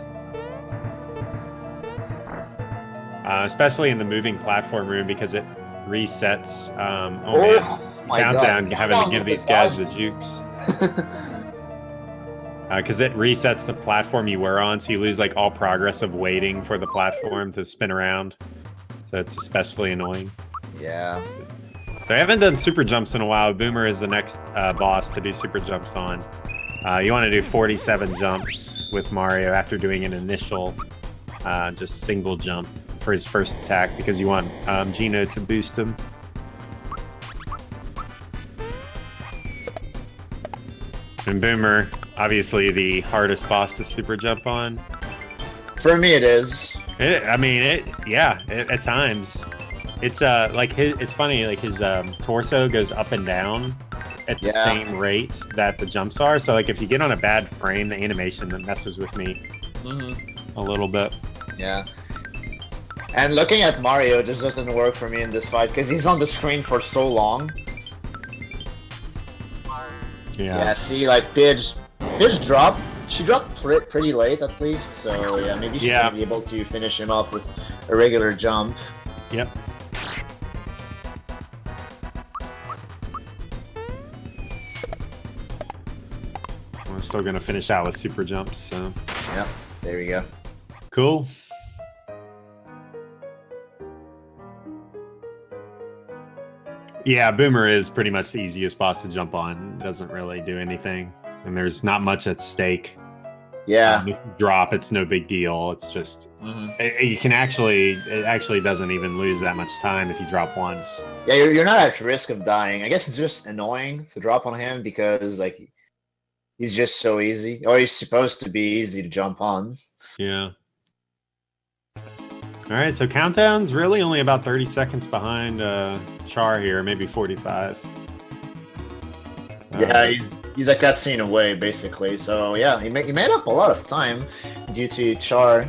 Speaker 1: Especially in the moving platform room because it resets. Man. Countdown having to give these guys the jukes. Because it resets the platform you were on, so you lose like all progress of waiting for the platform to spin around. So it's especially annoying.
Speaker 2: Yeah.
Speaker 1: So I haven't done super jumps in a while. Boomer is the next boss to do super jumps on. You want to do 47 jumps with Mario after doing an initial just single jump for his first attack because you want Gino to boost him. And Boomer, obviously the hardest boss to super jump on.
Speaker 2: For me, it is.
Speaker 1: At times. It's like it's funny, like his torso goes up and down at the same rate that the jumps are. So like if you get on a bad frame, the animation that messes with me a little bit.
Speaker 2: Yeah. And looking at Mario just doesn't work for me in this fight because he's on the screen for so long. Yeah, see, like Pidge dropped. She dropped pretty late at least, so yeah, maybe she's gonna be able to finish him off with a regular jump.
Speaker 1: Yep. We're still gonna finish out with super jumps, so.
Speaker 2: Yep, there we go.
Speaker 1: Cool. Yeah, Boomer is pretty much the easiest boss to jump on. Doesn't really do anything, and there's not much at stake.
Speaker 2: Yeah.
Speaker 1: If you drop, it's no big deal. It's just it actually doesn't even lose that much time if you drop once.
Speaker 2: Yeah, you're not at risk of dying. I guess it's just annoying to drop on him because like he's just so easy, or he's supposed to be easy to jump on.
Speaker 1: Yeah. All right, so Countdown's really only about 30 seconds behind Char here, maybe 45.
Speaker 2: Yeah, he's a cutscene away, basically. So yeah, he made up a lot of time due to Char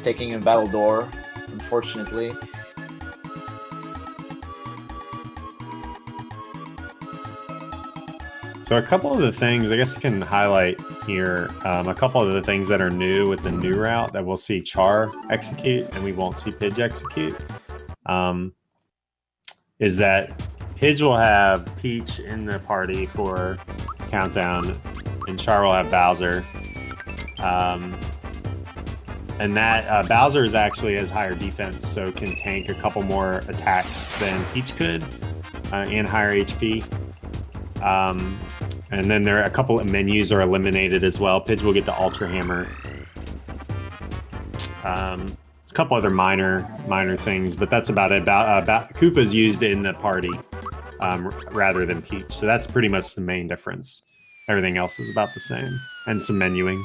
Speaker 2: taking a battle door, unfortunately.
Speaker 1: So a couple of the things, I guess I can highlight here, a couple of the things that are new with the new route that we'll see Char execute and we won't see Pidge execute, is that Pidge will have Peach in the party for Countdown, and Char will have Bowser. And that Bowser is actually has higher defense, so can tank a couple more attacks than Peach could, and higher HP. And then there are a couple of menus are eliminated as well. Pidge will get the Ultra Hammer. A couple other minor things, but that's about it. About Koopa's used in the party rather than Peach, so that's pretty much the main difference. Everything else is about the same, and some menuing.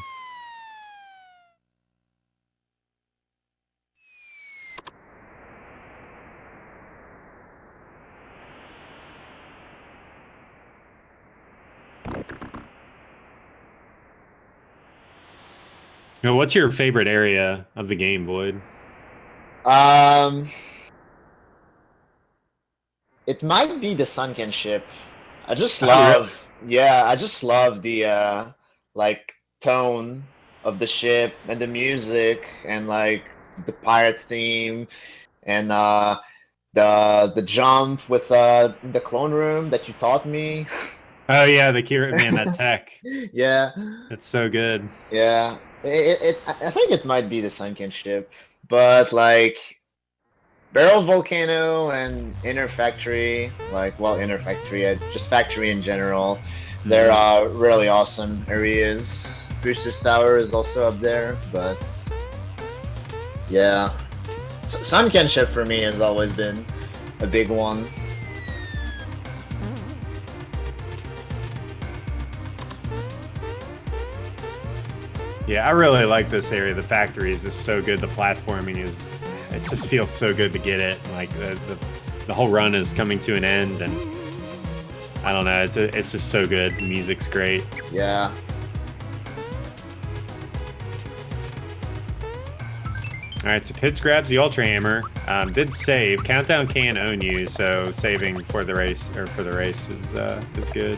Speaker 1: Now, what's your favorite area of the game, Void?
Speaker 2: It might be the Sunken ship. I just love, I just love the like tone of the ship and the music and like the pirate theme and the jump with the clone room that you taught me.
Speaker 1: Oh yeah, the Kira man, that tech.
Speaker 2: Yeah,
Speaker 1: it's so good.
Speaker 2: Yeah. I think it might be the Sunken ship, but like Barrel Volcano and Inner Factory, Inner Factory, just Factory in general, they're really awesome areas. Booster's Tower is also up there, but yeah, Sunken ship for me has always been a big one.
Speaker 1: Yeah, I really like this area. The factory is just so good. The platforming is, it just feels so good to get it. Like the whole run is coming to an end, and I don't know. It's just so good. The music's great.
Speaker 2: Yeah.
Speaker 1: All right, so Pidge grabs the Ultra Hammer. Did save. Countdown can own you, so saving for the race is good.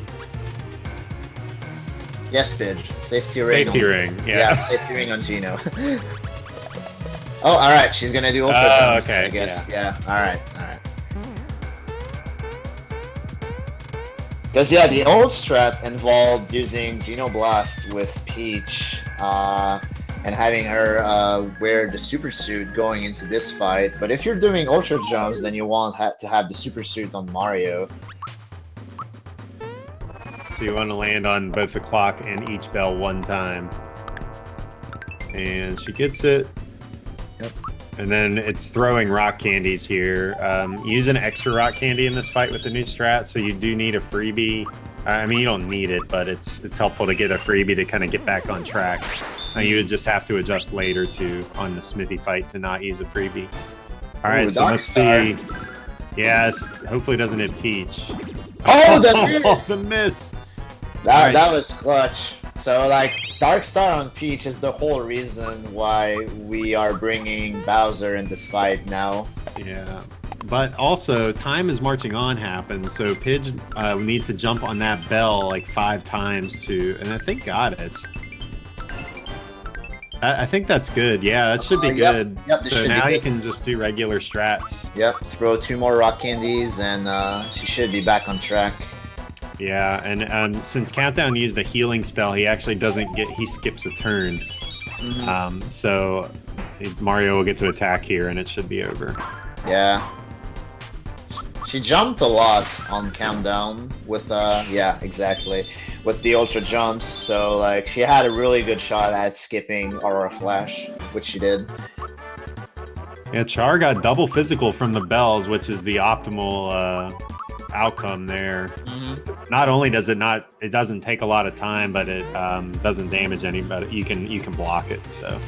Speaker 2: Yes, Pidge. Safety ring.
Speaker 1: Safety ring. Yeah.
Speaker 2: Safety ring on Gino. Oh, all right. She's gonna do Ultra jumps,
Speaker 1: okay,
Speaker 2: I guess. Yeah. All right. Because the old strat involved using Geno Blast with Peach, and having her wear the super suit going into this fight. But if you're doing Ultra jumps, then you want to have the super suit on Mario.
Speaker 1: So you want to land on both the clock and each bell one time. And she gets it.
Speaker 2: Yep.
Speaker 1: And then it's throwing rock candies here. Use an extra rock candy in this fight with the new strat, so you do need a freebie. I mean, you don't need it, but it's helpful to get a freebie to kind of get back on track. You would just have to adjust later on the Smithy fight to not use a freebie. All right, so let's see. Yes, hopefully it doesn't hit Peach.
Speaker 2: Oh, the
Speaker 1: miss!
Speaker 2: That was clutch. So, like, Dark Star on Peach is the whole reason why we are bringing Bowser in this fight now.
Speaker 1: Yeah. But also, Time is Marching On happens, so Pidge needs to jump on that bell like 5 times and I think got it. I think that's good. Yeah, that should be good.
Speaker 2: Yep,
Speaker 1: so now you can just do regular strats.
Speaker 2: Yep, throw 2 more rock candies and she should be back on track.
Speaker 1: Yeah, and since Countdown used a healing spell, he actually he skips a turn.
Speaker 2: Mm-hmm.
Speaker 1: So Mario will get to attack here and it should be over.
Speaker 2: Yeah. She jumped a lot on Countdown with, exactly, with the Ultra jumps, so, like, she had a really good shot at skipping Aurora Flash, which she did.
Speaker 1: Yeah, Char got double physical from the bells, which is the optimal outcome there.
Speaker 2: Mm-hmm.
Speaker 1: Not only does it doesn't take a lot of time, but it doesn't damage anybody. You can block it, so.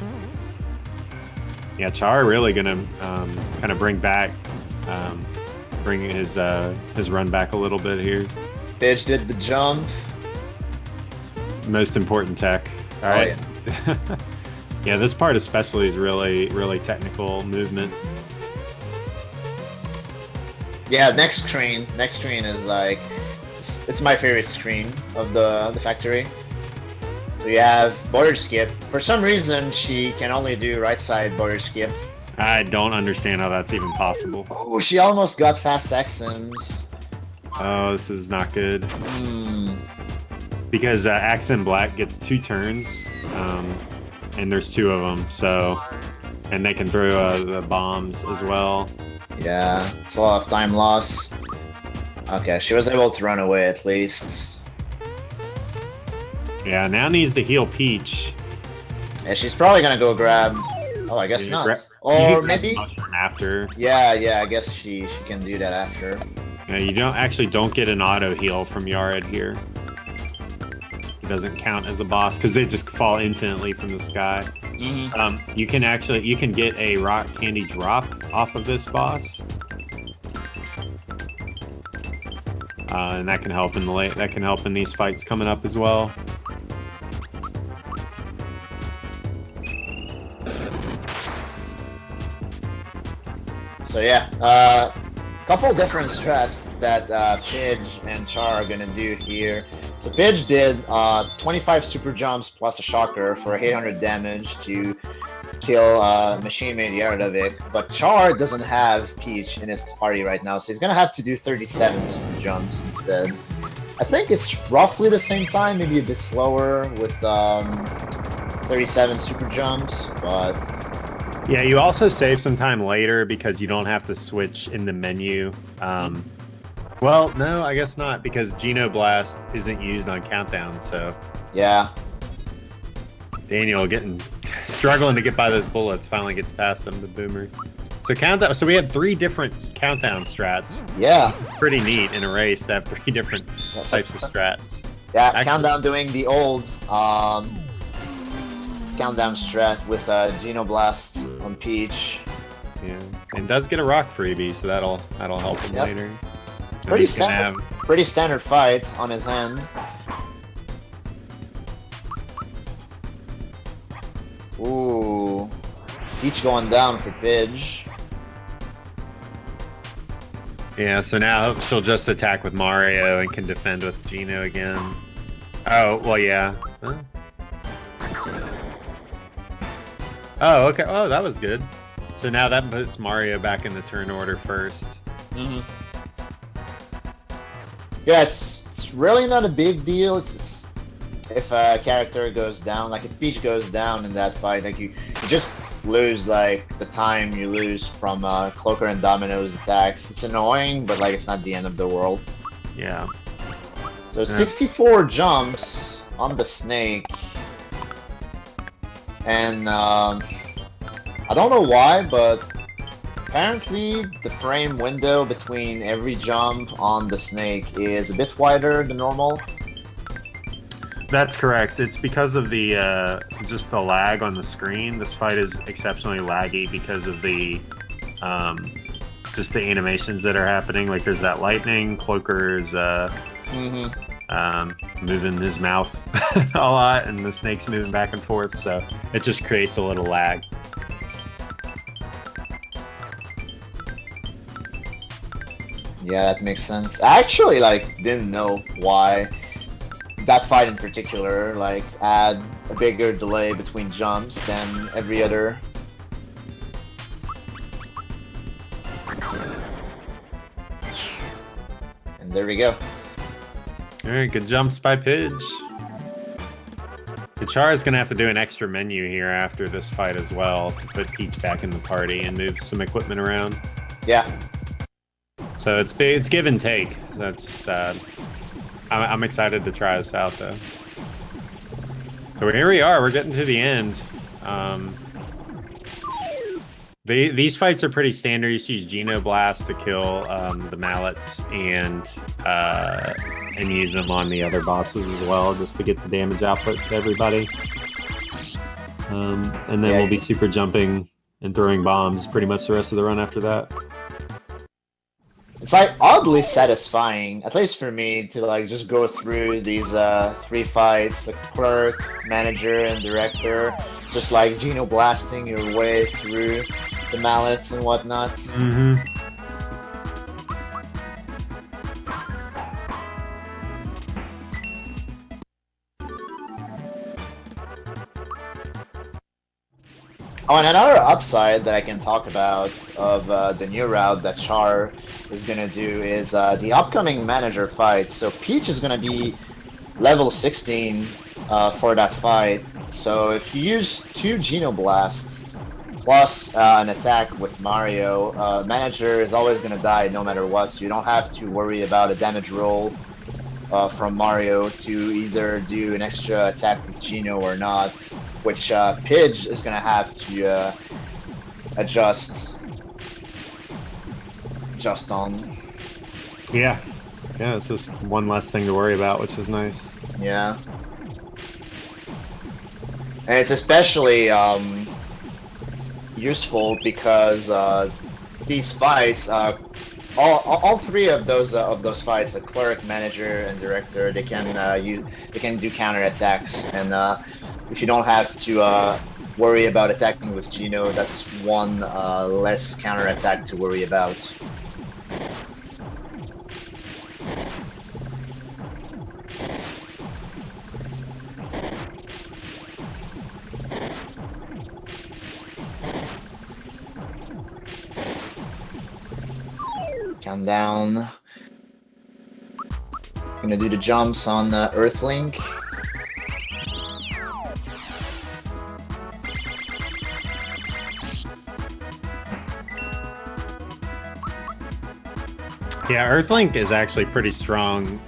Speaker 1: Yeah, Char really gonna kind of bring his run back a little bit here.
Speaker 2: Pidge did the jump.
Speaker 1: Most important tech. All right. Yeah. Yeah, this part especially is really, really technical movement.
Speaker 2: Yeah, next screen is like it's my favorite screen of the factory. So you have border skip. For some reason, she can only do right side border skip.
Speaker 1: I don't understand how that's even possible.
Speaker 2: Oh, she almost got fast Axems.
Speaker 1: Oh, this is not good. Because Axem Black gets 2 turns, and there's 2 of them, so... And they can throw the bombs as well.
Speaker 2: Yeah, it's a lot of time loss. Okay, she was able to run away at least.
Speaker 1: Yeah, now needs to heal Peach.
Speaker 2: Yeah, she's probably gonna go grab... Oh, I guess not. Or maybe...
Speaker 1: Mushroom after.
Speaker 2: Yeah, I guess she can do that after.
Speaker 1: Yeah, you don't get an auto heal from Yared here. It doesn't count as a boss because they just fall infinitely from the sky.
Speaker 2: Mm-hmm.
Speaker 1: You can get a rock candy drop off of this boss, and that can help in these fights coming up as well.
Speaker 2: So yeah, couple different strats that Pidge and Char are gonna do here. So Pidge did 25 super jumps plus a shocker for 800 damage to kill Machine Made Yaridovich, but Char doesn't have Peach in his party right now, so he's gonna have to do 37 super jumps instead. I think it's roughly the same time, maybe a bit slower with 37 super jumps, but...
Speaker 1: Yeah, you also save some time later because you don't have to switch in the menu. Well, no, I guess not, because Geno Blast isn't used on Countdown, so...
Speaker 2: Yeah.
Speaker 1: Daniel struggling to get by those bullets, finally gets past them, the Boomer. So Countdown, so we had 3 different Countdown strats.
Speaker 2: Yeah.
Speaker 1: Pretty neat in a race to have 3 different types of strats.
Speaker 2: Yeah, actually, Countdown doing the old countdown strat with Geno Blast on Peach.
Speaker 1: Yeah, and does get a rock freebie, so that'll help him later.
Speaker 2: Pretty standard fight on his hand. Ooh, Peach going down for Pidge.
Speaker 1: Yeah, so now she'll just attack with Mario and can defend with Geno again. Oh, well, yeah. Huh? Oh, okay. Oh, that was good. So now that puts Mario back in the turn order first.
Speaker 2: Mm-hmm. Yeah, it's really not a big deal. It's if a character goes down, like if Peach goes down in that fight, like you just lose like the time you lose from Cloaker and Domino's attacks. It's annoying, but like it's not the end of the world.
Speaker 1: Yeah.
Speaker 2: So 64 jumps on the snake, and I don't know why, but apparently the frame window between every jump on the snake is a bit wider than normal.
Speaker 1: That's correct. It's because of the just the lag on the screen. This fight is exceptionally laggy because of the just the animations that are happening. Like there's that lightning, Cloaker's moving his mouth a lot, and the snake's moving back and forth, so it just creates a little lag.
Speaker 2: Yeah, that makes sense. I actually didn't know why that fight in particular had a bigger delay between jumps than every other. And there we go.
Speaker 1: Alright, good jumps by Pidge. Kachara's gonna have to do an extra menu here after this fight as well to put Peach back in the party and move some equipment around.
Speaker 2: Yeah.
Speaker 1: So it's give and take. That's I'm excited to try this out though. So here we are. We're getting to the end. These fights are pretty standard. You use Geno Blast to kill the mallets and use them on the other bosses as well, just to get the damage output to everybody. And then we'll be super jumping and throwing bombs pretty much the rest of the run after that.
Speaker 2: It's oddly satisfying, at least for me, to just go through these 3 fights, the clerk, manager, and director, just Geno blasting your way through the mallets and whatnot.
Speaker 1: Mm-hmm.
Speaker 2: Oh, and another upside that I can talk about of the new route that Char is going to do is the upcoming manager fight. So Peach is going to be level 16 for that fight. So if you use 2 Geno Blasts plus an attack with Mario, manager is always going to die no matter what. So you don't have to worry about a damage roll from Mario to either do an extra attack with Geno or not, which Pidge is going to have to adjust on.
Speaker 1: Yeah, it's just one less thing to worry about, which is nice.
Speaker 2: Yeah. And it's especially useful because these fights, all 3 of those fights, the clerk, manager, and director, they can do counter attacks, and if you don't have to worry about attacking with Geno, that's one less counter attack to worry about. Come down. Gonna do the jumps on Earthlink.
Speaker 1: Yeah, Earthlink is actually pretty strong.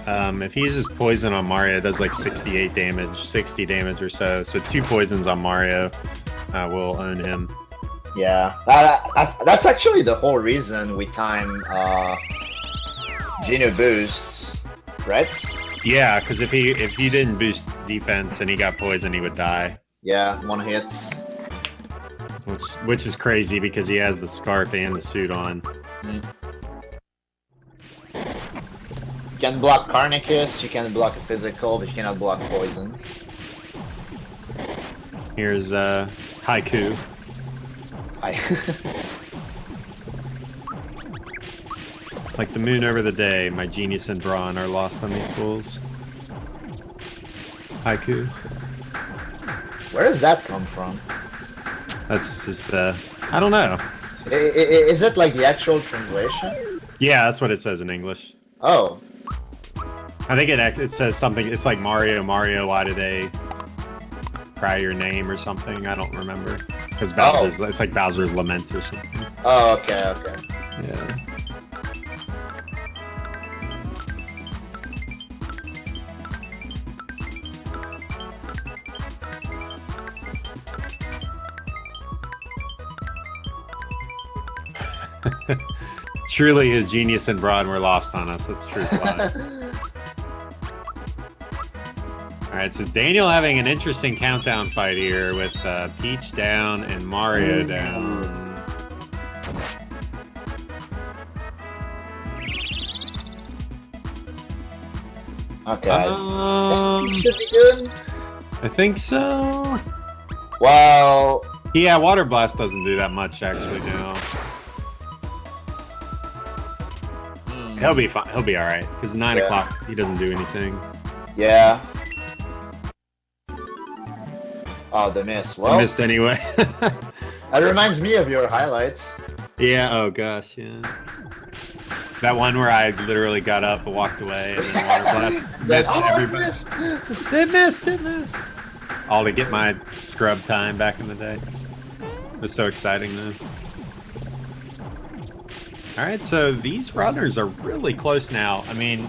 Speaker 1: If he uses poison on Mario, it does 68 damage, 60 damage or so. So 2 poisons on Mario will own him.
Speaker 2: Yeah, that's actually the whole reason we time Geno boosts, right?
Speaker 1: Yeah, because if he didn't boost defense and he got poison, he would die.
Speaker 2: Yeah, one hit.
Speaker 1: Which is crazy because he has the scarf and the suit on.
Speaker 2: Mm. You can block Carnicus, you can block a physical, but you cannot block poison.
Speaker 1: Here's Haiku.
Speaker 2: Hi.
Speaker 1: Like the moon over the day, my genius and brawn are lost on these fools. Haiku.
Speaker 2: Where does that come from?
Speaker 1: That's just I don't know.
Speaker 2: Is it like the actual translation?
Speaker 1: Yeah, that's what it says in English.
Speaker 2: Oh.
Speaker 1: I think it says something. It's like Mario, why did they cry your name or something? I don't remember. Because Bowser's, it's like Bowser's Lament or something.
Speaker 2: Oh, okay.
Speaker 1: Yeah. Truly, his genius and brawn were lost on us. That's true. Alright, so Daniel having an interesting countdown fight here with Peach down and Mario down.
Speaker 2: Okay. Should be good.
Speaker 1: I think so.
Speaker 2: Well,
Speaker 1: yeah, Water Blast doesn't do that much actually now. He'll be fine. He'll be all right because 9 o'clock he doesn't do anything.
Speaker 2: Yeah. Oh, the miss. Well,
Speaker 1: I missed anyway.
Speaker 2: That reminds me of your highlights.
Speaker 1: Yeah. Oh gosh. Yeah. That one where I literally got up and walked away and then Water Blast missed everybody. It missed. All to get my scrub time back in the day. It was so exciting though. Alright, so these runners are really close now. I mean,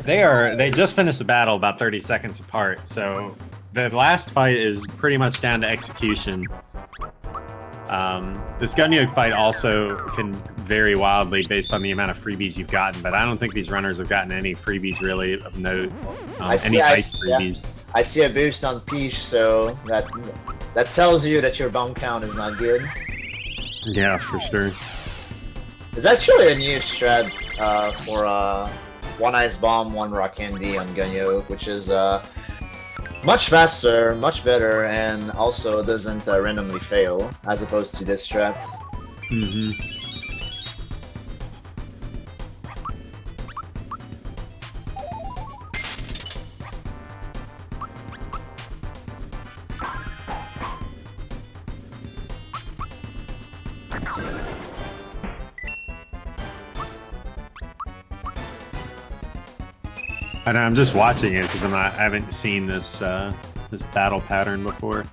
Speaker 1: they just finished the battle about 30 seconds apart, so the last fight is pretty much down to execution. This Gunyoke fight also can vary wildly based on the amount of freebies you've gotten, but I don't think these runners have gotten any freebies really of note. Any ice freebies.
Speaker 2: Yeah. I see a boost on Peach, so that tells you that your bomb count is not good.
Speaker 1: Yeah, for sure.
Speaker 2: There's actually a new strat for one ice bomb, one rock candy on Gunyoke, which is much faster, much better, and also doesn't randomly fail, as opposed to this strat.
Speaker 1: And I'm just watching it because I haven't seen this this battle pattern before.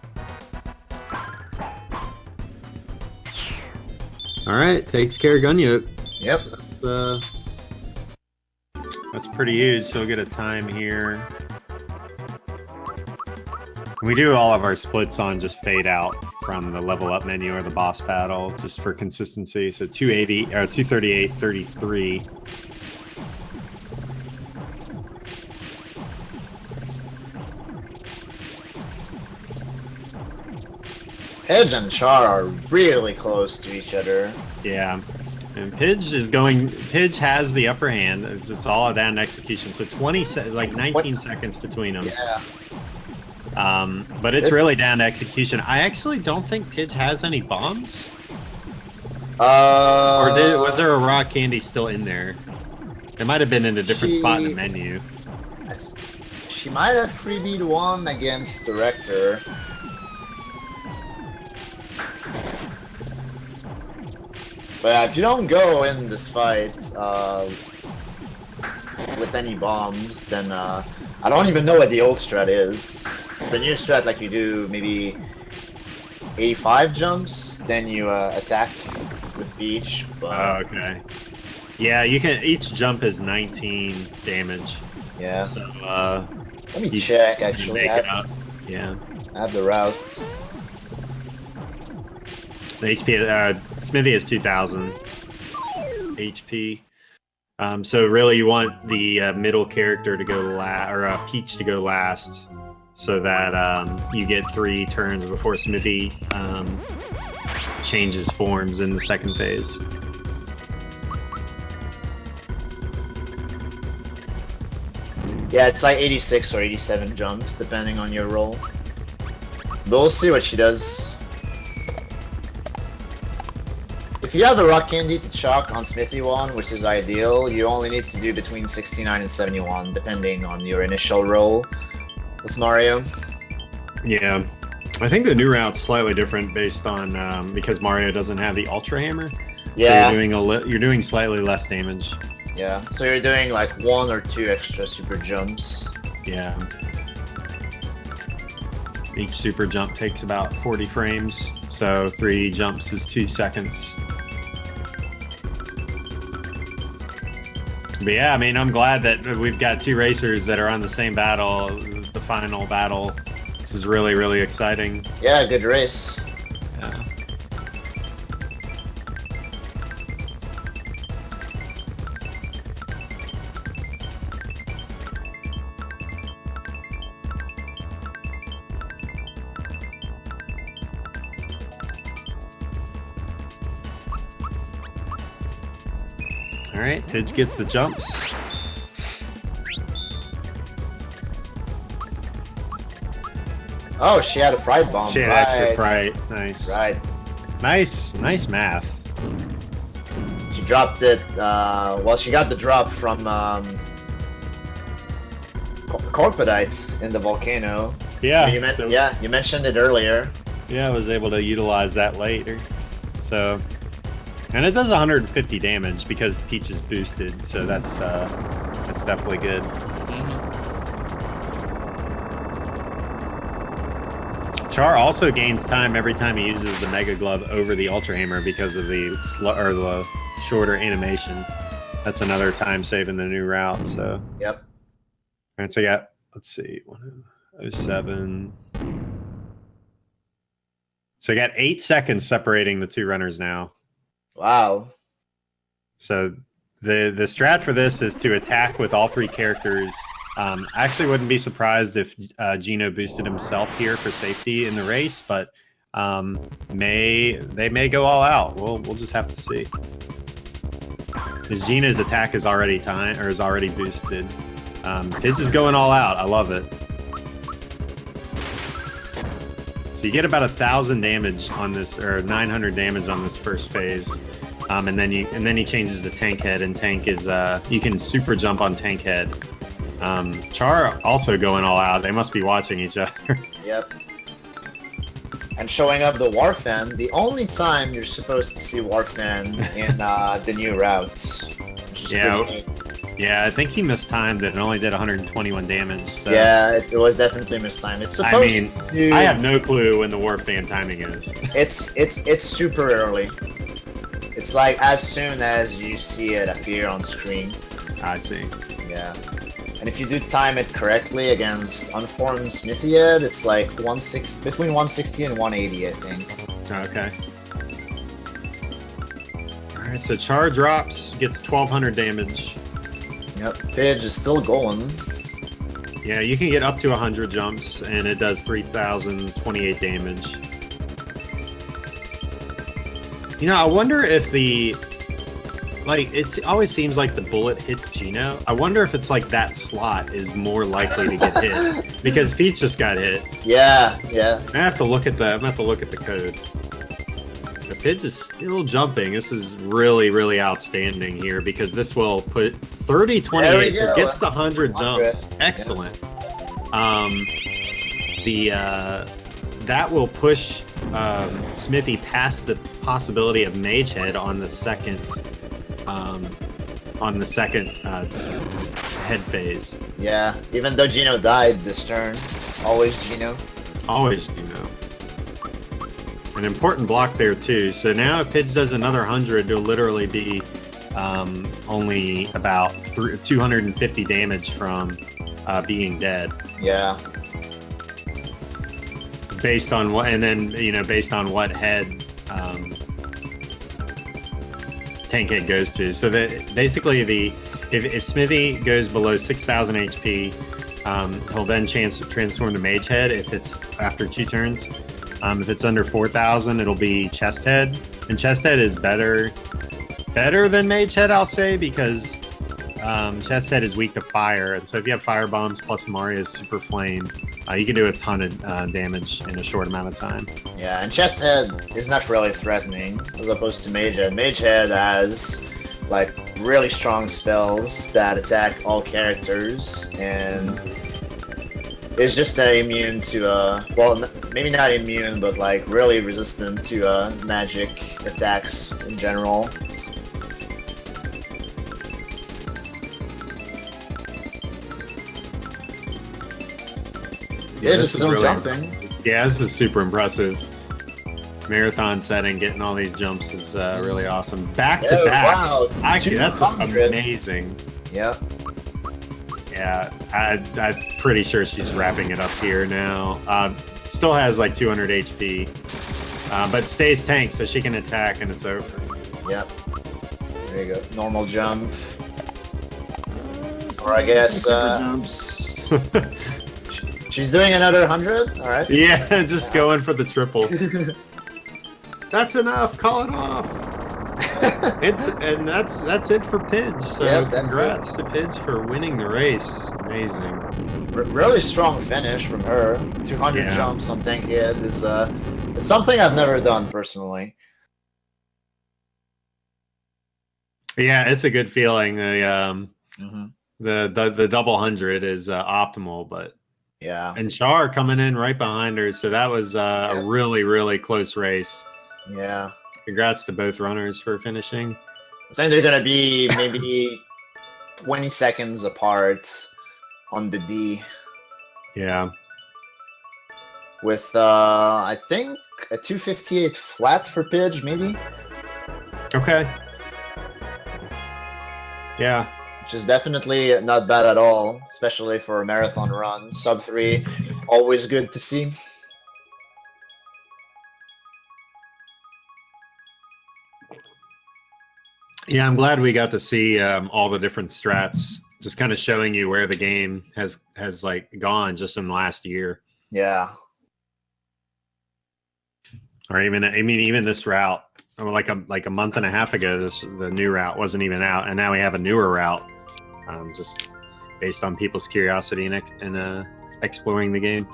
Speaker 1: All right, takes care of Gunyoke.
Speaker 2: Yep.
Speaker 1: That's pretty huge. So we'll get a time here. We do all of our splits on just fade out from the level up menu or the boss battle just for consistency. So 280 or 238, 33.
Speaker 2: Pidge and Char are really close to each other.
Speaker 1: Yeah. And Pidge has the upper hand. It's all down to execution. So 19 seconds between them.
Speaker 2: Yeah.
Speaker 1: But it's really down to execution. I actually don't think Pidge has any bombs. Was there a rock candy still in there? It might have been in a different spot in the menu.
Speaker 2: She might have freebied one against the Rector. But if you don't go in this fight with any bombs, then I don't even know what the old strat is. The new strat, like you do maybe 85 jumps, then you attack with Peach. But...
Speaker 1: Oh, okay. Yeah, you can. Each jump is 19 damage.
Speaker 2: Yeah.
Speaker 1: So
Speaker 2: let me check. Actually,
Speaker 1: make it up. Yeah.
Speaker 2: I have the routes.
Speaker 1: The HP, Smithy is 2,000 HP. So really, you want the middle character to go last, or Peach to go last, so that you get 3 turns before Smithy changes forms in the second phase.
Speaker 2: Yeah, it's like 86 or 87 jumps, depending on your roll. But we'll see what she does. If you have a rock candy to chuck on Smithy 1, which is ideal, you only need to do between 69 and 71, depending on your initial roll with Mario.
Speaker 1: Yeah. I think the new route's slightly different based on because Mario doesn't have the Ultra Hammer.
Speaker 2: Yeah.
Speaker 1: So you're doing slightly less damage.
Speaker 2: Yeah. So you're doing like 1 or 2 extra super jumps.
Speaker 1: Yeah. Each super jump takes about 40 frames, so 3 jumps is 2 seconds. But yeah, I mean, I'm glad that we've got 2 racers that are on the same battle, the final battle. This is really, really exciting.
Speaker 2: Yeah, good race.
Speaker 1: Yeah. All right, Pidge gets the jumps.
Speaker 2: Oh, she had a fried bomb.
Speaker 1: She had extra fright. Nice.
Speaker 2: Right.
Speaker 1: Nice math.
Speaker 2: She dropped it. Well, she got the drop from Corpodites in the volcano.
Speaker 1: Yeah.
Speaker 2: You mentioned it earlier.
Speaker 1: Yeah, I was able to utilize that later. So, and it does 150 damage because Peach is boosted, so that's definitely good. Char also gains time every time he uses the Mega Glove over the Ultra Hammer because of the the shorter animation. That's another time save in the new route. So.
Speaker 2: Yep.
Speaker 1: All right, so I got, let's see, 107. So I got 8 seconds separating the 2 runners now.
Speaker 2: Wow.
Speaker 1: So the strat for this is to attack with all 3 characters. I actually wouldn't be surprised if Gino boosted himself here for safety in the race, but they may go all out. We'll just have to see. Because Gina's attack is already boosted. Pidge is going all out. I love it. So you get about 1,000 damage on this, or 900 damage on this first phase, and then he changes to Tank Head, and Tank is you can super jump on Tank Head. Char also going all out. They must be watching each other.
Speaker 2: Yep. And showing up the Warfan, the only time you're supposed to see Warfan in the new routes. Which is pretty neat.
Speaker 1: Yeah, I think he mistimed it and only did 121 damage. So.
Speaker 2: Yeah, it was definitely mistimed. It's supposed to...
Speaker 1: I have no clue when the Warfan timing is.
Speaker 2: It's super early. It's like as soon as you see it appear on screen.
Speaker 1: I see.
Speaker 2: Yeah. And if you do time it correctly against unformed Smithy Ed, it's like between 160 and 180, I think.
Speaker 1: Okay. Alright, so Char drops, gets 1,200 damage.
Speaker 2: Yep, Pidge is still going.
Speaker 1: Yeah, you can get up to 100 jumps, and it does 3,028 damage. You know, I wonder if it always seems like the bullet hits Gino. I wonder if it's like that slot is more likely to get hit because Peach just got hit.
Speaker 2: Yeah.
Speaker 1: I have to look at the code. The Pidge is still jumping. This is really, really outstanding here because this will put 30-28. So it gets the 100 jumps. Excellent. Yeah. That will push Smithy past the possibility of Mage Head on the second head phase.
Speaker 2: Yeah, even though Gino died this turn, always Gino.
Speaker 1: Always Gino. An important block there too. So now if Pidge does another 100, it'll literally be only about 250 damage from being dead.
Speaker 2: Yeah.
Speaker 1: Based on what, and then based on what head Tank Head goes to. So that basically if Smithy goes below 6,000 HP, He'll then transform to Mage Head if it's after 2 turns. If it's under 4,000, it'll be Chest Head, and Chest Head is better than Mage Head, I'll say, because Chest Head is weak to fire, and so if you have Fire Bombs plus Maria's Super Flame, you can do a ton of damage in a short amount of time.
Speaker 2: Yeah, and Chest Head is not really threatening as opposed to Mage Head. Mage Head has like really strong spells that attack all characters, and is just immune to well, maybe not immune, but like really resistant to magic attacks in general.
Speaker 1: Yeah,
Speaker 2: just still jumping.
Speaker 1: Yeah, this is super impressive. Marathon setting, getting all these jumps is really awesome. Back to back.
Speaker 2: Wow,
Speaker 1: Actually, that's
Speaker 2: 200.
Speaker 1: amazing.
Speaker 2: Yeah.
Speaker 1: Yeah, I'm pretty sure she's wrapping it up here now. Still has like 200 HP, but stays tank, so she can attack and it's over.
Speaker 2: Yep. There you go. Normal jump. Or I guess
Speaker 1: jumps.
Speaker 2: She's doing another 100. All right.
Speaker 1: Yeah, just going for the triple. That's enough. Call it off. That's it for Pidge. So
Speaker 2: Yep,
Speaker 1: congrats to Pidge for winning the race. Amazing.
Speaker 2: Really strong finish from her. 200 jumps on tank hit is it's something I've never done personally.
Speaker 1: Yeah, it's a good feeling. The double 100 is optimal, but
Speaker 2: yeah.
Speaker 1: And Char coming in right behind her, so that was a really close race.
Speaker 2: Yeah.
Speaker 1: Congrats to both runners for finishing.
Speaker 2: I think they're gonna be maybe 20 seconds apart on the D.
Speaker 1: Yeah.
Speaker 2: With I think a 258 flat for Pidge, maybe.
Speaker 1: Okay. Yeah.
Speaker 2: Which is definitely not bad at all, especially for a marathon run. Sub 3, always good to see.
Speaker 1: Yeah, I'm glad we got to see all the different strats, just kind of showing you where the game has like gone just in the last year.
Speaker 2: Yeah.
Speaker 1: Or even this route, like a month and a half ago, the new route wasn't even out, and now we have a newer route, just based on people's curiosity and exploring the game.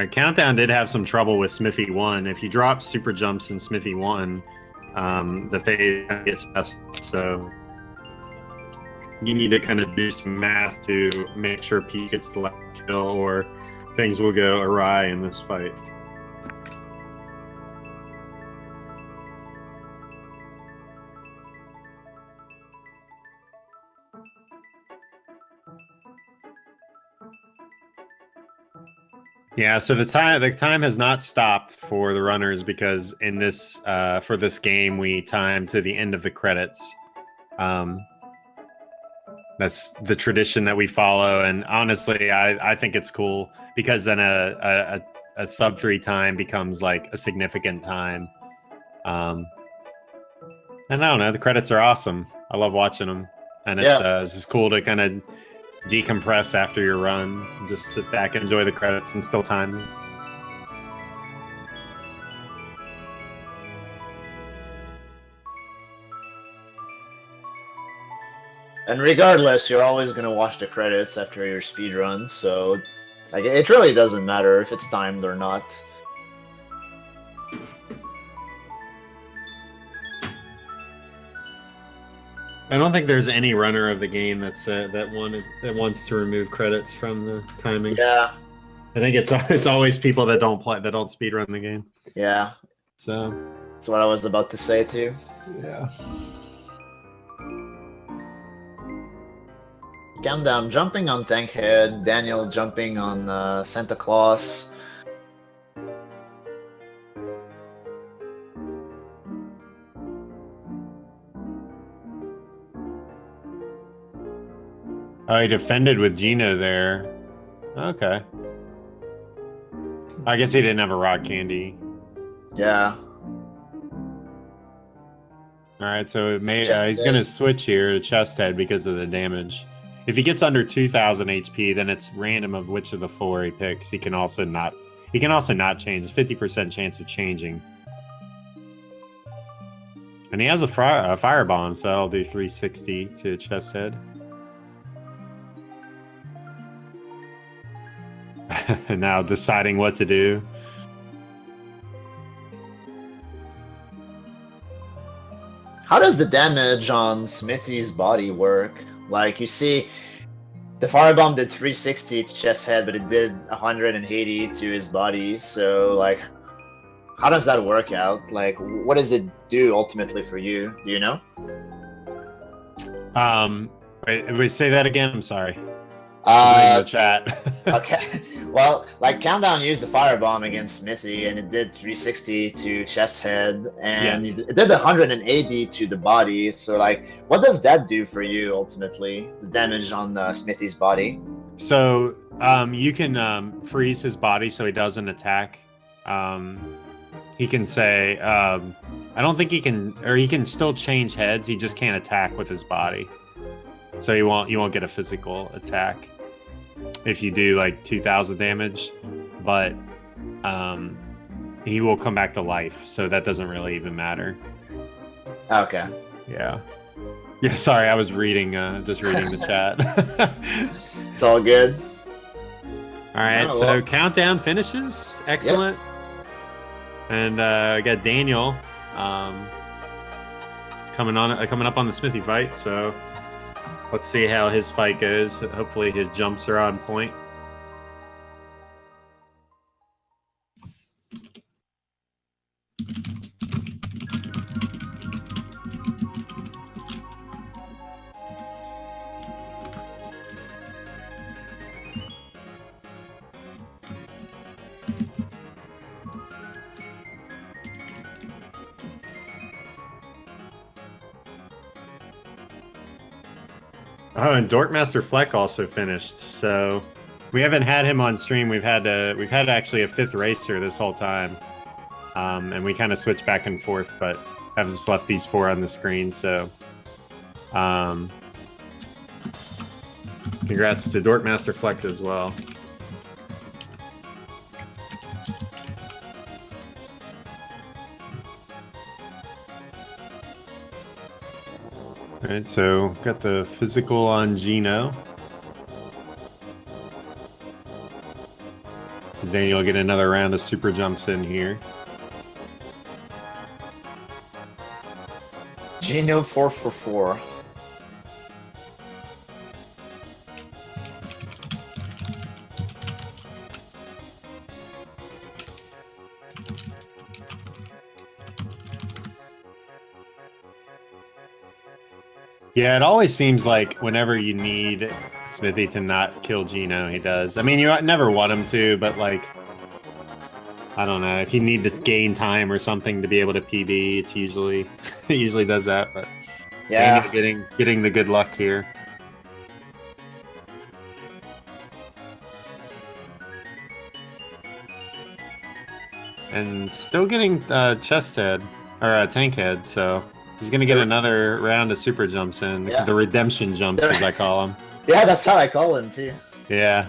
Speaker 1: Countdown did have some trouble with Smithy 1. If you drop super jumps in Smithy 1, the phase gets messed up. So you need to kind of do some math to make sure Pete gets the last kill, or things will go awry in this fight. Yeah, so the time has not stopped for the runners, because in this for this game we time to the end of the credits. That's the tradition that we follow, and honestly, I think it's cool, because then a sub 3 time becomes like a significant time. And I don't know, the credits are awesome. I love watching them, and it's just cool to kind of decompress after your run, just sit back and enjoy the credits and still time them.
Speaker 2: And regardless, you're always gonna watch the credits after your speed run, so like it really doesn't matter if it's timed or not.
Speaker 1: I don't think there's any runner of the game that wants to remove credits from the timing.
Speaker 2: Yeah,
Speaker 1: I think it's always people that don't speedrun the game.
Speaker 2: Yeah,
Speaker 1: So
Speaker 2: that's what I was about to say too.
Speaker 1: Yeah.
Speaker 2: Countdown jumping on Tankhead, Daniel jumping on Santa Claus.
Speaker 1: Oh, he defended with Gino there. Okay. I guess he didn't have a rock candy.
Speaker 2: Yeah.
Speaker 1: All right, so it may,
Speaker 2: Chest
Speaker 1: he's going to
Speaker 2: head.
Speaker 1: switch here to chest head because of the damage. If he gets under 2,000 HP, then it's random of which of the 4 he picks. He can also not. He can also not change. 50% chance of changing. And he has a firebomb, so that'll do 360 to chest head. And now deciding what to do.
Speaker 2: How does the damage on Smithy's body work? Like, you see, the firebomb did 360 to chest head, but it did 180 to his body. So, like, how does that work out? Like, what does it do ultimately for you? Do you know?
Speaker 1: Wait, say that again. I'm sorry. I'm reading the chat.
Speaker 2: Okay. Well, like, Countdown used the firebomb against Smithy, and it did 360 to chest head, and
Speaker 1: Yes.
Speaker 2: it did 180 to the body. So, like, what does that do for you ultimately? The damage on Smithy's body.
Speaker 1: So you can freeze his body so he doesn't attack. He can say, I don't think he can, or he can still change heads. He just can't attack with his body. So you won't get a physical attack if you do like 2,000 damage, but he will come back to life. So that doesn't really even matter.
Speaker 2: Okay.
Speaker 1: Yeah. Yeah. Sorry, I was just reading the chat.
Speaker 2: It's all good.
Speaker 1: All right,
Speaker 2: Oh,
Speaker 1: so
Speaker 2: well.
Speaker 1: countdown finishes. Excellent. And I got Daniel coming up on the Smithy fight. So let's see how his fight goes. Hopefully his jumps are on point. Oh, and Dorkmaster Fleck also finished. So we haven't had him on stream. We've had actually a 5th racer this whole time, and we kind of switch back and forth, but I've just left these 4 on the screen. So, congrats to Dorkmaster Fleck as well. All right, so got the physical on Gino. Daniel will get another round of super jumps in here.
Speaker 2: Gino 444.
Speaker 1: Yeah, it always seems like whenever you need Smithy to not kill Gino, he does. I mean, you never want him to, but like, I don't know, if you need to gain time or something to be able to PB, it's usually it usually does that. But
Speaker 2: Yeah.
Speaker 1: Daniel getting the good luck here. And still getting chest head or tank head, so he's gonna get another round of super jumps in.
Speaker 2: Yeah.
Speaker 1: The redemption jumps, as I call them.
Speaker 2: Yeah, that's how I call him too.
Speaker 1: Yeah.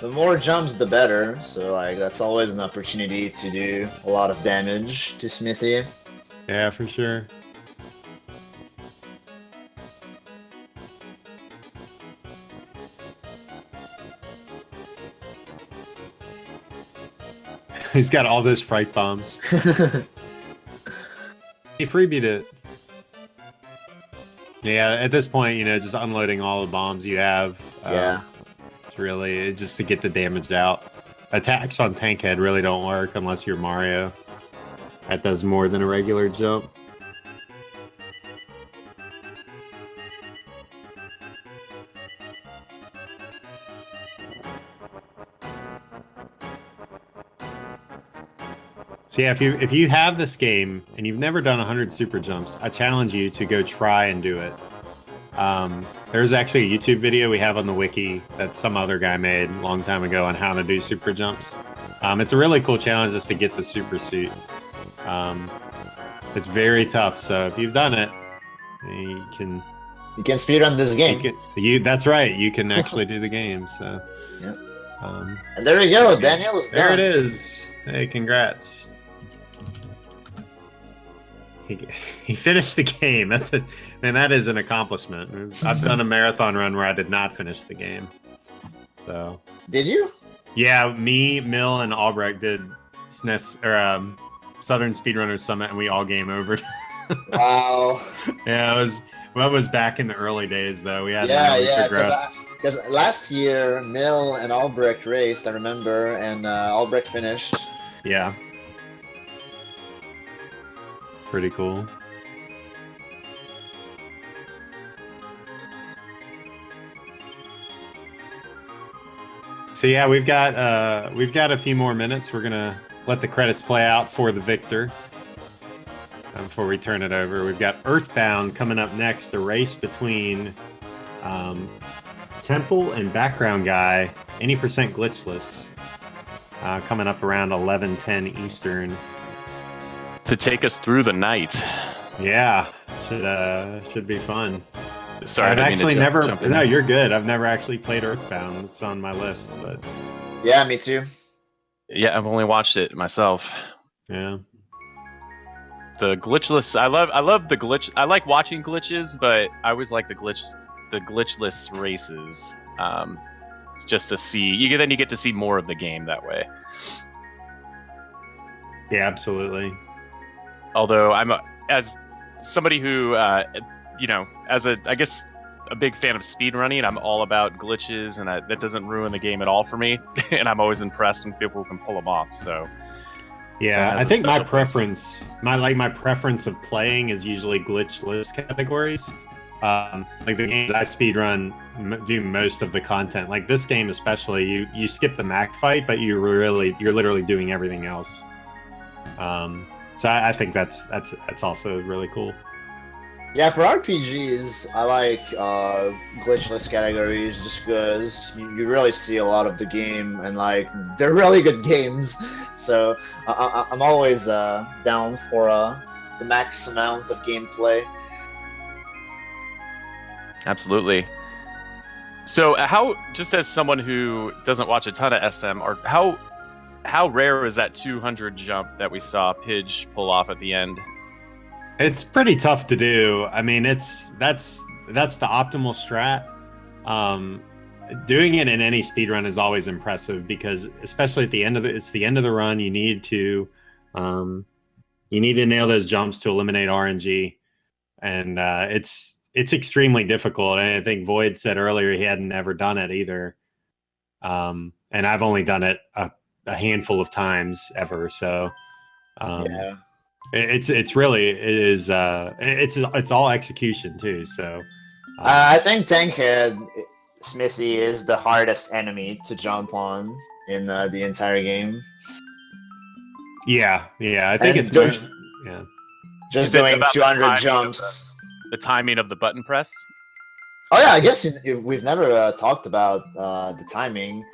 Speaker 2: The more jumps, the better. So, like, that's always an opportunity to do a lot of damage to Smithy.
Speaker 1: Yeah, for sure. He's got all those fright bombs. He freebied it. Yeah, at this point, you know, just unloading all the bombs you have.
Speaker 2: Yeah.
Speaker 1: It's really just to get the damage out. Attacks on tank head really don't work unless you're Mario. That does more than a regular jump. So yeah, if you have this game and you've never done 100 super jumps, I challenge you to go try and do it. There's actually a YouTube video we have on the wiki that some other guy made a long time ago on how to do super jumps. It's a really cool challenge just to get the super suit. It's very tough, so if you've done it, you can
Speaker 2: speedrun this game.
Speaker 1: That's right. You can actually do the game. So,
Speaker 2: yeah. And there you go. Daniel is done.
Speaker 1: There it is. Hey, congrats. He finished the game. That is an accomplishment. I've done a marathon run where I did not finish the game. So.
Speaker 2: Did you?
Speaker 1: Yeah, me, Mill, and Albrecht did SNES or Southern Speedrunners Summit, and we all game over.
Speaker 2: Wow.
Speaker 1: Yeah, that was back in the early days, though. We had progressed.
Speaker 2: Because last year, Mill and Albrecht raced, I remember, and Albrecht finished.
Speaker 1: Yeah. Pretty cool. So yeah, we've got a few more minutes. We're gonna let the credits play out for the victor before we turn it over. We've got Earthbound coming up next. The race between Temple and Background Guy, any percent glitchless, coming up around 11:10 Eastern.
Speaker 3: To take us through the night.
Speaker 1: Yeah, should be fun.
Speaker 3: Sorry,
Speaker 1: I've actually never.
Speaker 3: jump in.
Speaker 1: No, you're good. I've never actually played Earthbound. It's on my list, but
Speaker 2: Yeah, me too.
Speaker 3: Yeah, I've only watched it myself.
Speaker 1: yeah.
Speaker 3: The glitchless. I love the glitch. I like watching glitches, but I always like the glitchless races. Just to see you get to see more of the game that way.
Speaker 1: Yeah, absolutely.
Speaker 3: Although as somebody who as I guess a big fan of speedrunning, I'm all about glitches, and that doesn't ruin the game at all for me. And I'm always impressed when people can pull them off. So
Speaker 1: yeah, I think my preference of playing is usually glitchless categories. Like the games I speedrun do most of the content. Like this game especially, you skip the Mac fight, but you're literally doing everything else. So I think that's also really cool.
Speaker 2: Yeah, for RPGs, I like glitchless categories just because you really see a lot of the game, and like they're really good games. So I'm always down for the max amount of gameplay.
Speaker 3: Absolutely. So how, just as someone who doesn't watch a ton of SM, or how rare is that 200 jump that we saw Pidge pull off at the end?
Speaker 1: It's pretty tough to do. I mean, that's the optimal strat. Doing it in any speedrun is always impressive because, especially at the end of the run, you need to nail those jumps to eliminate RNG, and it's extremely difficult. And I think Void said earlier he hadn't ever done it either, and I've only done it a handful of times ever. So
Speaker 2: Yeah.
Speaker 1: It's all execution too. So
Speaker 2: I think Tankhead Smithy is the hardest enemy to jump on in the entire game.
Speaker 1: Yeah. I think
Speaker 2: And
Speaker 1: it's yeah.
Speaker 2: Just
Speaker 3: Is it
Speaker 2: doing
Speaker 3: about the
Speaker 2: 200
Speaker 3: timing of
Speaker 2: jumps.
Speaker 3: The timing of the button press?
Speaker 2: Oh yeah, I guess we've never talked about the timing.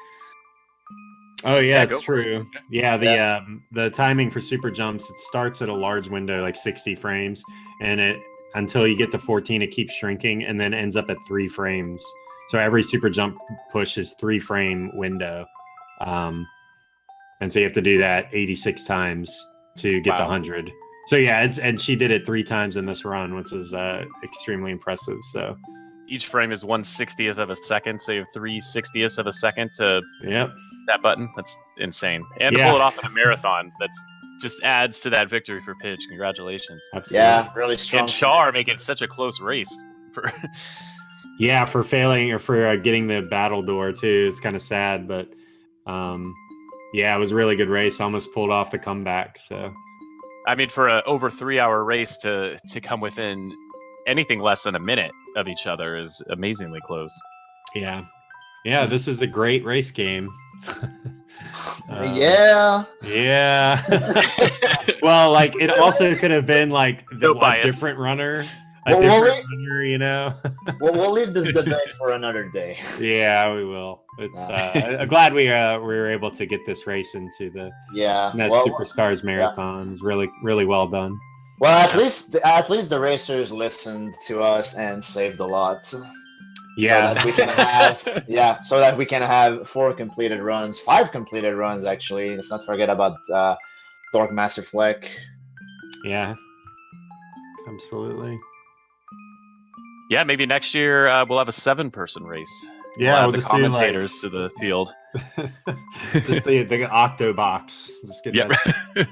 Speaker 1: Oh yeah,
Speaker 3: go
Speaker 1: it's
Speaker 3: for it.
Speaker 1: true. Yeah, the timing for super jumps, it starts at a large window, like 60 frames, and it until you get to 14, it keeps shrinking, and then ends up at 3 frames. So every super jump push is 3-frame window, and so you have to do that 86 times to get the 100. So yeah, and she did it 3 times in this run, which is extremely impressive. So
Speaker 3: Each frame is 1/60th of a second, so you have 3/60ths of a second to
Speaker 1: yep.
Speaker 3: that button. That's insane. And to
Speaker 1: Yeah.
Speaker 3: pull it off in a marathon, that's just adds to that victory for Pidge. Congratulations.
Speaker 1: Absolutely.
Speaker 2: Yeah, really strong.
Speaker 3: And Char make it such a close race.
Speaker 1: Yeah, for failing or for getting the battle door too. It's kind of sad, but yeah, it was a really good race. Almost pulled off the comeback. So
Speaker 3: I mean, for an over 3-hour race to come within anything less than a minute of each other is amazingly close.
Speaker 1: yeah, this is a great race game.
Speaker 2: Yeah.
Speaker 1: Yeah. Well, like it also could have been like
Speaker 3: No
Speaker 1: a
Speaker 3: bias.
Speaker 1: different runner,
Speaker 2: Well,
Speaker 1: you know.
Speaker 2: we'll leave this debate for another day.
Speaker 1: Yeah, we will. It's I'm glad we were able to get this race into the
Speaker 2: Yeah.
Speaker 1: SNES
Speaker 2: Well,
Speaker 1: Superstars Marathon. It's really well done.
Speaker 2: well, at least the racers listened to us and saved a lot.
Speaker 1: Yeah.
Speaker 2: So that we can have so that we can have 4 completed runs, 5 completed runs actually. Let's not forget about Dork Master Fleck.
Speaker 1: Yeah. Absolutely.
Speaker 3: Yeah, maybe next year we'll have a 7-person race.
Speaker 1: Yeah,
Speaker 3: we'll
Speaker 1: we'll
Speaker 3: add the
Speaker 1: just do, like-
Speaker 3: commentators to the field.
Speaker 1: Just the octo box. Just get
Speaker 3: Yep.
Speaker 1: that.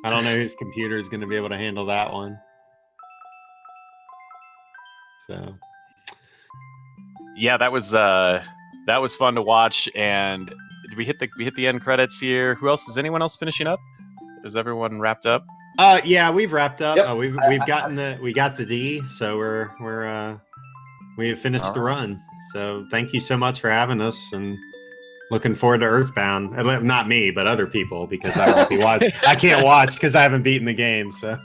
Speaker 1: I don't know whose computer is going to be able to handle that one. So
Speaker 3: Yeah, that was fun to watch. And did we hit the end credits here? Who else? Is anyone else finishing up? Is everyone wrapped up?
Speaker 1: yeah, we've wrapped up.
Speaker 2: Yep.
Speaker 1: We've gotten we got the D, so we have finished the run. So thank you so much for having us, and looking forward to Earthbound. Not me, but other people, because I won't be watching. I can't watch because I haven't beaten the game. So.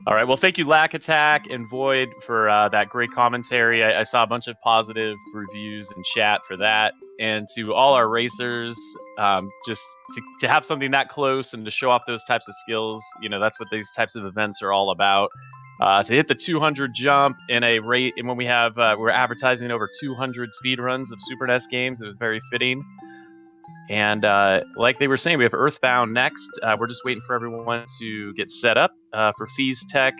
Speaker 3: All right. Well, thank you, Lack Attack and Void, for that great commentary. I saw a bunch of positive reviews in chat for that. And to all our racers, just to have something that close and to show off those types of skills, that's what these types of events are all about. To hit the 200 jump in a rate, and when we're advertising over 200 speed runs of Super NES games, it was very fitting. And like they were saying, we have Earthbound next. We're just waiting for everyone to get set up for Fees Tech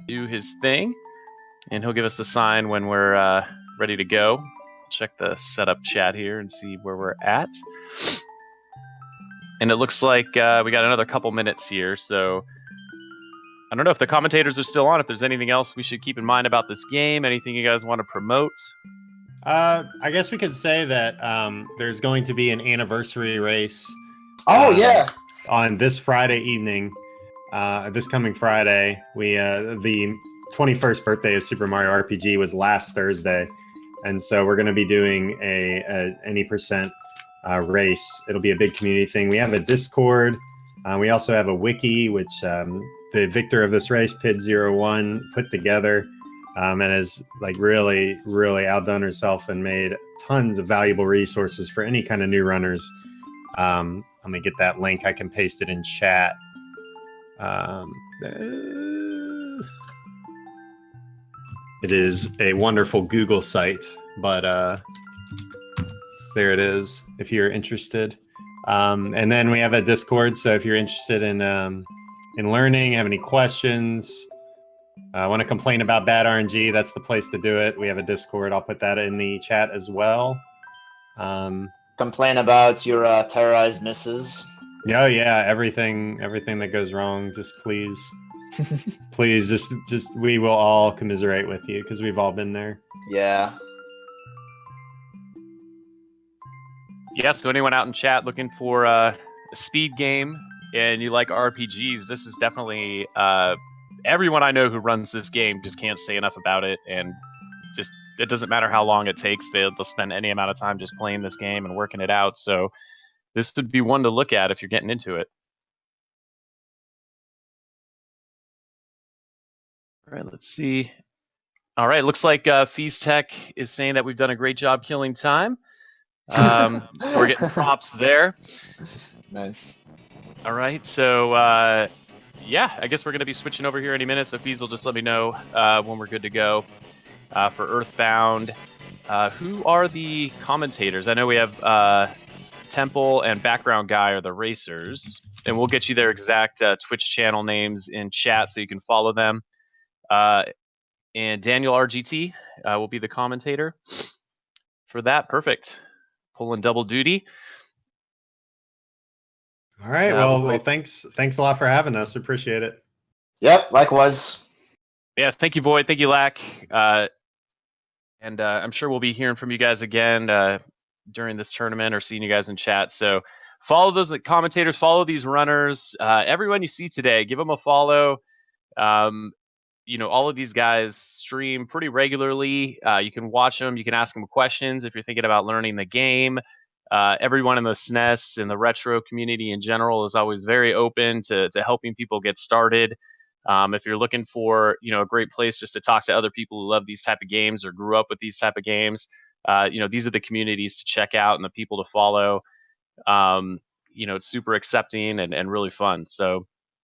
Speaker 3: do his thing, and he'll give us the sign when we're ready to go. Check the setup chat here and see where we're at. And it looks like we got another couple minutes here, so I don't know if the commentators are still on. If there's anything else we should keep in mind about this game, anything you guys want to promote?
Speaker 1: I guess we could say that there's going to be an anniversary race.
Speaker 2: Yeah.
Speaker 1: On this Friday evening, this coming Friday, the 21st birthday of Super Mario RPG was last Thursday, and so we're going to be doing a any percent race. It'll be a big community thing. We have a Discord. We also have a wiki, which the victor of this race, Pid01, put together. And has really outdone herself and made tons of valuable resources for any kind of new runners. Let me get that link. I can paste it in chat. It is a wonderful Google site, but there it is if you're interested. And then we have a Discord, so if you're interested in learning, have any questions, want to complain about bad RNG, that's the place to do it. We have a Discord. I'll put that in the chat as well.
Speaker 2: Complain about your terrorized misses.
Speaker 1: Oh yeah, everything that goes wrong. Just please, just we will all commiserate with you because we've all been there.
Speaker 2: Yeah.
Speaker 3: Yeah. So anyone out in chat looking for a speed game and you like RPGs, this is definitely. Everyone I know who runs this game just can't say enough about it, and just it doesn't matter how long it takes. They'll spend any amount of time just playing this game and working it out. So this would be one to look at if you're getting into it. All right, let's see. All right, looks like Fees Tech is saying that we've done a great job killing time. So we're getting props there.
Speaker 2: Nice.
Speaker 3: All right, so yeah, I guess we're going to be switching over here any minute, so Fees will just let me know when we're good to go for Earthbound. Who are the commentators? I know we have Temple and Background Guy are the racers, and we'll get you their exact Twitch channel names in chat so you can follow them. And Daniel RGT will be the commentator for that. Perfect. Pulling double duty.
Speaker 1: All right. Well, thanks a lot for having us. Appreciate it.
Speaker 2: Yep, likewise.
Speaker 3: Yeah, thank you, Void. Thank you, Lack. And I'm sure we'll be hearing from you guys again during this tournament or seeing you guys in chat. So follow those commentators, follow these runners. Everyone you see today, give them a follow. All of these guys stream pretty regularly. You can watch them. You can ask them questions if you're thinking about learning the game. everyone in the SNES and the retro community in general is always very open to helping people get started. If you're looking for, a great place just to talk to other people who love these type of games or grew up with these type of games, these are the communities to check out and the people to follow. It's super accepting and really fun. So